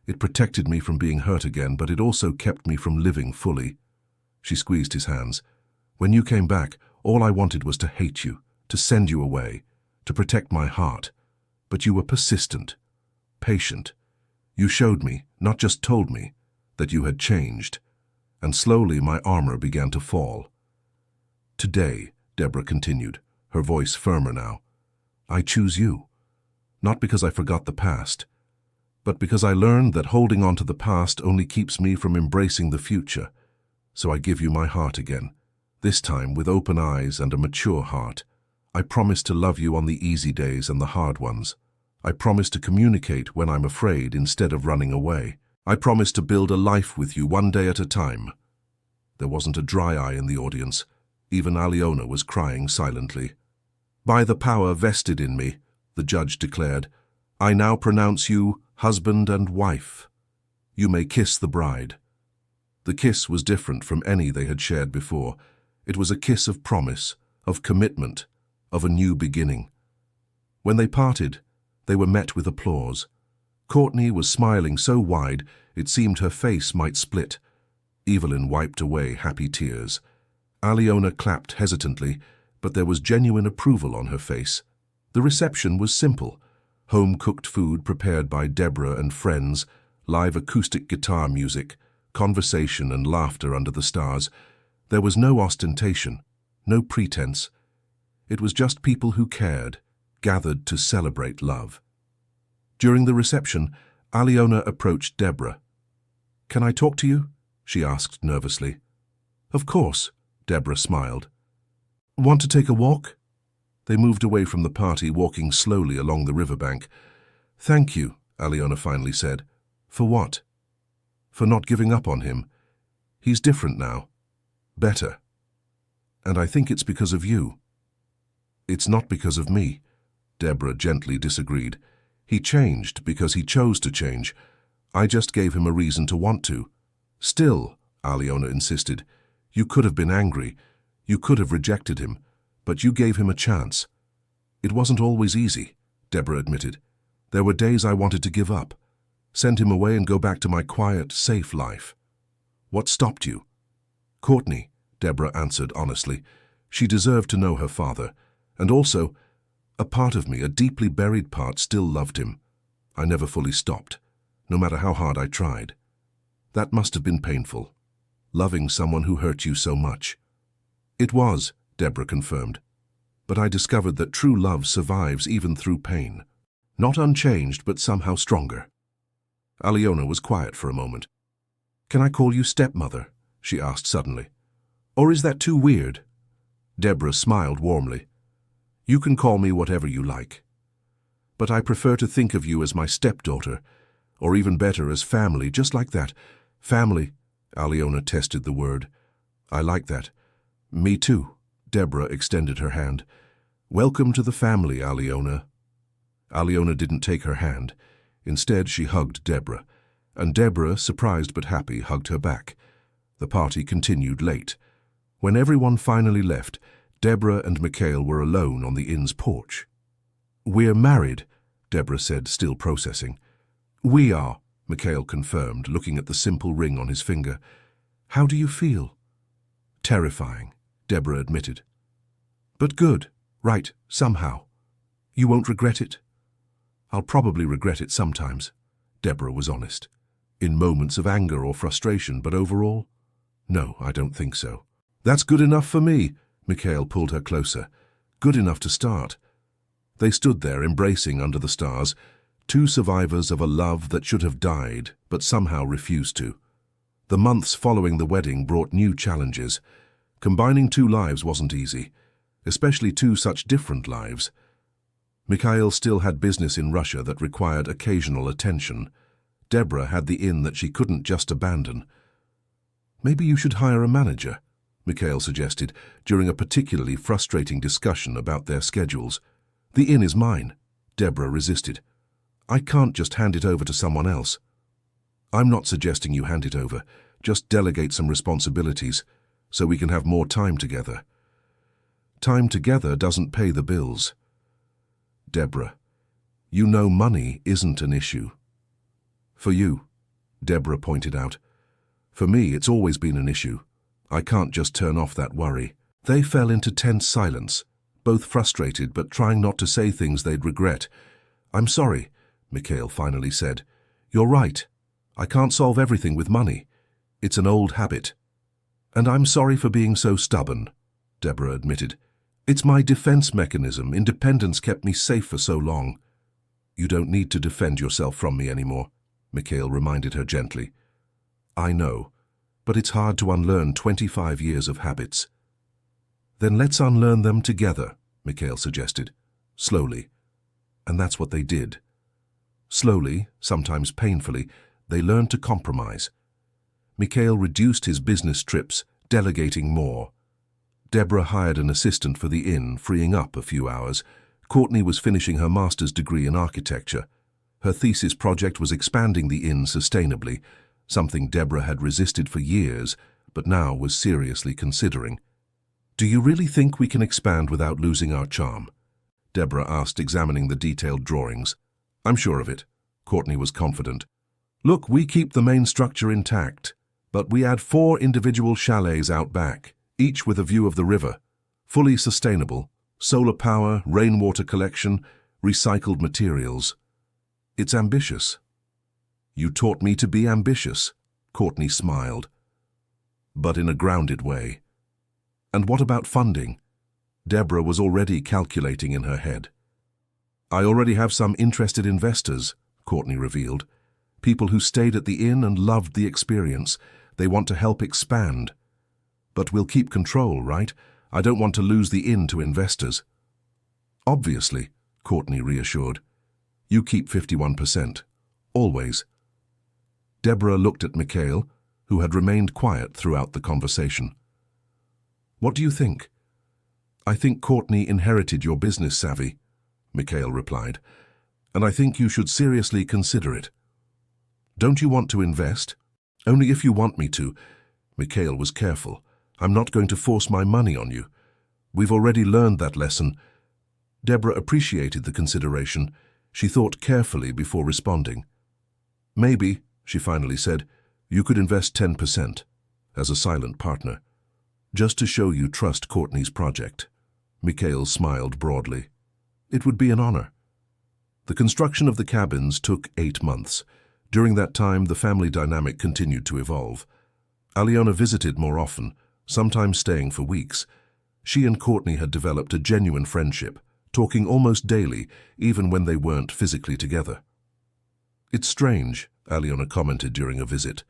It protected me from being hurt again, but it also kept me from living fully." She squeezed his hands. "When you came back, all I wanted was to hate you, to send you away, to protect my heart. But you were persistent, patient. You showed me, not just told me, that you had changed. And slowly my armor began to fall. Today," Deborah continued, her voice firmer now, "I choose you. Not because I forgot the past, but because I learned that holding on to the past only keeps me from embracing the future. So I give you my heart again, this time with open eyes and a mature heart. I promise to love you on the easy days and the hard ones. I promise to communicate when I'm afraid instead of running away. I promise to build a life with you one day at a time." There wasn't a dry eye in the audience. Even Alyona was crying silently. "By the power vested in me," the judge declared, "I now pronounce you husband and wife. You may kiss the bride." The kiss was different from any they had shared before. It was a kiss of promise, of commitment, of a new beginning. When they parted, they were met with applause. Courtney was smiling so wide it seemed her face might split. Evelyn wiped away happy tears. Alyona clapped hesitantly, but there was genuine approval on her face. The reception was simple. Home-cooked food prepared by Deborah and friends, live acoustic guitar music, conversation and laughter under the stars. There was no ostentation, no pretense. It was just people who cared, gathered to celebrate love. During the reception, Alyona approached Deborah. "Can I talk to you?" she asked nervously. "Of course," Deborah smiled. "Want to take a walk?" They moved away from the party, walking slowly along the riverbank. "Thank you," Alyona finally said. "For what?" "For not giving up on him. He's different now. Better. And I think it's because of you." "It's not because of me," Deborah gently disagreed. "He changed because he chose to change. I just gave him a reason to want to." "Still," Alyona insisted, "you could have been angry. You could have rejected him, but you gave him a chance." "It wasn't always easy," Deborah admitted. "There were days I wanted to give up, send him away and go back to my quiet, safe life." "What stopped you?" "Courtney," Deborah answered honestly. "She deserved to know her father. And also, A part of me, a deeply buried part, still loved him. I never fully stopped, no matter how hard I tried. That must have been painful, loving someone who hurt you so much. It was, Deborah confirmed. But I discovered that true love survives even through pain. Not unchanged, but somehow stronger. Aliona was quiet for a moment. "Can I call you stepmother?" she asked suddenly. "Or is that too weird?" Deborah smiled warmly. "You can call me whatever you like. But I prefer to think of you as my stepdaughter, or even better, as family, just like that." "Family," Aliona tested the word. "I like that." "Me too." Deborah extended her hand. "Welcome to the family, Aliona." Aliona didn't take her hand. Instead, she hugged Deborah, and Deborah, surprised but happy, hugged her back. The party continued late. When everyone finally left, Deborah and Mikhail were alone on the inn's porch. "We're married," Deborah said, still processing. "We are," Mikhail confirmed, looking at the simple ring on his finger. "How do you feel?" "Terrifying," Deborah admitted. "But good, right, somehow. You won't regret it?" "I'll probably regret it sometimes," Deborah was honest. "In moments of anger or frustration, but overall? No, I don't think so." "That's good enough for me," Mikhail pulled her closer. "Good enough to start." They stood there, embracing under the stars, two survivors of a love that should have died, but somehow refused to. The months following the wedding brought new challenges. Combining two lives wasn't easy, especially two such different lives. Mikhail still had business in Russia that required occasional attention. Deborah had the inn that she couldn't just abandon. "Maybe you should hire a manager," Mikhail suggested, during a particularly frustrating discussion about their schedules. "The inn is mine," Deborah resisted. "I can't just hand it over to someone else." "I'm not suggesting you hand it over. Just delegate some responsibilities, so we can have more time together." "Time together doesn't pay the bills." "Deborah, you know money isn't an issue." "For you," Deborah pointed out. "For me, it's always been an issue. I can't just turn off that worry." They fell into tense silence, both frustrated but trying not to say things they'd regret. "I'm sorry," Mikhail finally said. "You're right. I can't solve everything with money. It's an old habit." "And I'm sorry for being so stubborn," Deborah admitted. "It's my defense mechanism. Independence kept me safe for so long." "You don't need to defend yourself from me anymore," Mikhail reminded her gently. "I know, but it's hard to unlearn 25 years of habits." "Then let's unlearn them together," Mikhail suggested, slowly. And that's what they did. Slowly, sometimes painfully, they learned to compromise. Mikhail reduced his business trips, delegating more. Deborah hired an assistant for the inn, freeing up a few hours. Courtney was finishing her master's degree in architecture. Her thesis project was expanding the inn sustainably, something Deborah had resisted for years, but now was seriously considering. "Do you really think we can expand without losing our charm?" Deborah asked, examining the detailed drawings. "I'm sure of it," Courtney was confident. "Look, we keep the main structure intact, but we add 4 individual chalets out back, each with a view of the river, fully sustainable, solar power, rainwater collection, recycled materials. It's ambitious." "You taught me to be ambitious," Courtney smiled, but in a grounded way. "And what about funding?" Deborah was already calculating in her head. "I already have some interested investors," Courtney revealed. "People who stayed at the inn and loved the experience. They want to help expand. But we'll keep control, right? I don't want to lose the inn to investors." "Obviously," Courtney reassured. "You keep 51%. Always." Deborah looked at Mikhail, who had remained quiet throughout the conversation. "What do you think?" "I think Courtney inherited your business savvy," Mikhail replied, "and I think you should seriously consider it." "Don't you want to invest?" "Only if you want me to." Mikhail was careful. "I'm not going to force my money on you. We've already learned that lesson." Deborah appreciated the consideration. She thought carefully before responding. "Maybe," she finally said, "you could invest 10% as a silent partner, just to show you trust Courtney's project." Mikhail smiled broadly. It would be an honor. The construction of the cabins took 8 months. During that time, the family dynamic continued to evolve. Aliona visited more often, sometimes staying for weeks. She and Courtney had developed a genuine friendship, talking almost daily, even when they weren't physically together. "It's strange," Aliona commented during a visit,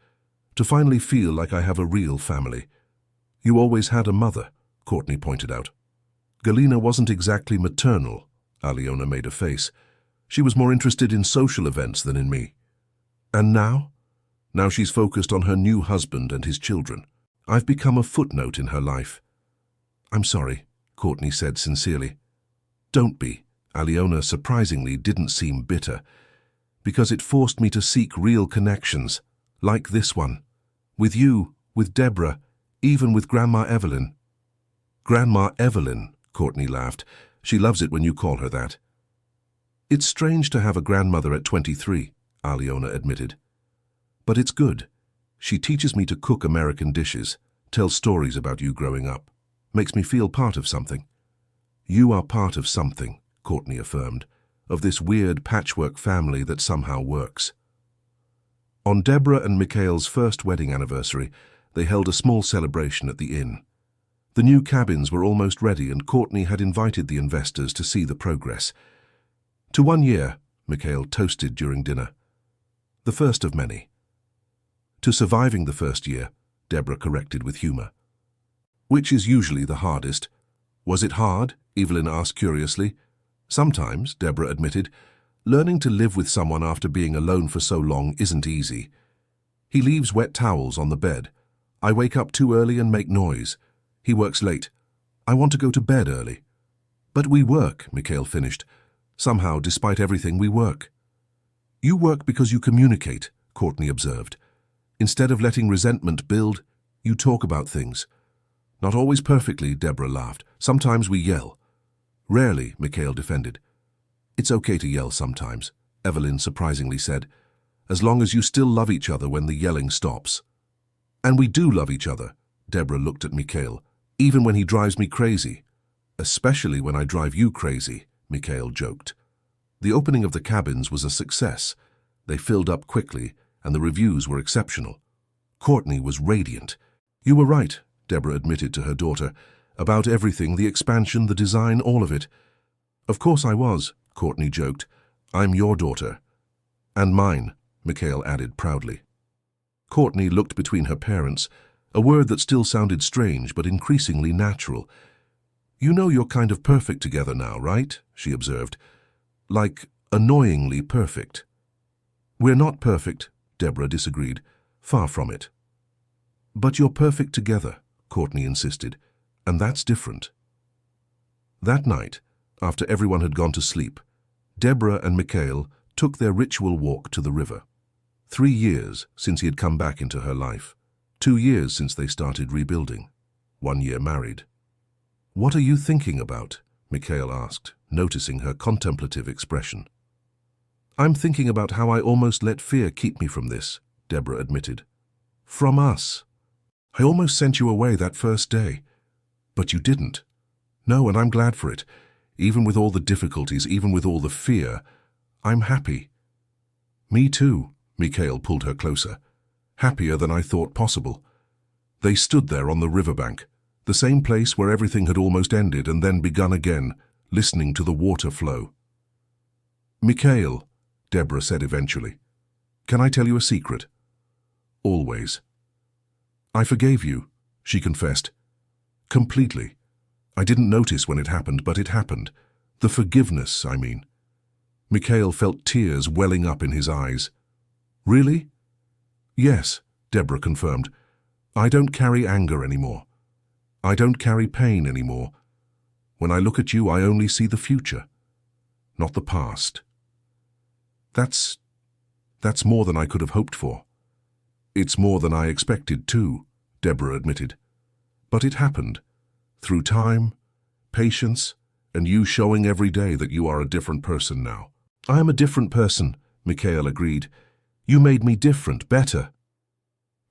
"to finally feel like I have a real family." "You always had a mother," Courtney pointed out. "Galina wasn't exactly maternal," Aliona made a face. "She was more interested in social events than in me." "And now?" "Now she's focused on her new husband and his children. I've become a footnote in her life." "I'm sorry," Courtney said sincerely. "Don't be." Aliona surprisingly didn't seem bitter. "Because it forced me to seek real connections, like this one. With you, with Deborah, even with Grandma Evelyn." "Grandma Evelyn," Courtney laughed. "She loves it when you call her that." "It's strange to have a grandmother at 23, Aliona admitted. "But it's good. She teaches me to cook American dishes, tells stories about you growing up, makes me feel part of something." "You are part of something," Courtney affirmed, "of this weird patchwork family that somehow works." On Deborah and Mikhail's first wedding anniversary, they held a small celebration at the inn. The new cabins were almost ready, and Courtney had invited the investors to see the progress. "To 1 year," Mikhail toasted during dinner. "The first of many." "To surviving the first year," Deborah corrected with humor. "Which is usually the hardest." "Was it hard?" Evelyn asked curiously. "Sometimes," Deborah admitted. "Learning to live with someone after being alone for so long isn't easy. He leaves wet towels on the bed. I wake up too early and make noise. He works late. I want to go to bed early." "But we work," Mikhail finished. "Somehow, despite everything, we work." "You work because you communicate," Courtney observed. "Instead of letting resentment build, you talk about things." "Not always perfectly," Deborah laughed. "Sometimes we yell." "Rarely," Mikhail defended. "It's okay to yell sometimes," Evelyn surprisingly said, "as long as you still love each other when the yelling stops." "And we do love each other," Deborah looked at Mikhail, "even when he drives me crazy." "Especially when I drive you crazy," Mikhail joked. The opening of the cabins was a success. They filled up quickly, and the reviews were exceptional. Courtney was radiant. "You were right," Deborah admitted to her daughter, "about everything, the expansion, the design, all of it." "Of course I was," Courtney joked. "I'm your daughter." "And mine," Mikhail added proudly. Courtney looked between her parents, a word that still sounded strange but increasingly natural. "You know you're kind of perfect together now, right?" she observed. "Like, annoyingly perfect." "We're not perfect," Deborah disagreed. "Far from it." "But you're perfect together," Courtney insisted, "and that's different." That night, after everyone had gone to sleep, Deborah and Mikhail took their ritual walk to the river. 3 years since he had come back into her life. 2 years since they started rebuilding. 1 year married. "What are you thinking about?" Mikhail asked, noticing her contemplative expression. "I'm thinking about how I almost let fear keep me from this," Deborah admitted. "From us. I almost sent you away that first day. But you didn't. No, and I'm glad for it. Even with all the difficulties, even with all the fear, I'm happy." "Me too," Mikhail pulled her closer. "Happier than I thought possible." They stood there on the riverbank, the same place where everything had almost ended and then begun again, listening to the water flow. "Mikhail," Deborah said eventually, "can I tell you a secret?" "Always." "I forgave you," she confessed. "Completely. I didn't notice when it happened, but it happened. The forgiveness, I mean." Mikhail felt tears welling up in his eyes. "Really?" "Yes," Deborah confirmed. "I don't carry anger anymore. I don't carry pain anymore. When I look at you, I only see the future, not the past." That's more than I could have hoped for." "It's more than I expected too," Deborah admitted. "But it happened. Through time, patience, and you showing every day that you are a different person now." "I am a different person," Mikhail agreed. "You made me different, better."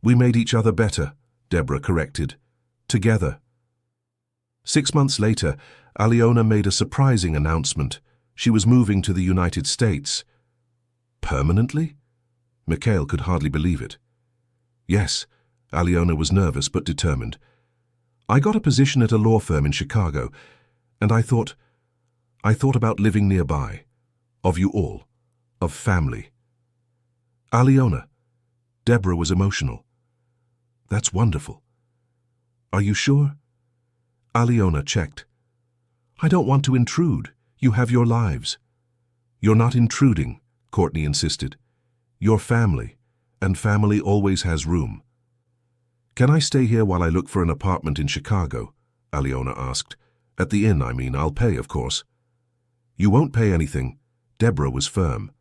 "We made each other better," Deborah corrected. "Together." 6 months later, Aliona made a surprising announcement. She was moving to the United States. Permanently? Mikhail could hardly believe it. Yes, Alyona was nervous but determined. I got a position at a law firm in Chicago, and I thought about living nearby. Of you all. Of family. Alyona. Deborah was emotional. That's wonderful. Are you sure? Alyona checked. I don't want to intrude. You have your lives. You're not intruding, Courtney insisted. You're family, and family always has room. Can I stay here while I look for an apartment in Chicago? Alyona asked. At the inn, I mean. I'll pay, of course. You won't pay anything. Deborah was firm.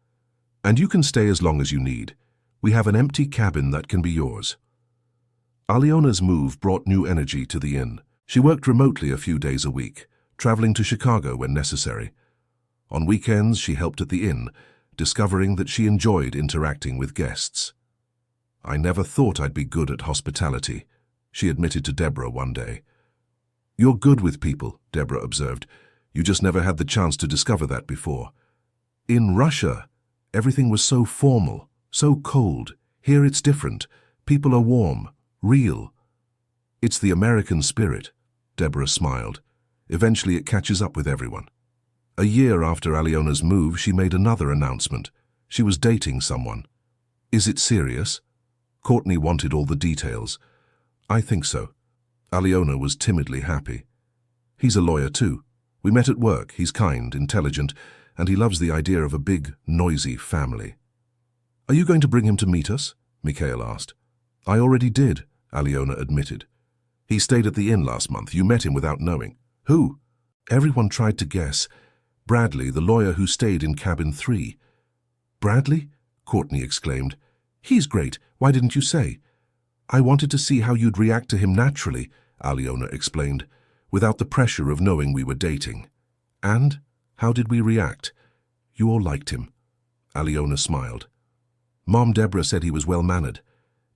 And you can stay as long as you need. We have an empty cabin that can be yours. Alyona's move brought new energy to the inn. She worked remotely a few days a week, traveling to Chicago when necessary. On weekends, she helped at the inn, discovering that she enjoyed interacting with guests. I never thought I'd be good at hospitality, she admitted to Deborah one day. You're good with people, Deborah observed. You just never had the chance to discover that before. In Russia, everything was so formal, so cold. Here it's different. People are warm, real. It's the American spirit, Deborah smiled. Eventually it catches up with everyone. A year after Alyona's move, she made another announcement. She was dating someone. Is it serious? Courtney wanted all the details. I think so. Alyona was timidly happy. He's a lawyer too. We met at work. He's kind, intelligent, and he loves the idea of a big, noisy family. Are you going to bring him to meet us? Mikhail asked. I already did, Alyona admitted. He stayed at the inn last month. You met him without knowing. Who? Everyone tried to guess. Bradley, the lawyer who stayed in cabin 3. Bradley? Courtney exclaimed. He's great. Why didn't you say? I wanted to see how you'd react to him naturally, Alyona explained, without the pressure of knowing we were dating. And? How did we react? You all liked him. Alyona smiled. Mom Deborah said he was well-mannered.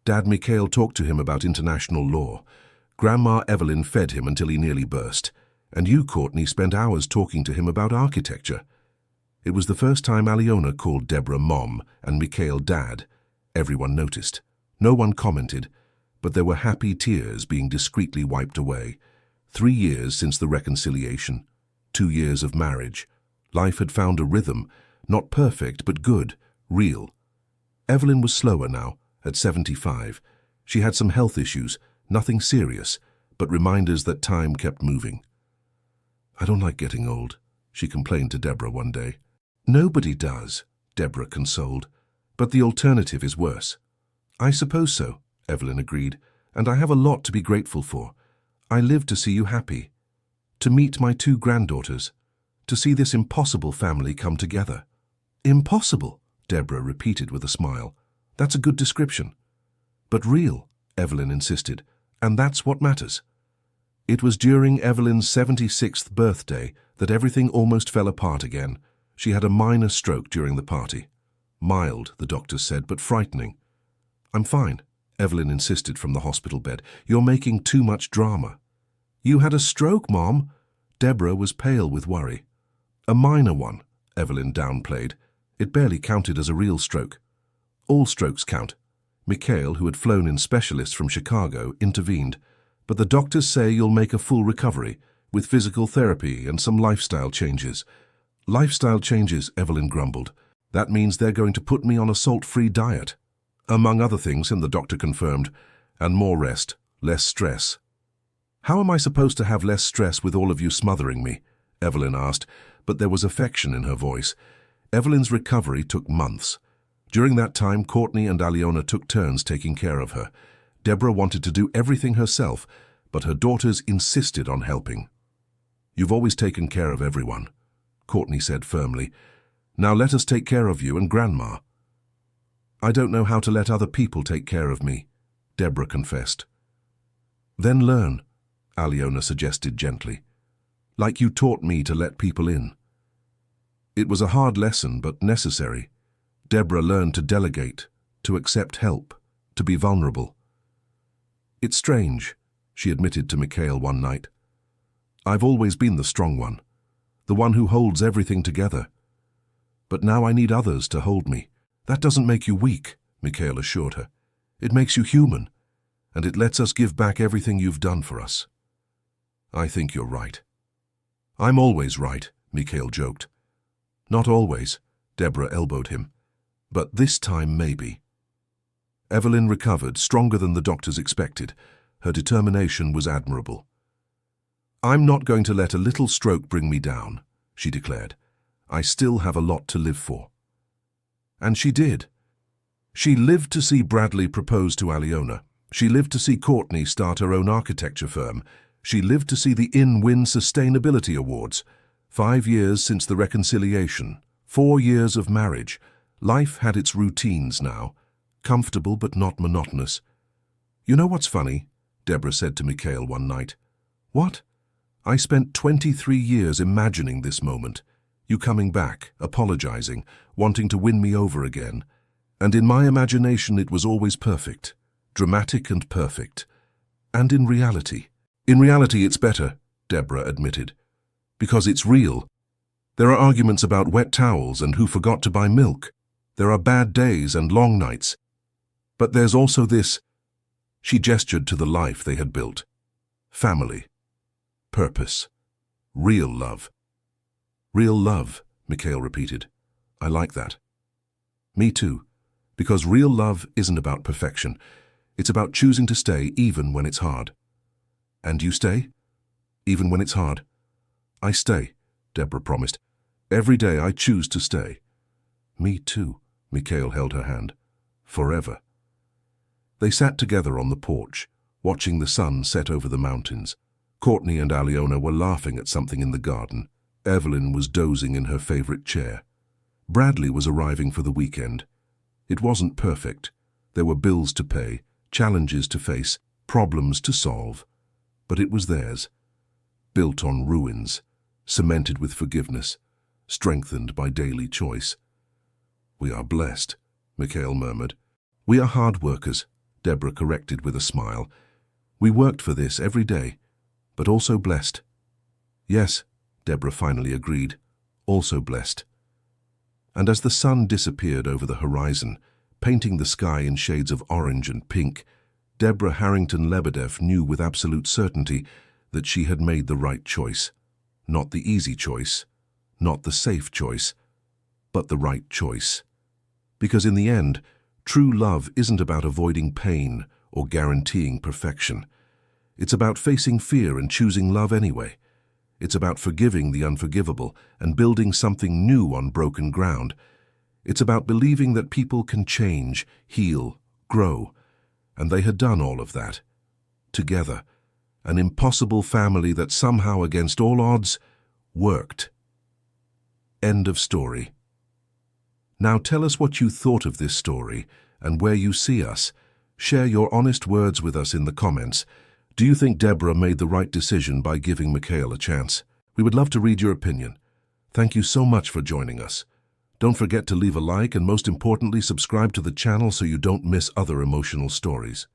Dad Mikhail talked to him about international law. Grandma Evelyn fed him until he nearly burst. And you, Courtney, spent hours talking to him about architecture. It was the first time Alyona called Deborah Mom and Mikhail Dad. Everyone noticed. No one commented, but there were happy tears being discreetly wiped away. 3 years since the reconciliation. 2 years of marriage. Life had found a rhythm, not perfect, but good, real. Evelyn was slower now, at 75. She had some health issues, nothing serious, but reminders that time kept moving. I don't like getting old, she complained to Deborah one day. Nobody does, Deborah consoled, but the alternative is worse. I suppose so, Evelyn agreed, and I have a lot to be grateful for. I live to see you happy, to meet my 2 granddaughters, to see this impossible family come together. Impossible, Deborah repeated with a smile. That's a good description. But real, Evelyn insisted, and that's what matters. It was during Evelyn's 76th birthday that everything almost fell apart again. She had a minor stroke during the party. Mild, the doctors said, but frightening. I'm fine, Evelyn insisted from the hospital bed. You're making too much drama. You had a stroke, Mom? Deborah was pale with worry. A minor one, Evelyn downplayed. It barely counted as a real stroke. All strokes count. Mikhail, who had flown in specialists from Chicago, intervened. But the doctors say you'll make a full recovery, with physical therapy and some lifestyle changes. Lifestyle changes, Evelyn grumbled. That means they're going to put me on a salt-free diet. Among other things, and the doctor confirmed, and more rest, less stress. How am I supposed to have less stress with all of you smothering me? Evelyn asked, but there was affection in her voice. Evelyn's recovery took months. During that time, Courtney and Alyona took turns taking care of her. Deborah wanted to do everything herself, but her daughters insisted on helping. You've always taken care of everyone, Courtney said firmly. Now let us take care of you and Grandma. I don't know how to let other people take care of me, Deborah confessed. Then learn, Alyona suggested gently, like you taught me to let people in. It was a hard lesson, but necessary. Deborah learned to delegate, to accept help, to be vulnerable. It's strange, she admitted to Mikhail one night. I've always been the strong one, the one who holds everything together. But now I need others to hold me. That doesn't make you weak, Mikhail assured her. It makes you human, and it lets us give back everything you've done for us. I think you're right. I'm always right, Mikhail joked. Not always, Deborah elbowed him. But this time maybe. Evelyn recovered, stronger than the doctors expected. Her determination was admirable. I'm not going to let a little stroke bring me down, she declared. I still have a lot to live for. And she did. She lived to see Bradley propose to Aliona. She lived to see Courtney start her own architecture firm. She lived to see the Inn win Sustainability Awards. 5 years since the reconciliation. 4 years of marriage. Life had its routines now. Comfortable but not monotonous. You know what's funny? Deborah said to Mikhail one night. What? I spent 23 years imagining this moment. You coming back, apologizing, wanting to win me over again. And in my imagination it was always perfect. Dramatic and perfect. And in reality it's better, Deborah admitted. Because it's real. There are arguments about wet towels and who forgot to buy milk. There are bad days and long nights. But there's also this. She gestured to the life they had built. Family. Purpose. Real love. Real love, Mikhail repeated. I like that. Me too. Because real love isn't about perfection. It's about choosing to stay even when it's hard. And you stay? Even when it's hard? I stay, Deborah promised. Every day I choose to stay. Me too, Mikhail held her hand. Forever. They sat together on the porch, watching the sun set over the mountains. Courtney and Aliona were laughing at something in the garden. Evelyn was dozing in her favorite chair. Bradley was arriving for the weekend. It wasn't perfect. There were bills to pay, challenges to face, problems to solve. But it was theirs. Built on ruins, cemented with forgiveness, strengthened by daily choice. We are blessed, Mikhail murmured. We are hard workers, Deborah corrected with a smile. We worked for this every day, but also blessed. Yes, Deborah finally agreed, also blessed. And as the sun disappeared over the horizon, painting the sky in shades of orange and pink, Deborah Harrington-Lebedev knew with absolute certainty that she had made the right choice. Not the easy choice, not the safe choice, but the right choice. Because in the end, true love isn't about avoiding pain or guaranteeing perfection. It's about facing fear and choosing love anyway. It's about forgiving the unforgivable and building something new on broken ground. It's about believing that people can change, heal, grow. And they had done all of that. Together. An impossible family that somehow, against all odds, worked. End of story. Now tell us what you thought of this story and where you see us. Share your honest words with us in the comments. Do you think Deborah made the right decision by giving Mikhail a chance? We would love to read your opinion. Thank you so much for joining us. Don't forget to leave a like and most importantly subscribe to the channel so you don't miss other emotional stories.